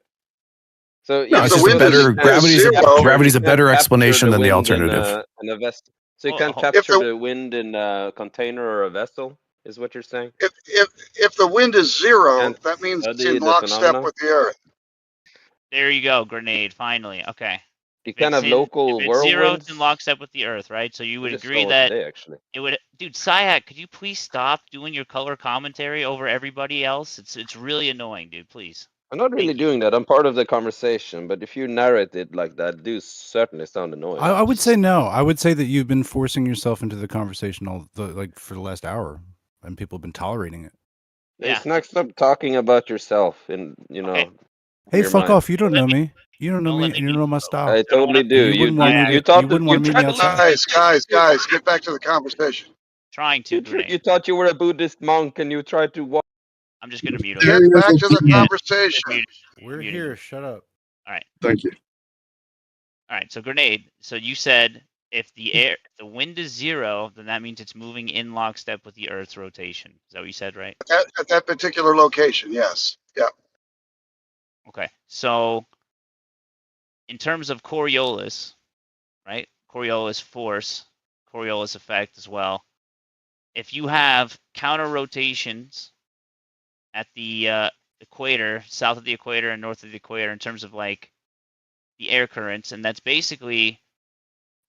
so No, yeah, it's the just a wind so better you can't is zero, gravity's a better capture explanation the than the wind in alternative. a vessel. So you can't if capture the the wind in a container or a vessel, is what you're saying? if the wind is zero, Can't that means it's study in the lockstep phenomena. with the Earth. There you go, grenade. Finally, okay. You If can it's have local if it's zero, it's in whirlwinds. lockstep with the Earth, right? So you I would just agree saw it that today, actually. it would, dude. Sayak, could you please stop doing your color commentary over everybody else? It's really annoying, dude. Please. I'm not really Thank you. doing that. I'm part of the conversation, but if you narrate it like that, it do certainly sound annoying. I would say no. I would say that you've been forcing yourself into the conversation for the last hour, and people have been tolerating it. Yeah. It's next up talking about yourself and Okay. Hey, your fuck mind. off! You don't know me. You don't know Don't me, let me and you don't know my style. I totally do. You wouldn't want me to. You thought You wouldn't want to meet me outside. Guys, get back to the conversation. Trying to. You thought you were a Buddhist monk and you tried to walk. I'm just gonna mute him. Get back to the Yeah, conversation. just mute- We're muted here. him. Shut up. All right. Thank you. All right. So grenade. So you said if the wind is zero, then that means it's moving in lockstep with the Earth's rotation. Is that what you said, right? At that particular location, yes. Yeah. Okay. So in terms of Coriolis, right? Coriolis force, Coriolis effect as well. If you have counter rotations at the equator, south of the equator and north of the equator, in terms of like the air currents, and that's basically,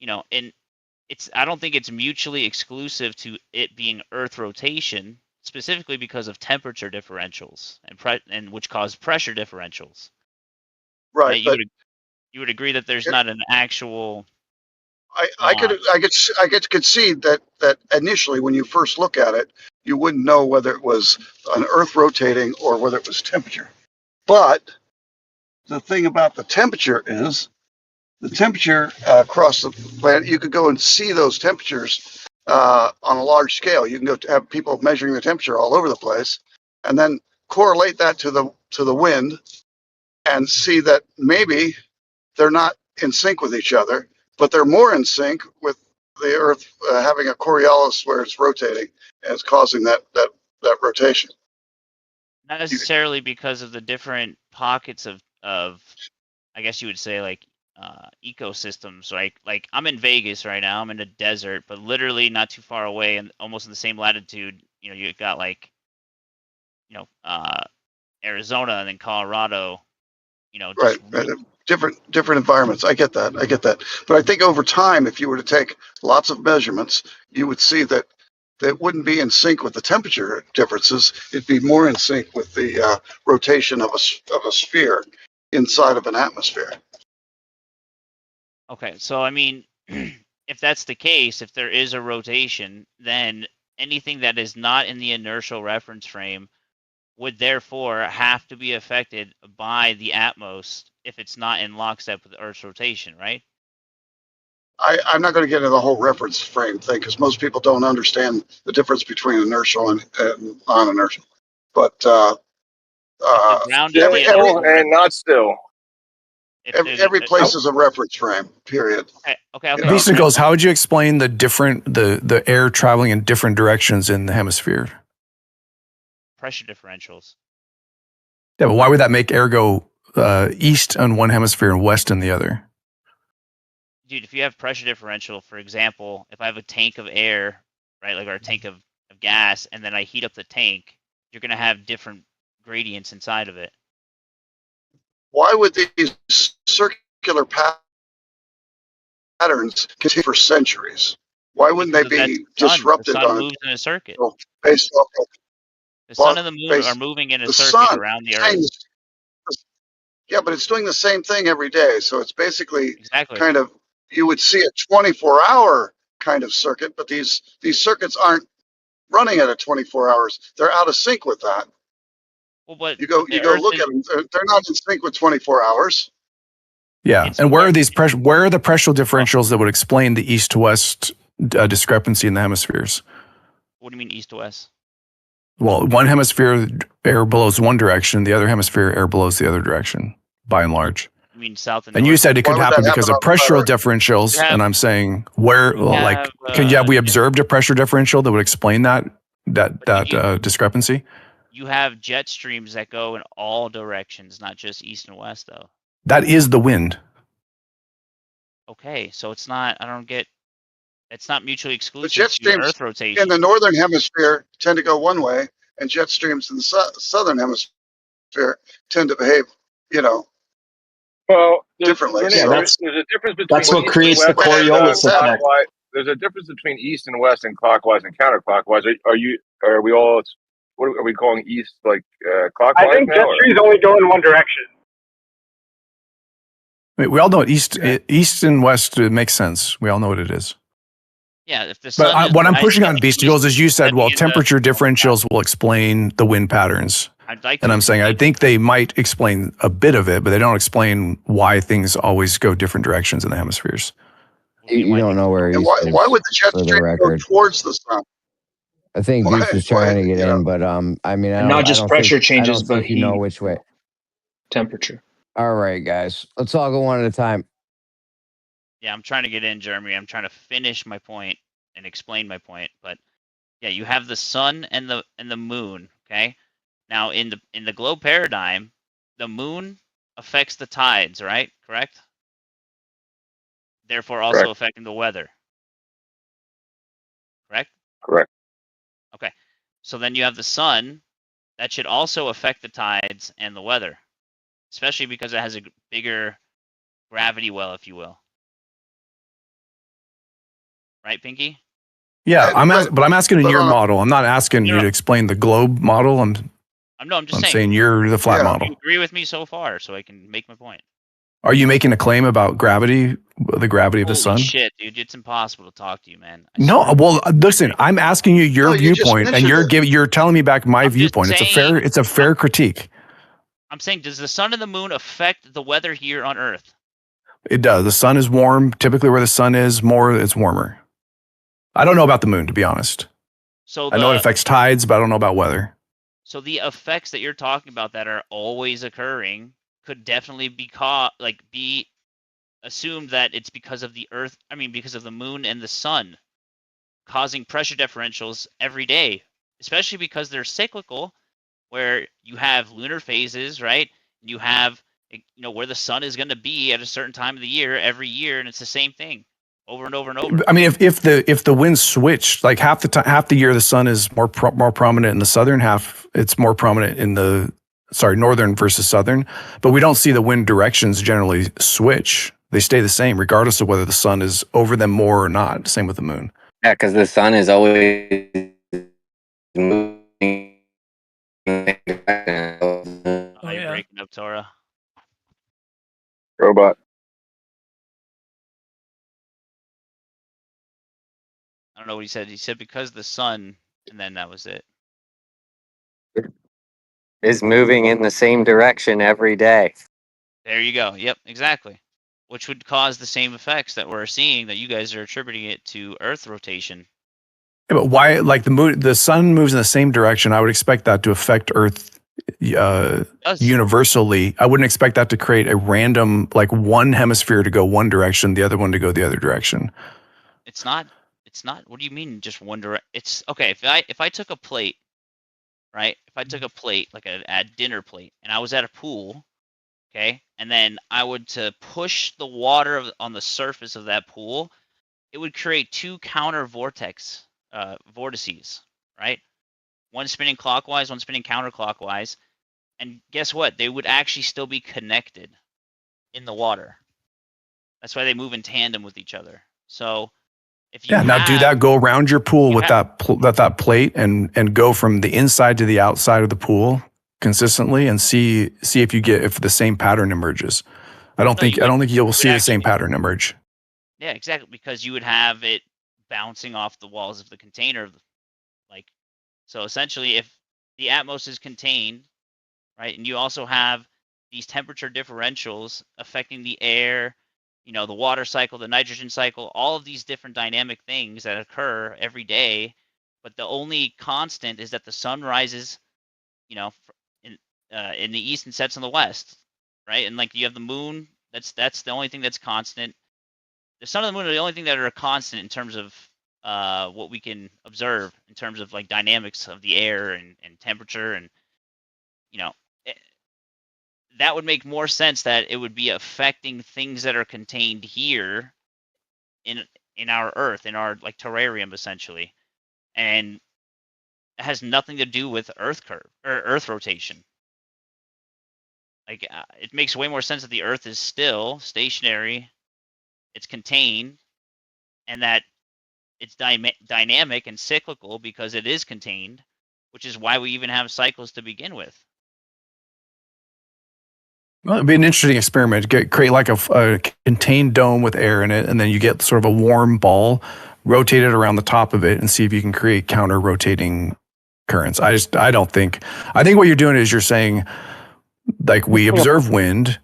I don't think it's mutually exclusive to it being Earth rotation, specifically because of temperature differentials and which cause pressure differentials. Right. You would agree that there's not an actual. I could concede that initially when you first look at it, you wouldn't know whether it was an Earth rotating or whether it was temperature. But the thing about the temperature is the temperature across the planet, you could go and see those temperatures on a large scale. You can go to have people measuring the temperature all over the place, and then correlate that to the wind, and see that maybe they're not in sync with each other, but they're more in sync with the Earth having a Coriolis where it's rotating and it's causing that rotation. Not necessarily because of the different pockets of I guess you would say like ecosystems. Like I'm in Vegas right now. I'm in a desert, but literally not too far away and almost in the same latitude. You got like Arizona and then Colorado. Right. Different environments. I get that. But I think over time, if you were to take lots of measurements, you would see that that wouldn't be in sync with the temperature differences. It'd be more in sync with the rotation of a sphere inside of an atmosphere. Okay, so I mean, if that's the case, if there is a rotation, then anything that is not in the inertial reference frame would therefore have to be affected by the atmos if it's not in lockstep with Earth's rotation, right? I'm not going to get into the whole reference frame thing because most people don't understand the difference between inertial and non-inertial. But Still and not still. every place is a reference frame. Period. Okay. Vesicles, how would you explain the air traveling in different directions in the hemisphere? Pressure differentials. Yeah, but why would that make air go east on one hemisphere and west in the other? Dude, if you have pressure differential, for example, if I have a tank of air, right, like, or a tank of gas, and then I heat up the tank, you're going to have different gradients inside of it. Why would these circular patterns continue for centuries? Why wouldn't they be disrupted The sun on moves in a circuit. based off of The sun and the moon are moving in a circuit around the Earth. Yeah, but it's doing the same thing every day. So it's basically kind of, you would see a 24-hour kind of circuit, but these circuits aren't running at a 24 hours. They're out of sync with that. Well, but you go look at them. They're not in sync with 24 hours. Yeah, and where are the pressure differentials that would explain the east to west discrepancy in the hemispheres? What do you mean east to west? Well, one hemisphere air blows one direction, the other hemisphere air blows the other direction, by and large. You mean south and And north? you said it could happen because of pressure differentials, and I'm saying have we observed a pressure differential that would explain that discrepancy? You have jet streams that go in all directions, not just east and west, though. That is the wind. Okay, so it's not. It's not mutually The exclusive jet to streams Earth rotation. in the northern hemisphere tend to go one way, and jet streams in the southern hemisphere tend to behave, Well, differently. There's a difference between that's what east creates and the west and Coriolis effect. clockwise. There's a difference between east and west and clockwise and counterclockwise. Are we all? What are we calling east? Like clockwise? I think jet streams only go in one direction. I mean, we all know east and west makes sense. We all know what it is. Yeah, if the sun But what I'm pushing on Beasticles is you said, well, be in temperature differentials will explain the wind patterns. And I'm saying I think they might explain a bit of it, but they don't explain why things always go different directions in the hemispheres. You don't know where And east is, why would the jet for the stream go record. towards the sun? I think Beast was trying to get in, but I mean, And not just pressure changes, I don't but think you know which way. Temperature. All right, guys, let's all go one at a time. Yeah, I'm trying to get in, Jeremy. I'm trying to finish my point and explain my point. But yeah, you have the sun and the moon. Okay. Now in the globe paradigm, the moon affects the tides, right? Correct. Therefore, also affecting the weather. Correct. Correct. Okay. So then you have the sun. That should also affect the tides and the weather, especially because it has a bigger gravity well, if you will. Right, Pfinky? Yeah, but I'm asking in your model. I'm not asking you to explain the globe model. I'm just saying you're the flat model. You agree with me so far, so I can make my point. Are you making a claim about gravity, the gravity of the sun? Shit, dude, it's impossible to talk to you, man. No, well, listen, I'm asking you your viewpoint, and you're telling me back my viewpoint. It's a fair critique. I'm saying, does the sun and the moon affect the weather here on Earth? It does. The sun is warm. Typically, where the sun is more, it's warmer. I don't know about the moon, to be honest. I know it affects tides, but I don't know about weather. So the effects that you're talking about that are always occurring could definitely be assumed that it's because of the Earth. I mean, because of the moon and the sun causing pressure differentials every day, especially because they're cyclical, where you have lunar phases, right? You have, where the sun is going to be at a certain time of the year every year, and it's the same thing over and over and over. I mean, if the winds switch, like half the year the sun is more prominent in the southern half, it's more prominent in the northern versus southern, but we don't see the wind directions generally switch. They stay the same regardless of whether the sun is over them more or not. Same with the moon. Yeah, because the sun is always moving. Oh, you're breaking up, Torah. Robot. I don't know what he said. He said because the sun, and then that was it. Is moving in the same direction every day. There you go. Yep, exactly. Which would cause the same effects that we're seeing that you guys are attributing it to Earth rotation. Yeah, but why? Like the sun moves in the same direction. I would expect that to affect Earth universally. I wouldn't expect that to create a random, like one hemisphere to go one direction, the other one to go the other direction. It's not. It's not. What do you mean, just one direct? It's okay. If I took a plate, right? If I took a plate like a dinner plate, and I was at a pool, okay, and then I would to push the water on the surface of that pool, it would create two counter vortices, right? One spinning clockwise, one spinning counterclockwise. And guess what? They would actually still be connected in the water. That's why they move in tandem with each other. So if you now do that. Go around your pool with that plate and go from the inside to the outside of the pool consistently and see if the same pattern emerges. I don't think you'll see the same pattern emerge. Yeah, exactly, because you would have it bouncing off the walls of the container, so essentially, if the atmos is contained, right, and you also have these temperature differentials affecting the air, the water cycle, the nitrogen cycle, all of these different dynamic things that occur every day, but the only constant is that the sun rises, in the east and sets in the west, right? And like you have the moon, that's the only thing that's constant. The sun and the moon are the only thing that are constant in terms of what we can observe in terms of like dynamics of the air and temperature, and that would make more sense that it would be affecting things that are contained here in our Earth, in our like terrarium essentially, and it has nothing to do with Earth curve or Earth rotation. Like it makes way more sense that the Earth is still stationary, it's contained, and that it's dynamic and cyclical because it is contained, which is why we even have cycles to begin with. Well, it'd be an interesting experiment. Create like a contained dome with air in it, and then you get sort of a warm ball, rotate it around the top of it, and see if you can create counter rotating currents. I think what you're doing is you're saying, like, we observe wind,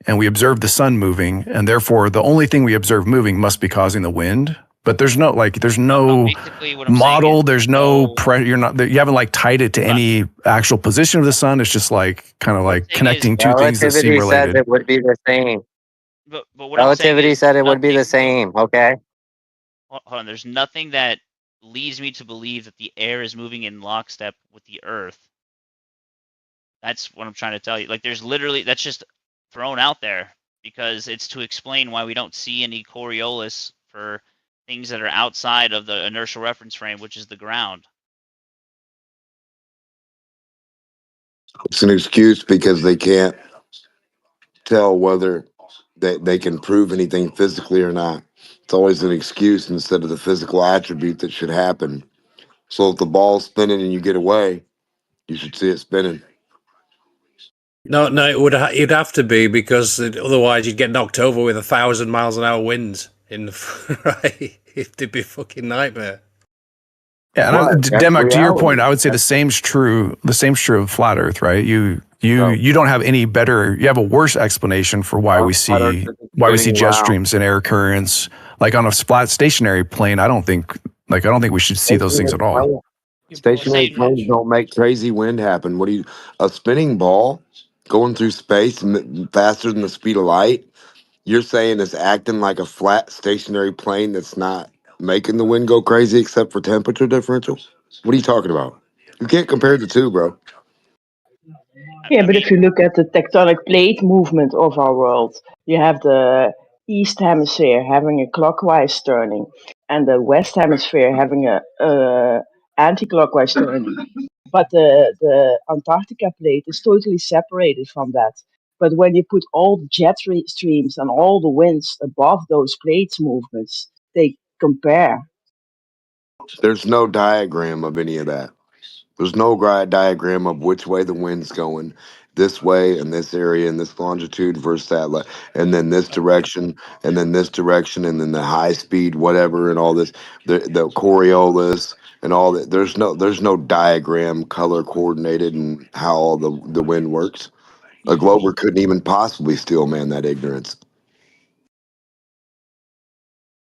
and we observe the sun moving, and therefore the only thing we observe moving must be causing the wind. But there's no model. There's no pressure. You haven't like tied it to any actual position of the sun. It's just like kind of like connecting two things that seem related. Relativity said it would be the same. But what I'm saying Relativity is said it would be the same. Okay. Hold on. There's nothing that leads me to believe that the air is moving in lockstep with the Earth. That's what I'm trying to tell you. Like, there's literally, that's just thrown out there because it's to explain why we don't see any Coriolis for things that are outside of the inertial reference frame, which is the ground. It's an excuse because they can't tell whether they can prove anything physically or not. It's always an excuse instead of the physical attribute that should happen. So if the ball's spinning and you get away, you should see it spinning. No, it'd have to be because otherwise you'd get knocked over with 1,000 miles an hour winds right? It'd be a fucking nightmare. Yeah, and Demak, to your point, I would say the same's true of flat Earth, right? You don't have any better. You have a worse explanation for why we see jet streams and air currents. Like on a flat stationary plane, I don't think we should see those things at all. Stationary planes don't make crazy wind happen. A spinning ball going through space faster than the speed of light? You're saying it's acting like a flat stationary plane that's not making the wind go crazy except for temperature differential? What are you talking about? You can't compare the two, bro. Yeah, but if you look at the tectonic plate movement of our world, you have the east hemisphere having a clockwise turning and the west hemisphere having a anti-clockwise turning. But the Antarctica plate is totally separated from that. But when you put all the jet streams and all the winds above those plates movements, they compare. There's no diagram of any of that. There's no diagram of which way the wind's going, this way in this area in this longitude versus that, and then this direction, and then this direction, and then the high speed whatever, and all this, the Coriolis and all that. There's no diagram color coordinated and how all the wind works. A Glober couldn't even possibly steel man that ignorance.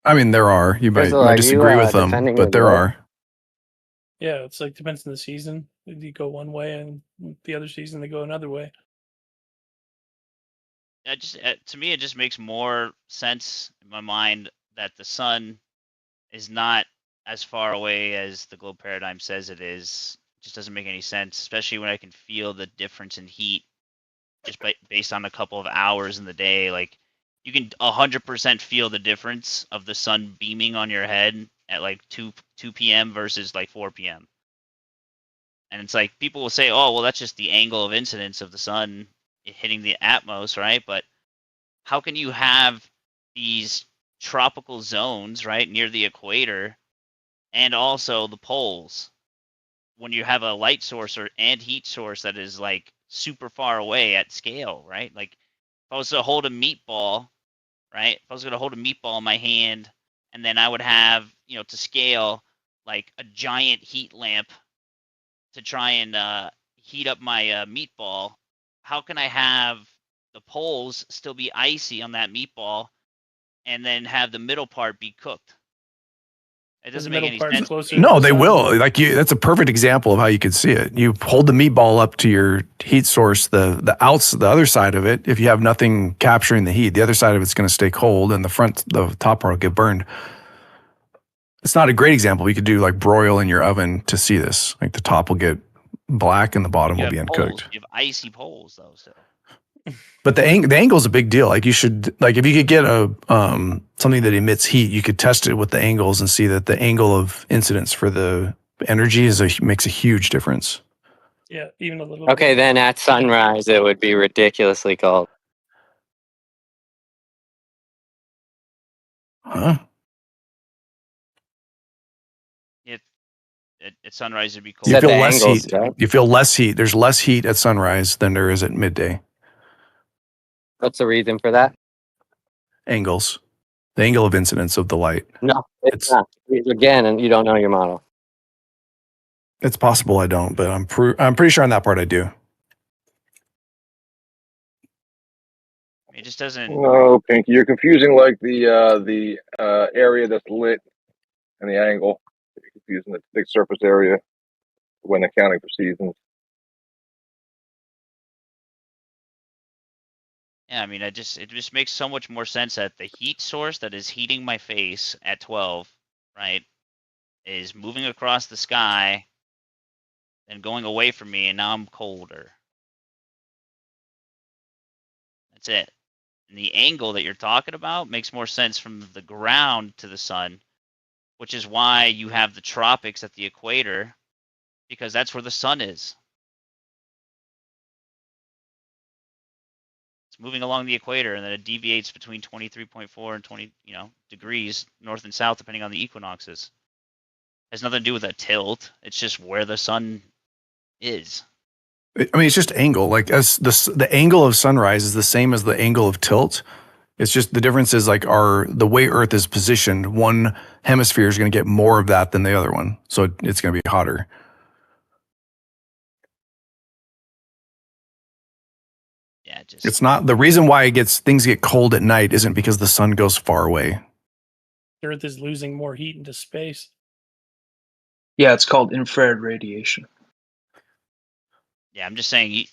I mean, there are. You might Crystal, are you disagree with them, defending but as there well? are. Yeah, it's like depends on the season. You go one way, and the other season they go another way. To me, it just makes more sense in my mind that the sun is not as far away as the globe paradigm says it is. It just doesn't make any sense, especially when I can feel the difference in heat just based on a couple of hours in the day. Like you can 100% feel the difference of the sun beaming on your head at like 2 p.m. versus like 4 p.m. And it's like people will say, "Oh, well, that's just the angle of incidence of the sun hitting the atmos, right?" But how can you have these tropical zones right near the equator and also the poles when you have a light source and heat source that is like super far away at scale, right? Like if I was to hold a meatball, right? If I was going to hold a meatball in my hand and then I would have, to scale like a giant heat lamp to try and heat up my meatball, how can I have the poles still be icy on that meatball and then have the middle part be cooked? It doesn't make any sense. No, they will. Like that's a perfect example of how you could see it. You hold the meatball up to your heat source, the other side of it. If you have nothing capturing the heat, the other side of it's going to stay cold, and the top part will get burned. It's not a great example. You could do like broil in your oven to see this. Like the top will get black and the bottom will be uncooked. You have icy poles though, so. But the angle is a big deal. Like you should, like if you could get a something that emits heat, you could test it with the angles and see that the angle of incidence for the energy makes a huge difference. Yeah, even a little. Okay, then at sunrise it would be ridiculously cold. Huh? At sunrise it'd be cold. You feel less heat. You feel less heat. There's less heat at sunrise than there is at midday. What's the reason for that? Angles. The angle of incidence of the light. No, it's not. Again, and you don't know your model. It's possible I don't, but I'm pretty sure on that part I do. It just doesn't. No, Pfinky, you're confusing like the area that's lit and the angle. You're confusing the big surface area when accounting for seasons. Yeah, I mean, it just makes so much more sense that the heat source that is heating my face at 12, right, is moving across the sky and going away from me, and now I'm colder. That's it. And the angle that you're talking about makes more sense from the ground to the sun, which is why you have the tropics at the equator, because that's where the sun is. It's moving along the equator, and then it deviates between 23.4 and 20, degrees north and south, depending on the equinoxes. It has nothing to do with a tilt. It's just where the sun is. I mean, it's just angle. Like as the angle of sunrise is the same as the angle of tilt. It's just the difference is like the way Earth is positioned. One hemisphere is going to get more of that than the other one, so it's going to be hotter. Yeah, it's not the reason why things get cold at night isn't because the sun goes far away. Earth is losing more heat into space. Yeah, it's called infrared radiation. Yeah, I'm just saying,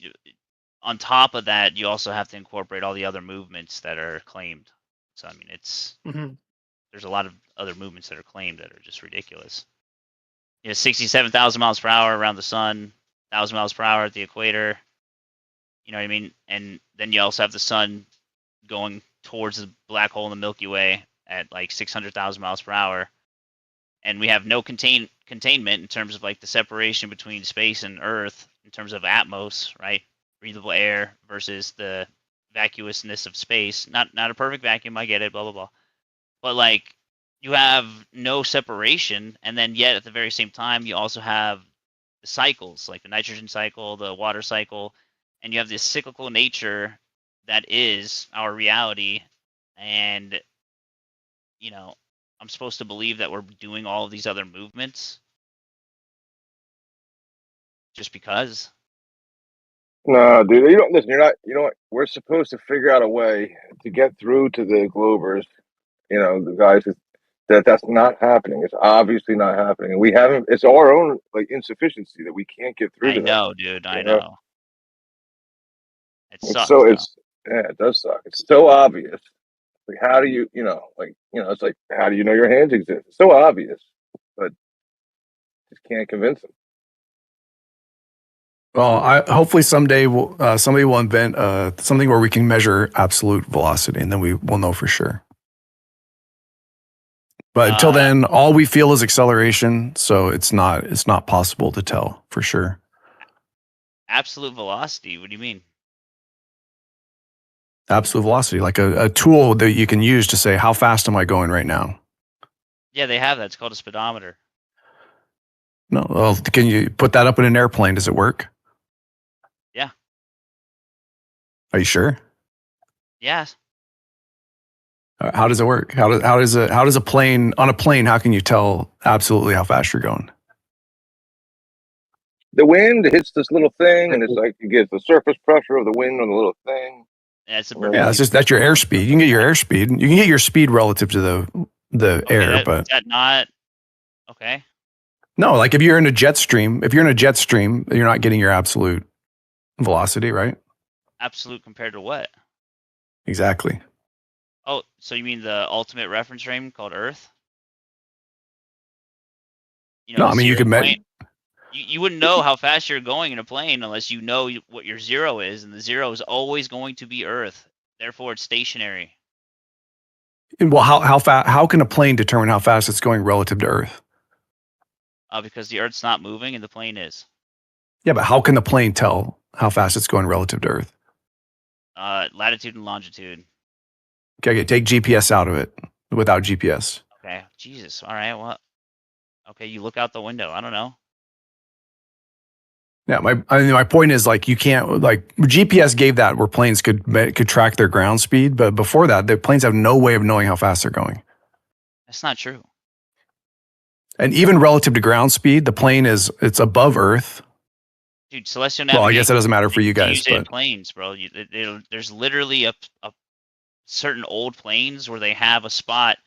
on top of that, you also have to incorporate all the other movements that are claimed. So, I mean, there's a lot of other movements that are claimed that are just ridiculous. 67,000 miles per hour around the sun, 1,000 miles per hour at the equator. You know what I mean? And then you also have the sun going towards the black hole in the Milky Way at like 600,000 miles per hour. And we have no containment in terms of like the separation between space and Earth in terms of atmos, right? Breathable air versus the vacuousness of space. Not a perfect vacuum, I get it, blah, blah, blah. But like you have no separation, and then yet at the very same time you also have the cycles, like the nitrogen cycle, the water cycle, and you have this cyclical nature that is our reality. And I'm supposed to believe that we're doing all of these other movements just because. No, dude, you don't listen. You're not. You know what? We're supposed to figure out a way to get through to the Globers. The guys that's not happening. It's obviously not happening, and we haven't. It's our own insufficiency that we can't get through I to them. know, dude. I know. It It's sucks, so. though. It does suck. It's so obvious. Like, how do you? It's like, how do you know your hands exist? It's so obvious, but just can't convince them. Well, hopefully someday somebody will invent something where we can measure absolute velocity, and then we will know for sure. But until then, all we feel is acceleration, so it's not possible to tell for sure. Absolute velocity? What do you mean? Absolute velocity, like a tool that you can use to say, how fast am I going right now? Yeah, they have that. It's called a speedometer. No, well, can you put that up in an airplane? Does it work? Yeah. Are you sure? Yes. How does it work? How does a plane on a plane? How can you tell absolutely how fast you're going? The wind hits this little thing, and it's like you get the surface pressure of the wind on the little thing. Yeah, it's that's your airspeed. You can get your airspeed. You can get your speed relative to the air, but is that not okay? No, like if you're in a jet stream, you're not getting your absolute velocity, right? Absolute compared to what? Exactly. Oh, so you mean the ultimate reference frame called Earth? No, I mean you could measure. You wouldn't know how fast you're going in a plane unless you know what your zero is, and the zero is always going to be Earth. Therefore, it's stationary. Well, how fast? How can a plane determine how fast it's going relative to Earth? Because the Earth's not moving and the plane is. Yeah, but how can the plane tell how fast it's going relative to Earth? Latitude and longitude. Okay, take GPS out of it. Without GPS. Okay, Jesus. All right, well, okay, you look out the window. I don't know. Yeah, my point is, like, you can't, like, GPS gave that where planes could track their ground speed, but before that, the planes have no way of knowing how fast they're going. That's not true. And even relative to ground speed, the plane it's above Earth. Dude, celestial navigation. Well, I guess that doesn't matter for you guys, use it in planes, bro. There's literally a certain old planes where they have a spot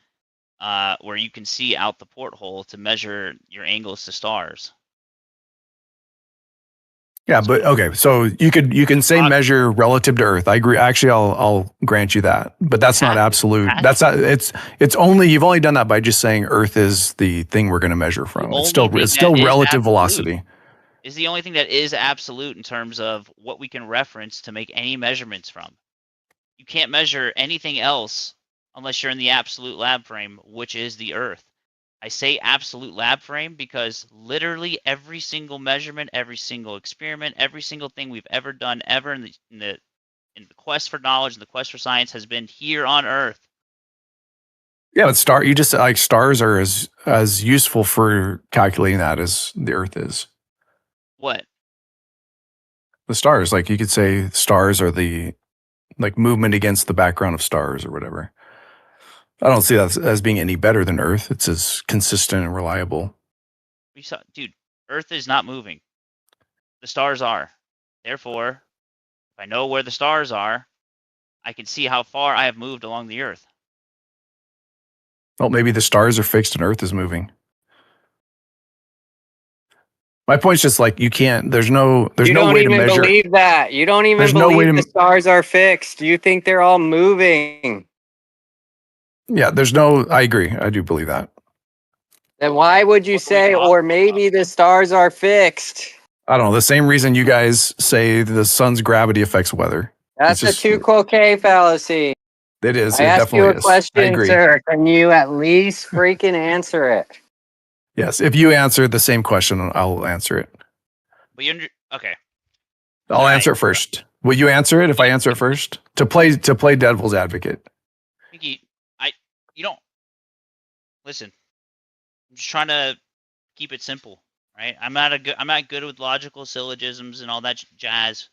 where you can see out the porthole to measure your angles to stars. Yeah, but okay, so you can say measure relative to Earth. I agree. Actually, I'll grant you that, but that's not absolute. That's not. It's only you've only done that by just saying Earth is the thing we're going to measure from. It's still relative velocity. Is the only thing that is absolute in terms of what we can reference to make any measurements from. You can't measure anything else unless you're in the absolute lab frame, which is the Earth. I say absolute lab frame because literally every single measurement, every single experiment, every single thing we've ever done ever in the quest for knowledge and the quest for science has been here on Earth. Yeah, but you just said, like, stars are as useful for calculating that as the Earth is. What? The stars, like you could say stars are the like movement against the background of stars or whatever. I don't see that as being any better than Earth. It's as consistent and reliable. Dude, Earth is not moving. The stars are. Therefore, if I know where the stars are, I can see how far I have moved along the Earth. Well, maybe the stars are fixed and Earth is moving. My point's just like you can't. There's no way to measure. You don't even believe that. You don't even believe the stars are fixed. You think they're all moving. Yeah, I agree. I do believe that. Then why would you say, or maybe the stars are fixed? I don't know. The same reason you guys say the sun's gravity affects weather. That's a two-quoque fallacy. It is. I asked you a question, agree. sir. Can you at least freaking answer it? Yes. If you answer the same question, I'll answer it. But okay. I'll answer it first. Will you answer it if I answer it first? To play devil's advocate. Pfinky, listen, I'm just trying to keep it simple, right? I'm not good with logical syllogisms and all that jazz.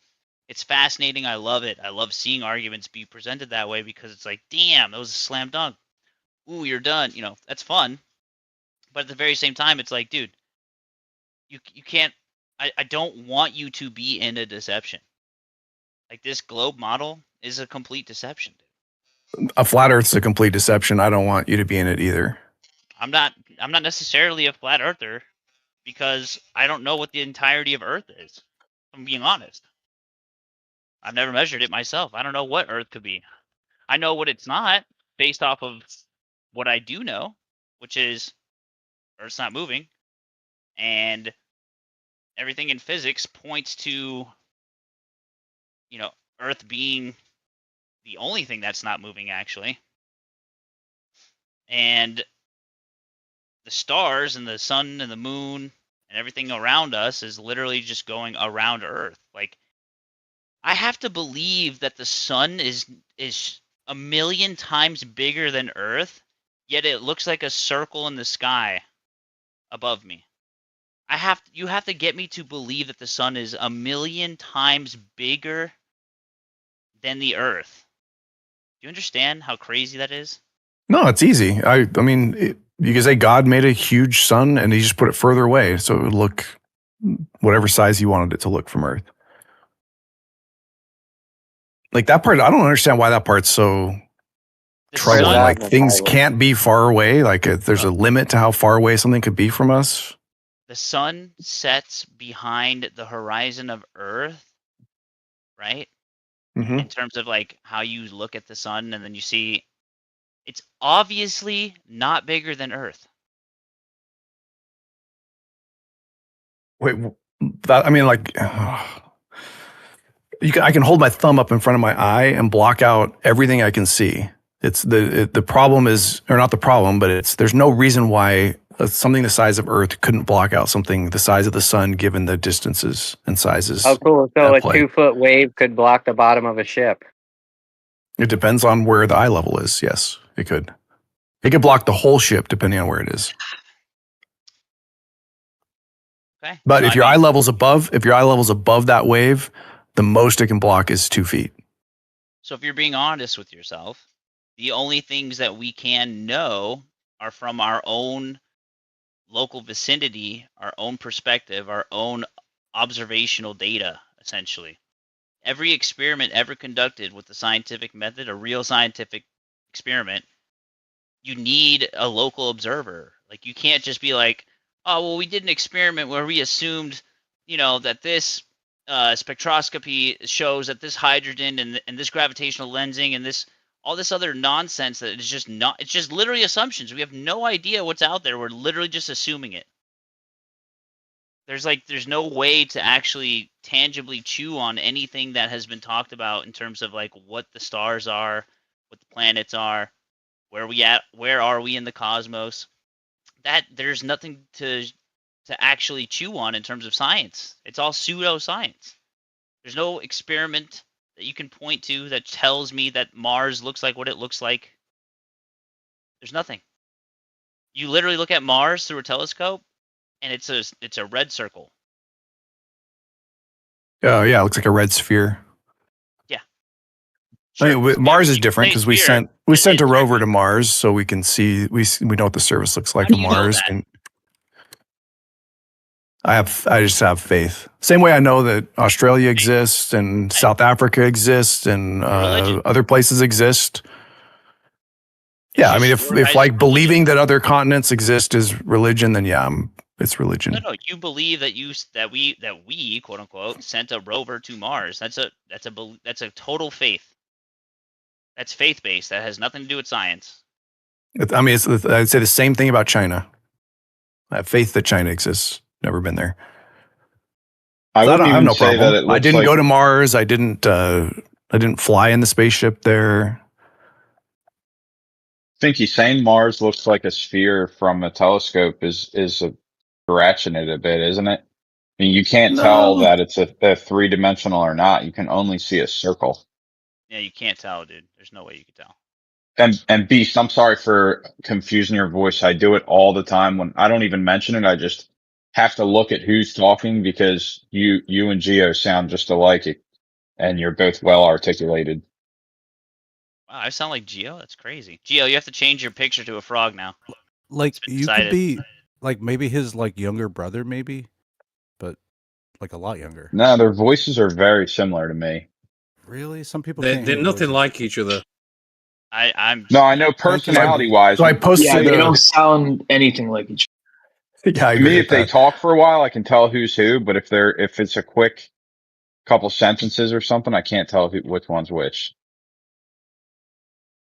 It's fascinating. I love it. I love seeing arguments be presented that way because it's like, damn, that was a slam dunk. Ooh, you're done. You know, that's fun. But at the very same time, it's like, dude, you can't. I don't want you to be in a deception. Like this globe model is a complete deception. A flat Earth's a complete deception. I don't want you to be in it either. I'm not necessarily a flat earther because I don't know what the entirety of Earth is. If I'm being honest. I've never measured it myself. I don't know what Earth could be. I know what it's not based off of what I do know, which is Earth's not moving, and everything in physics points to, you know, Earth being the only thing that's not moving actually. And the stars and the sun and the moon and everything around us is literally just going around Earth. Like, I have to believe that the sun is a million times bigger than Earth, yet it looks like a circle in the sky above me. You have to get me to believe that the sun is a million times bigger than the Earth. Do you understand how crazy that is? No, it's easy. I mean, you can say God made a huge sun and he just put it further away so it would look whatever size he wanted it to look from Earth. Like that part, I don't understand why that part's so tribal. Like things can't be far away. Like there's a limit to how far away something could be from us. The sun sets behind the horizon of Earth, right? Mm-hmm. In terms of like how you look at the sun, and then you see it's obviously not bigger than Earth. Wait, that, I mean, like, I can hold my thumb up in front of my eye and block out everything I can see. It's the problem is, or not the problem, but there's no reason why something the size of Earth couldn't block out something the size of the sun, given the distances and sizes. Oh, cool. So a play. 2-foot wave could block the bottom of a ship. It depends on where the eye level is. Yes, it could. It could block the whole ship depending on where it is. Okay. But if your eye level's above that wave, the most it can block is 2 feet. So if you're being honest with yourself, the only things that we can know are from our own local vicinity, our own perspective, our own observational data, essentially. Every experiment ever conducted with the scientific method, a real scientific experiment, you need a local observer. Like, you can't just be like, oh, well, we did an experiment where we assumed, you know, that this spectroscopy shows that this hydrogen and this gravitational lensing and this all this other nonsense that is just not, it's just literally assumptions. We have no idea what's out there. We're literally just assuming it. There's no way to actually tangibly chew on anything that has been talked about in terms of like what the stars are, what the planets are, where are we in the cosmos. That there's nothing to actually chew on in terms of science. It's all pseudoscience. There's no experiment that you can point to that tells me that Mars looks like what it looks like. There's nothing. You literally look at Mars through a telescope, and it's a red circle. Oh yeah, it looks like a red sphere. Yeah. Sure. I mean, Mars is different because we sent a rover to Mars, so we can see we know what the surface looks like on Mars. And I just have faith. Same way I know that Australia exists and South Africa exists and other places exist. Yeah, I mean, if like believing that other continents exist is religion, then yeah, it's religion. No, you believe that we quote unquote sent a rover to Mars. That's a total faith. That's faith based. That has nothing to do with science. I mean, I'd say the same thing about China. I have faith that China exists. Never been there. I have no problem. I didn't go to Mars. I didn't fly in the spaceship there. Pfinky, saying Mars looks like a sphere from a telescope is scratching it a bit, isn't it? I mean, you can't tell that it's a 3-dimensional or not. You can only see a circle. Yeah, you can't tell, dude. There's no way you can tell. And Beast, I'm sorry for confusing your voice. I do it all the time when I don't even mention it. I just have to look at who's talking because you and Geo sound just alike, and you're both well articulated. Wow, I sound like Geo? That's crazy. Geo, you have to change your picture to a frog now. Like It's been you could decided. be like maybe his like younger brother, maybe, but like a lot younger. No, their voices are very similar to me. Really, some people They're, can't they're hear nothing voices. like each other. I'm No, I know I can personality agree. wise. So I Yeah, posted they a. don't sound anything like each Yeah, I To agree me, with if they that. talk for a while, I can tell who's who. But if it's a quick couple sentences or something, I can't tell which one's which.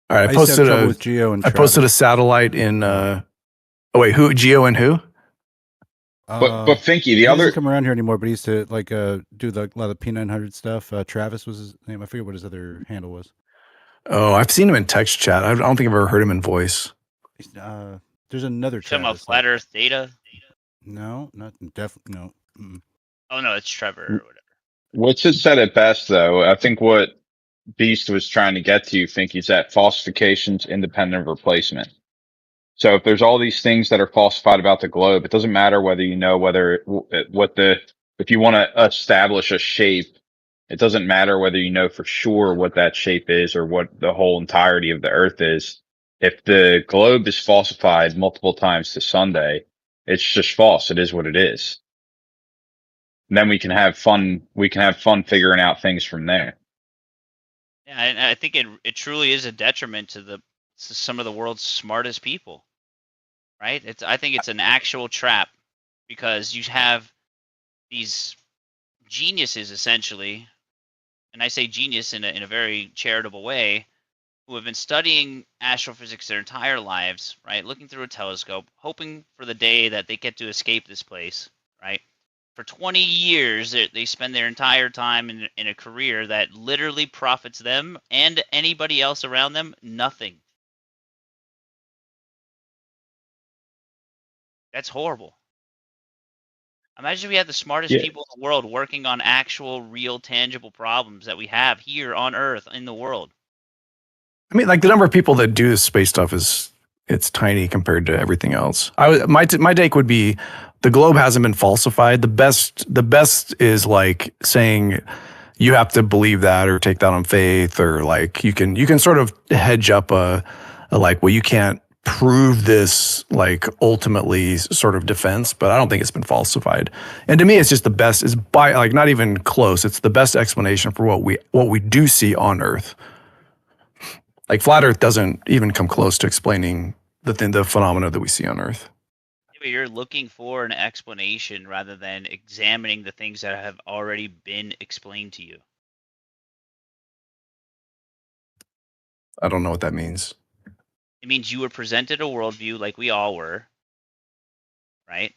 All right, I used to have trouble with Geo and I posted a Travis. satellite in. Oh wait, who? Geo and who? But Pfinky, he the doesn't other come around here anymore. But he used to like do a lot of the P900 stuff. Travis was his name. I forget what his other handle was. Oh, I've seen him in text chat. I don't think I've ever heard him in voice. There's another talking about Travis. Flat Earth Data. No, not definitely no. Mm-mm. Oh no, it's Trevor or whatever. What's it said it best though? I think what Beast was trying to get to, Finky, is that falsification's independent of replacement. So if there's all these things that are falsified about the globe, it doesn't matter whether you know if you want to establish a shape, it doesn't matter whether you know for sure what that shape is or what the whole entirety of the earth is. If the globe is falsified multiple times to Sunday, it's just false. It is what it is. And then we can have fun. We can have fun figuring out things from there. Yeah, and I think it truly is a detriment to some of the world's smartest people, right? I think it's an actual trap because you have these geniuses essentially, and I say genius in a very charitable way, who have been studying astrophysics their entire lives, right? Looking through a telescope, hoping for the day that they get to escape this place, right? For 20 years, they spend their entire time in a career that literally profits them and anybody else around them nothing. That's horrible. Imagine if we had the smartest Yeah. people in the world working on actual, real, tangible problems that we have here on Earth in the world. I mean, like the number of people that do this space stuff it's tiny compared to everything else. My take would be the globe hasn't been falsified. The best is like saying you have to believe that or take that on faith, or like you can sort of hedge up a like, well, you can't prove this like ultimately sort of defense, but I don't think it's been falsified. And to me, it's just the best is by like not even close. It's the best explanation for what we do see on Earth. Like flat Earth doesn't even come close to explaining the phenomena that we see on Earth. Yeah, but you're looking for an explanation rather than examining the things that have already been explained to you. I don't know what that means. It means you were presented a worldview like we all were, right?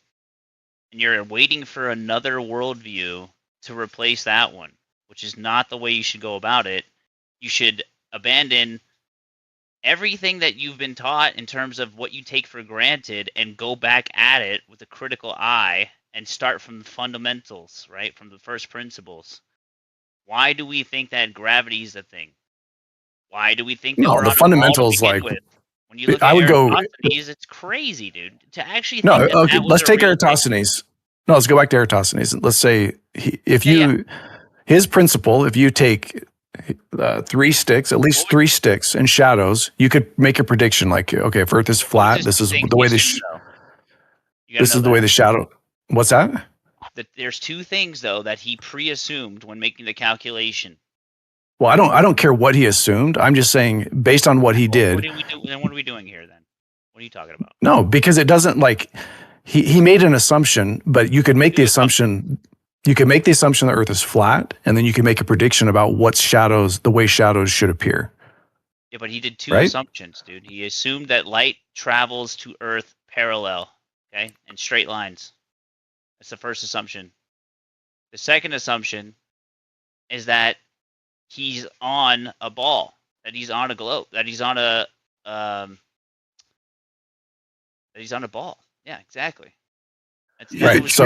And you're waiting for another worldview to replace that one, which is not the way you should go about it. You should abandon everything that you've been taught in terms of what you take for granted and go back at it with a critical eye and start from the fundamentals, right? From the first principles. Why do we think that gravity is a thing? Why do we think that No, we're the on a ball to fundamentals, begin like with? When you look I at would go. Eratosthenes, it's crazy, dude. To actually No, think that okay, that was let's a take real thing. Eratosthenes. No, let's go back to Eratosthenes. Let's say Yeah. his principle, if you take three sticks, at least three sticks and shadows, you could make a prediction like, okay, if Earth is flat, this is the way this is the way the shadow. What's that? There's two things though that he pre-assumed when making the calculation. Well, I don't care what he assumed. I'm just saying based on what he did. What do we do? Then what are we doing here then? What are you talking about? No, because it doesn't like he made an assumption, but you could make the assumption. You can make the assumption that Earth is flat, and then you can make a prediction about the way shadows should appear. Yeah, but he did two assumptions, dude. He assumed that light travels to Earth parallel, okay, in straight lines. That's the first assumption. The second assumption is that he's on a ball, that he's on a globe, that he's on a ball. Yeah, exactly. That's right. So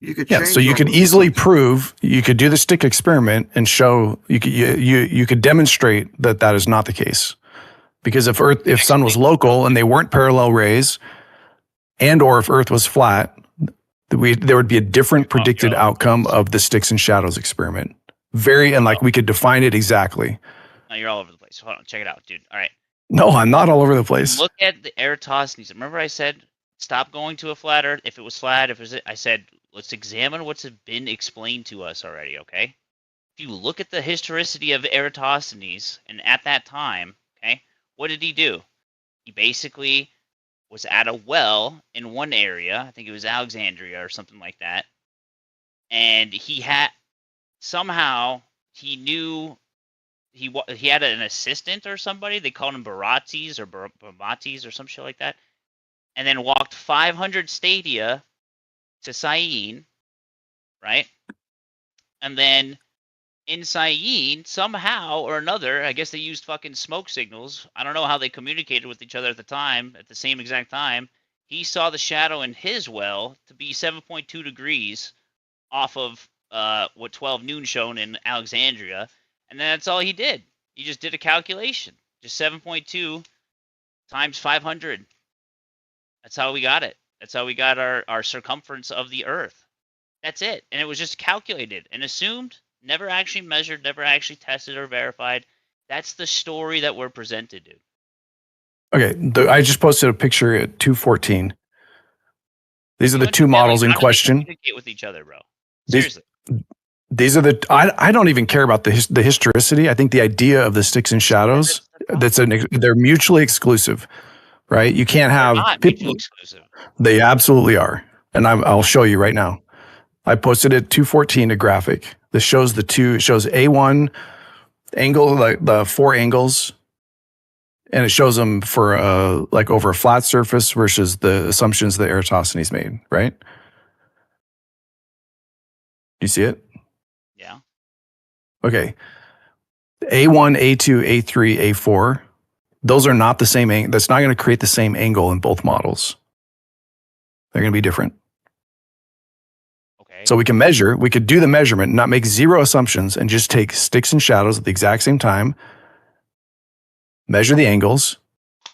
you could so you could easily prove, you could do the stick experiment and show you could demonstrate that is not the case Because if sun was local and they weren't parallel rays, and or if Earth was flat, there would be a different predicted outcome of the sticks and shadows experiment. And we could define it exactly. No, you're all over the place. Hold on, check it out, dude. All right. No, I'm not all over the place. Look at the Eratosthenes. Remember I said stop going to a flat Earth. If it was flat, I said let's examine what's been explained to us already, okay? If you look at the historicity of Eratosthenes, and at that time, okay, what did he do? He basically was at a well in one area. I think it was Alexandria or something like that. And he had somehow he knew he had an assistant or somebody. They called him Barates or Bamates or some shit like that. And then walked 500 stadia to Syene, right? And then in Syene, somehow or another, I guess they used fucking smoke signals. I don't know how they communicated with each other at the time, at the same exact time. He saw the shadow in his well to be 7.2 degrees off of 12 noon shown in Alexandria. And then that's all he did. He just did a calculation. Just 7.2 times 500. That's how we got it. That's how we got our circumference of the Earth. That's it. And it was just calculated and assumed, never actually measured, never actually tested or verified. That's the story that we're presented, dude. Okay, I just posted a picture at 2:14. These are the two models in question. Communicate with each other, bro. Seriously. These are I don't even care about the historicity. I think the idea of the sticks and shadows, they're mutually exclusive, right? You can't have not mutually exclusive. They absolutely are. And I'll show you right now. I posted at 2:14 a graphic. This shows it shows A1 angle, like the 4 angles, and it shows them for over a flat surface versus the assumptions that Eratosthenes made, right? Do you see it? Yeah. Okay. A1, A2, A3, A4, those are not the same angle. That's not going to create the same angle in both models. They're going to be different. Okay. So we could do the measurement, not make zero assumptions, and just take sticks and shadows at the exact same time, measure the angles,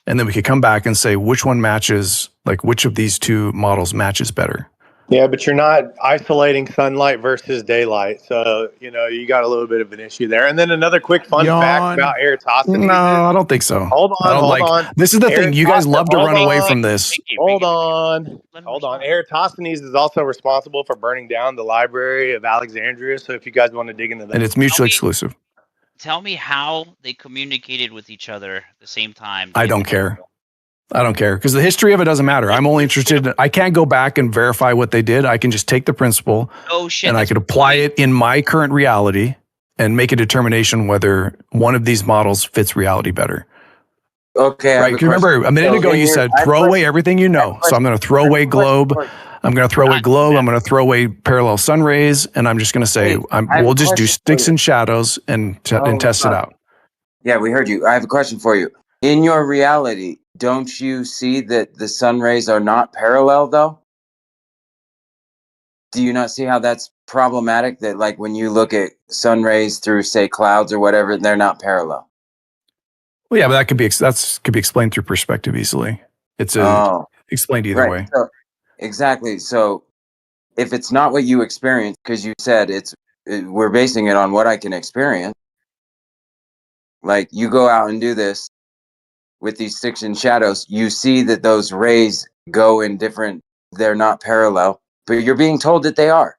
and then we could come back and say which one matches, like which of these two models matches better. Yeah, but you're not isolating sunlight versus daylight. So, you got a little bit of an issue there. And then another quick fun fact about Eratosthenes. No, I don't think so. Hold on. This is the thing. You guys love to run away from this. Hold on. Eratosthenes is also responsible for burning down the Library of Alexandria. So if you guys want to dig into that. And it's mutually exclusive. Tell me how they communicated with each other at the same time. I don't care. Because the history of it doesn't matter. I'm only interested. I can't go back and verify what they did. I can just take the principle and I could apply it in my current reality and make a determination whether one of these models fits reality better. Okay. Right. Remember a minute ago you said throw away everything you know. So I'm going to throw away globe. I'm going to throw away globe. I'm going to throw away parallel sun rays. And I'm just going to say, we'll just do sticks and shadows and test it out. Yeah, we heard you. I have a question for you. In your reality, don't you see that the sun rays are not parallel, though? Do you not see how that's problematic? That, like, when you look at sun rays through, say, clouds or whatever, they're not parallel. Well, yeah, but that could be explained through perspective easily. It's explained either way. So, exactly. So, if it's not what you experience, because you said we're basing it on what I can experience. Like, you go out and do this with these sticks and shadows, you see that those rays go in different, they're not parallel, but you're being told that they are.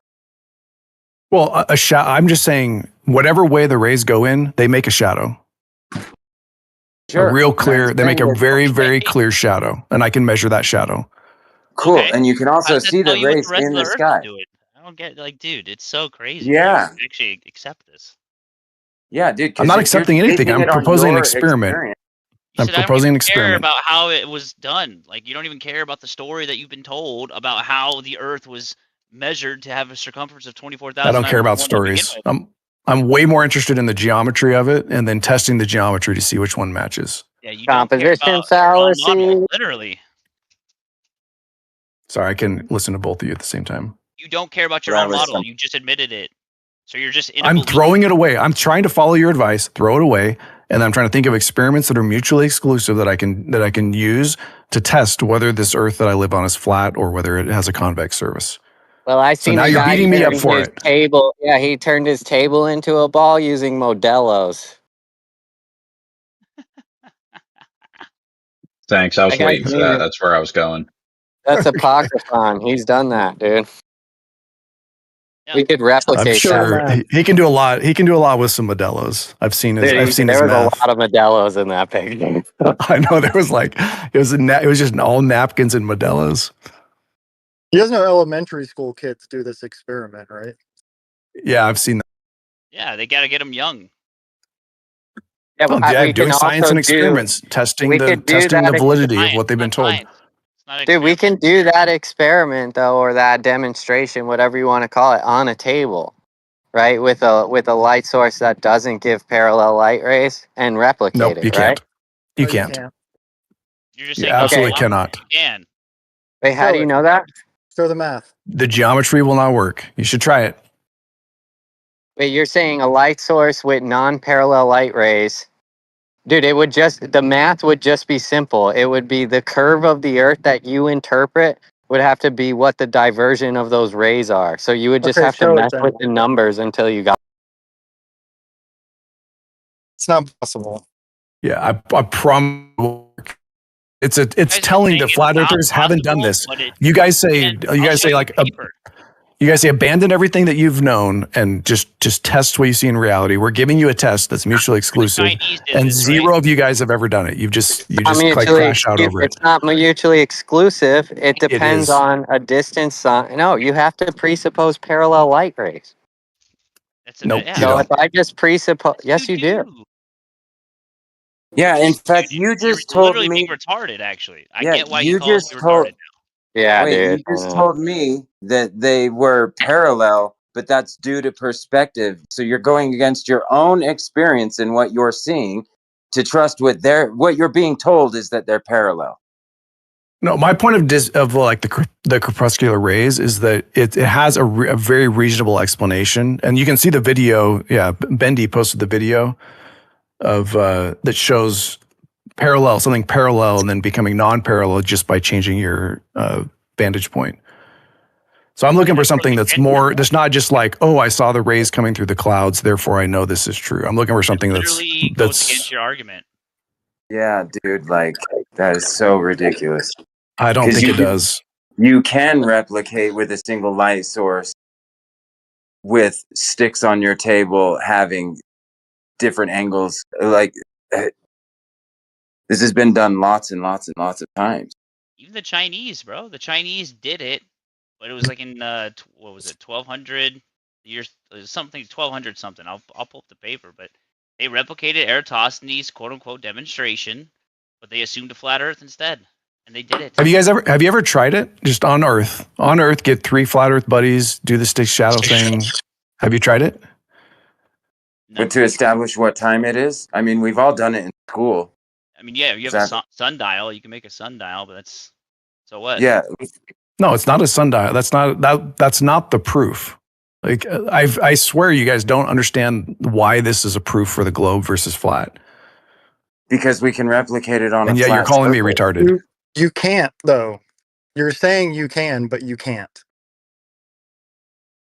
Well, I'm just saying, whatever way the rays go in, they make a shadow. Sure. A real clear, they make a very, very clear shadow, and I can measure that shadow. Cool. Okay. And you can also see the rays in the sky. I don't get, dude, it's so crazy. Yeah. You actually accept this. Yeah, dude. I'm not accepting anything. I'm proposing an experiment. I'm proposing an experiment. Care about how it was done. Like, you don't even care about the story that you've been told about how the Earth was measured to have a circumference of 24,000. I don't care about stories. I'm way more interested in the geometry of it and then testing the geometry to see which one matches. Yeah, you composition fallacy. Literally. Sorry, I can listen to both of you at the same time. You don't care about your own model. You just admitted it. So you're just. I'm throwing it away. I'm trying to follow your advice. Throw it away. And I'm trying to think of experiments that are mutually exclusive that I can use to test whether this Earth that I live on is flat or whether it has a convex surface. Well, I So seen now a you're guy beating me up turn for his it. table. Yeah, he turned his table into a ball using Modelo's. Thanks. I That was guy's waiting for that. amazing. That's where I was going. That's apocryphon. He's done that, dude. Yeah. We could I'm replicate sure that. he can do a lot. He can do a lot with some Modelo's. I've seen his There was math. a lot of Modelo's in that picture. I know there was like it was just all napkins and Modelo's. You guys know elementary school kids do this experiment, right? Yeah, I've seen that. Yeah, they got to get them young. Yeah, Oh, we can doing science also and experiments, testing we the could do that validity of what they've been told. Dude, we can do that experiment though, or that demonstration, whatever you want to call it, on a table, right? With a light source that doesn't give parallel light rays and replicate Nope, it, you right? can't. You can't. You're just You saying absolutely no, cannot. you can. Wait, how do you know that? Show the math. The geometry will not work. You should try it. Wait, you're saying a light source with non-parallel light rays. Dude, the math would just be simple. It would be the curve of the Earth that you interpret would have to be what the diversion of those rays are. So you would just Okay, have to show it mess then. with the numbers until you got. It's not possible. Yeah, I promise. It's telling that flat earthers haven't done this. You guys say you guys say abandon everything that you've known and just test what you see in reality. We're giving you a test that's mutually exclusive, and zero of you guys have ever done it. You just like crash out over it. It's not mutually exclusive. It depends is. on a distance. No, you have to presuppose parallel light rays. Nope, you So don't. if I just presuppose, yes, you do. Yeah, in fact, you just You're told literally me. being retarded. Actually, I Yeah, get why you he calls just you told. retarded. Yeah, Wait, dude. you just told me that they were parallel, but that's due to perspective. So you're going against your own experience and what you're seeing to trust what you're being told is that they're parallel. No, my point of like the crepuscular rays is that it has a very reasonable explanation, and you can see the video. Yeah, Bendy posted the video of that shows something parallel and then becoming non-parallel just by changing your vantage point. So I'm looking for something that's not just like, oh, I saw the rays coming through the clouds, therefore I know this is true. I'm looking for something that's Goes against your argument. Yeah, dude, like that is so ridiculous. I don't think it does. You can replicate with a single light source with sticks on your table having different angles. Like this has been done lots and lots and lots of times. Even the Chinese, bro. The Chinese did it, but it was like in what was it, 1200 years, something 1200 something. I'll pull up the paper, but they replicated Eratosthenes' quote unquote demonstration, but they assumed a flat Earth instead, and they did it. Have you ever tried it? Just on Earth. On Earth, get 3 flat Earth buddies, do the stick shadow thing. Have you tried it? But to establish what time it is, I mean, we've all done it in school. I mean, yeah, you have a sundial. You can make a sundial, but that's so what? Yeah. No, it's not a sundial. That's not the proof. Like I swear you guys don't understand why this is a proof for the globe versus flat. Because we can replicate it on and a yet flat you're calling me surface. retarded. You can't though. You're saying you can, but you can't.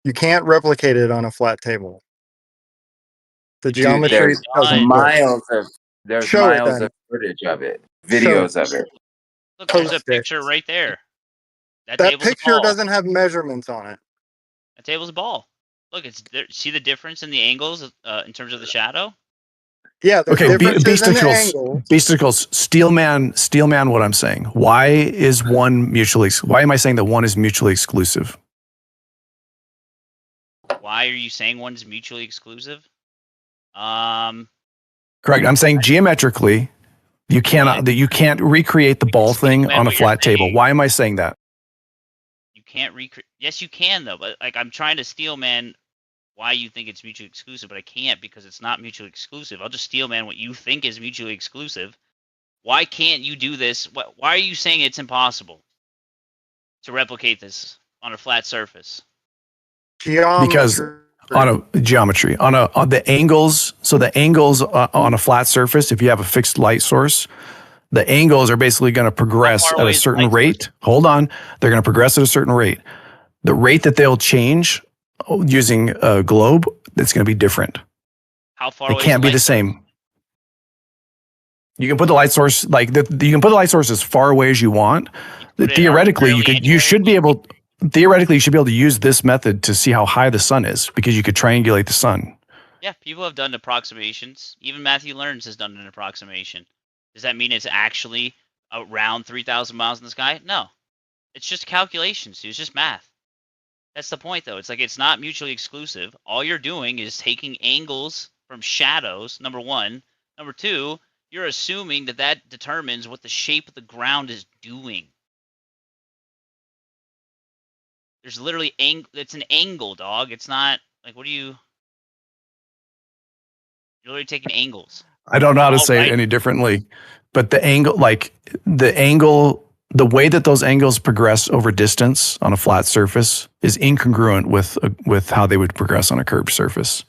You can't replicate it on a flat table. The geometry there's doesn't work. There's Show it miles then. of footage of it, videos of it. Look, there's a Post it. picture right there. That That table's a picture ball. doesn't have measurements on it. That table's a ball. Look, it's there. See the difference in the angles in terms of the shadow? Yeah, there's Okay, differences in the angle. Beasticles, Steelman, what I'm saying. Why am I saying that one is mutually exclusive? Why are you saying one's mutually exclusive? Correct. I'm saying geometrically, you can't recreate the ball thing on a flat table. Why am I saying that? You can't recreate. Yes, you can though. But like, I'm trying to steelman why you think it's mutually exclusive, but I can't because it's not mutually exclusive. I'll just steelman what you think is mutually exclusive. Why can't you do this? Why are you saying it's impossible to replicate this on a flat surface? Because On a geometry, on the angles. So the angles on a flat surface, if you have a fixed light source, the angles are basically going to progress at a certain rate. Hold on. They're going to progress at a certain rate. The rate that they'll change using a globe, it's going to be different. How far It away? can't be the same. You can put the light source you can put the light source as far away as you want. Theoretically, you should be able to use this method to see how high the sun is, because you could triangulate the sun. Yeah, people have done approximations. Even Matthew Learns has done an approximation. Does that mean it's actually around 3,000 miles in the sky? No. It's just calculations, dude. It's just math. That's the point, though. It's like it's not mutually exclusive. All you're doing is taking angles from shadows, number one. Number two, you're assuming that determines what the shape of the ground is doing. There's literally it's an angle, dog. It's not like, what do you? You're literally taking angles. I don't know how to say it any differently, but the way that those angles progress over distance on a flat surface is incongruent with how they would progress on a curved surface.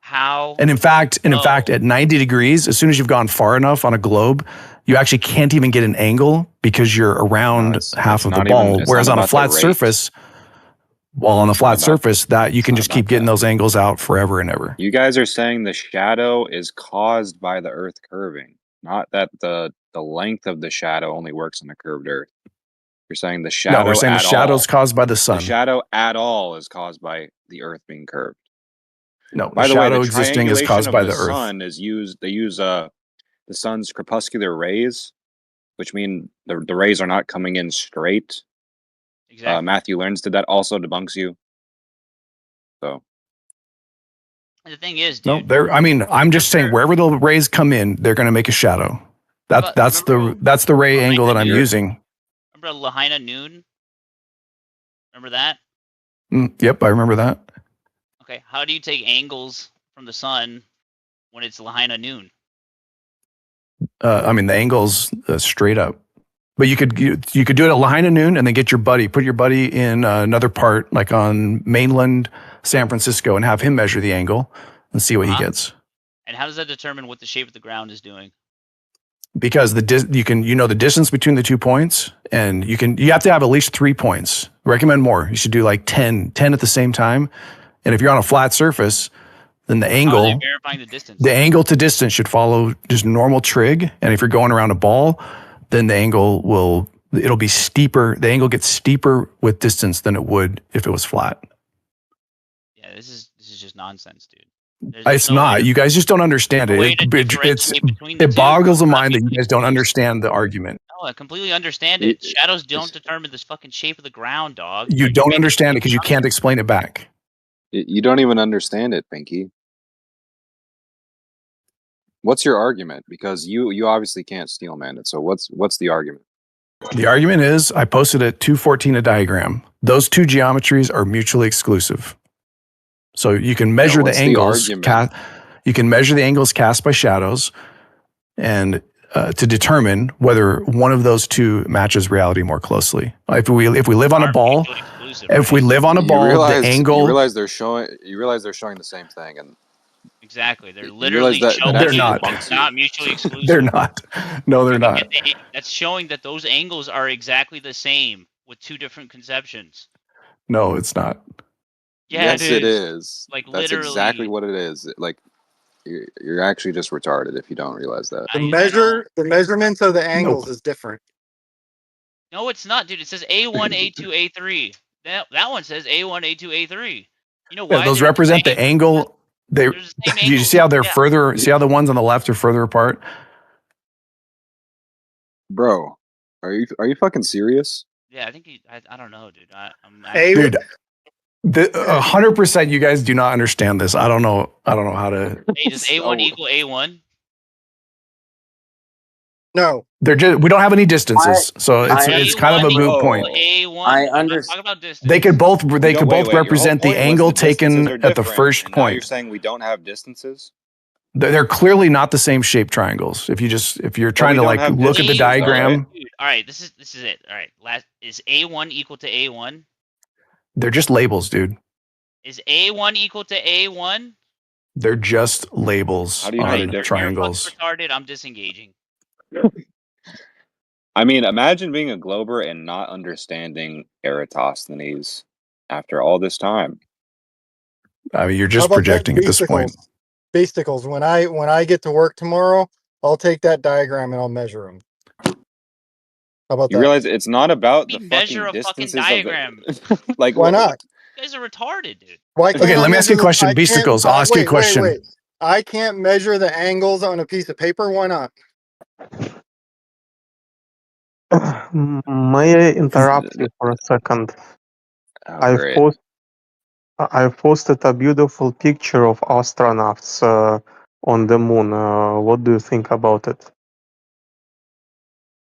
How? And in fact, at 90 degrees, as soon as you've gone far enough on a globe, you actually can't even get an angle because you're around half of the ball. Whereas on a flat surface, on the flat surface, that you can just keep getting those angles out forever and ever. You guys are saying the shadow is caused by the Earth curving, not that the length of the shadow only works on a curved Earth. You're saying the shadow. No, we're saying the shadow's caused by the sun. The shadow at all is caused by the Earth being curved. No, by the way, the existing is caused by the Earth. Sun is used. They use the sun's crepuscular rays, which mean the rays are not coming in straight. Exactly. Matthew Learns did that. Also debunks you. So the thing is, dude. No, I'm just saying wherever the rays come in, they're going to make a shadow. That's the ray angle that I'm using. Remember Lahaina noon? Remember that? Yep, I remember that. Okay, how do you take angles from the sun when it's Lahaina noon? The angle's straight up. But you could do it at Lahaina noon and then put your buddy in another part, like on mainland San Francisco, and have him measure the angle and see what he gets. And how does that determine what the shape of the ground is doing? Because the distance between the 2 points, and you have to have at least 3 points. Recommend more. You should do like 10 at the same time. And if you're on a flat surface, then the angle, verifying the distance. The angle to distance should follow just normal trig. And if you're going around a ball, then the angle it'll be steeper. The angle gets steeper with distance than it would if it was flat. Yeah, this is just nonsense, dude. It's not. You guys just don't understand it. It boggles the mind that you guys don't understand the argument. No, I completely understand it. Shadows don't determine this fucking shape of the ground, dog. You don't understand it because you can't explain it back. You don't even understand it, Pfinky. What's your argument? Because you obviously can't steel man it. So what's the argument? The argument is I posted at 214 a diagram. Those two geometries are mutually exclusive. So you can measure the angles. You can measure the angles cast by shadows, and to determine whether one of those two matches reality more closely. If we live on a ball, the angle. You realize they're showing the same thing, and exactly, they're literally showing they're not. Not mutually exclusive. They're not. No, they're not. That's showing that those angles are exactly the same with two different conceptions. No, it's not. Yeah, yes, it is. Like that's literally exactly what it is. Like you're actually just retarded if you don't realize that. The measurements of the angles is different. No, it's not, dude. It says A1, A2, A3. That one says A1, A2, A3. You know why? Yeah, those represent the angle. You see how they're further. See how the ones on the left are further apart. Bro, are you fucking serious? Yeah, I think I don't know, dude. Dude, 100%. You guys do not understand this. I don't know how to. Hey, does A1 equal A1? No, we don't have any distances, so it's kind of a moot point. A1. I understand. Talk about distance. They could both represent the angle taken at the first point. Now you're saying we don't have distances? They're clearly not the same shape triangles. If you're trying to look at the diagram. All right, this is it. All right, is A1 equal to A1? They're just labels, dude. Is A1 equal to A1? They're just labels How do you know the on difference? triangles. You're fucking retarded. I'm disengaging. I mean, imagine being a glober and not understanding Eratosthenes after all this time. I mean, you're How just about that projecting at this point. Basicles. When I get to work tomorrow, I'll take that diagram and I'll measure them. How about You that? realize it's not about the Measure fucking a fucking distances of diagram. the like. Why not? You guys are retarded, dude. Why can't Okay, I let me ask you a measure question. I can't- Beasticles, I'll ask you a wait, question. Wait. I can't measure the angles on a piece of paper. Why not? May I interrupt you for a second? Oh, I've great. posted a beautiful picture of astronauts on the moon. What do you think about it?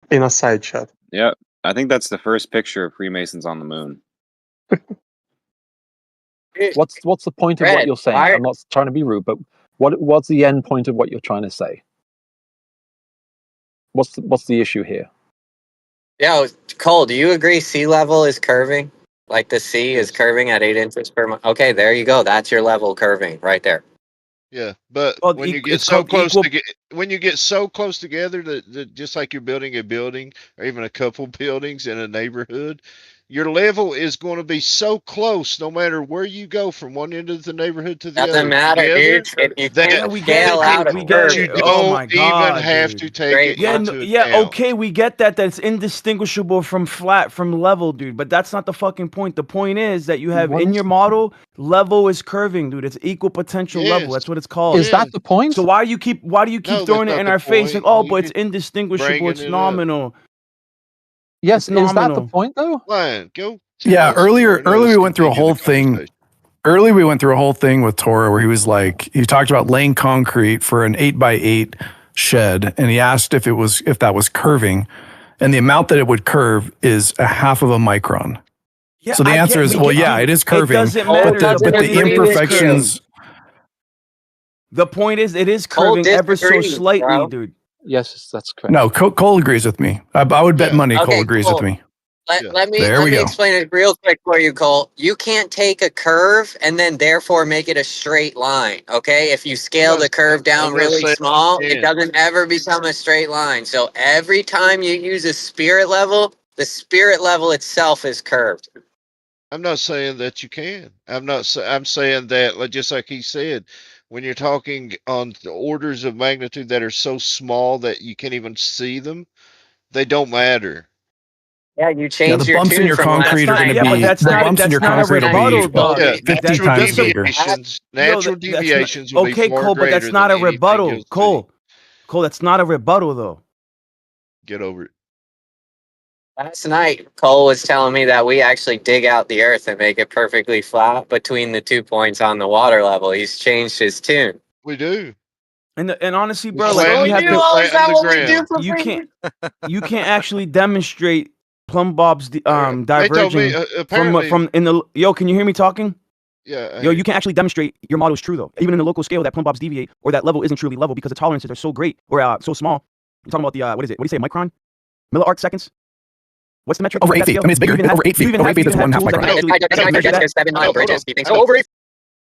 In a side chat. Yep. I think that's the first picture of Freemasons on the moon. What's the point of what you're saying? I'm not trying to be rude, but what's the end point of what you're trying to say? What's the issue here? Yeah, Cole, do you agree sea level is curving? Like the sea is curving at 8 inches per month? Okay, there you go. That's your level curving right there. Yeah, but Well, when you get it's so called close equal. when you get so close together that just like you're building a building or even a couple buildings in a neighborhood, your level is going to be so close no matter where you go from one end of the neighborhood to the Doesn't other matter, together. dude. If you That can't Yeah, we get it, scale out dude. a We get that curve, you it. Oh don't my even god, have dude. to take straight it Yeah, into yeah, account. okay, we get that. That's indistinguishable from flat, from level, dude. But that's not the fucking point. The point is that you have in your model, level is curving, dude. It's equal potential level. Yes. That's what it's called. Is that the point? So why do you keep No, throwing that's it in not our the face like, point. oh, You but it's just indistinguishable, it's bringing it up. nominal. Yes, It's is that the nominal. point though? Fine, go Yeah, tell us more. No, earlier let's we went through a continue whole the thing. conversation. Early we went through a whole thing with Torah where he was like, he talked about laying concrete for an 8x8 shed, and he asked if that was curving, and the amount that it would curve is a half of a micron. Yeah, So the answer is, well, yeah, it is curving, It doesn't but matter. the imperfections. The point is, it is Cole curving ever so disagrees, slightly, bro. dude. Yes, that's correct. No, Cole agrees with me. I would bet money Cole Okay, agrees cool. with me. Let me There we go. explain it real quick for you, Cole. You can't take a curve and then therefore make it a straight line. Okay, if you scale the curve down really small, it doesn't ever become a straight line. So every time you use a spirit level, the spirit level itself is curved. I'm not saying that you can. I'm saying that, like, just like he said, when you're talking on the orders of magnitude that are so small that you can't even see them, they don't matter. Yeah, you Yeah, change the your bumps in tune your from last concrete are going night. to be that's the not bumps in your concrete will be dog. Yeah, 50 times bigger. natural deviations will be Okay, far Cole, but greater that's not than a rebuttal. anything Cole, that's not a rebuttal though. Get over it. Last night, Cole was telling me that we actually dig out the earth and make it perfectly flat between the 2 points on the water level. He's changed his tune. We do. And honestly, bro, We like flatten we have to. Is that what we do for You can't actually demonstrate plumb bobs They told me, diverging apparently, from in the yo. Can you hear me talking? Yeah. Yo, you can't actually demonstrate your model is true though. Even in the local scale, that plumb bobs deviate or that level isn't truly level because the tolerances are so great or so small. You're talking about the what is it? What do you say? Micron, milliarc seconds. What's the metric? Over 8 feet. I mean, it's bigger. Over 8 feet. Over 8 feet is 1.5 micron. Over 8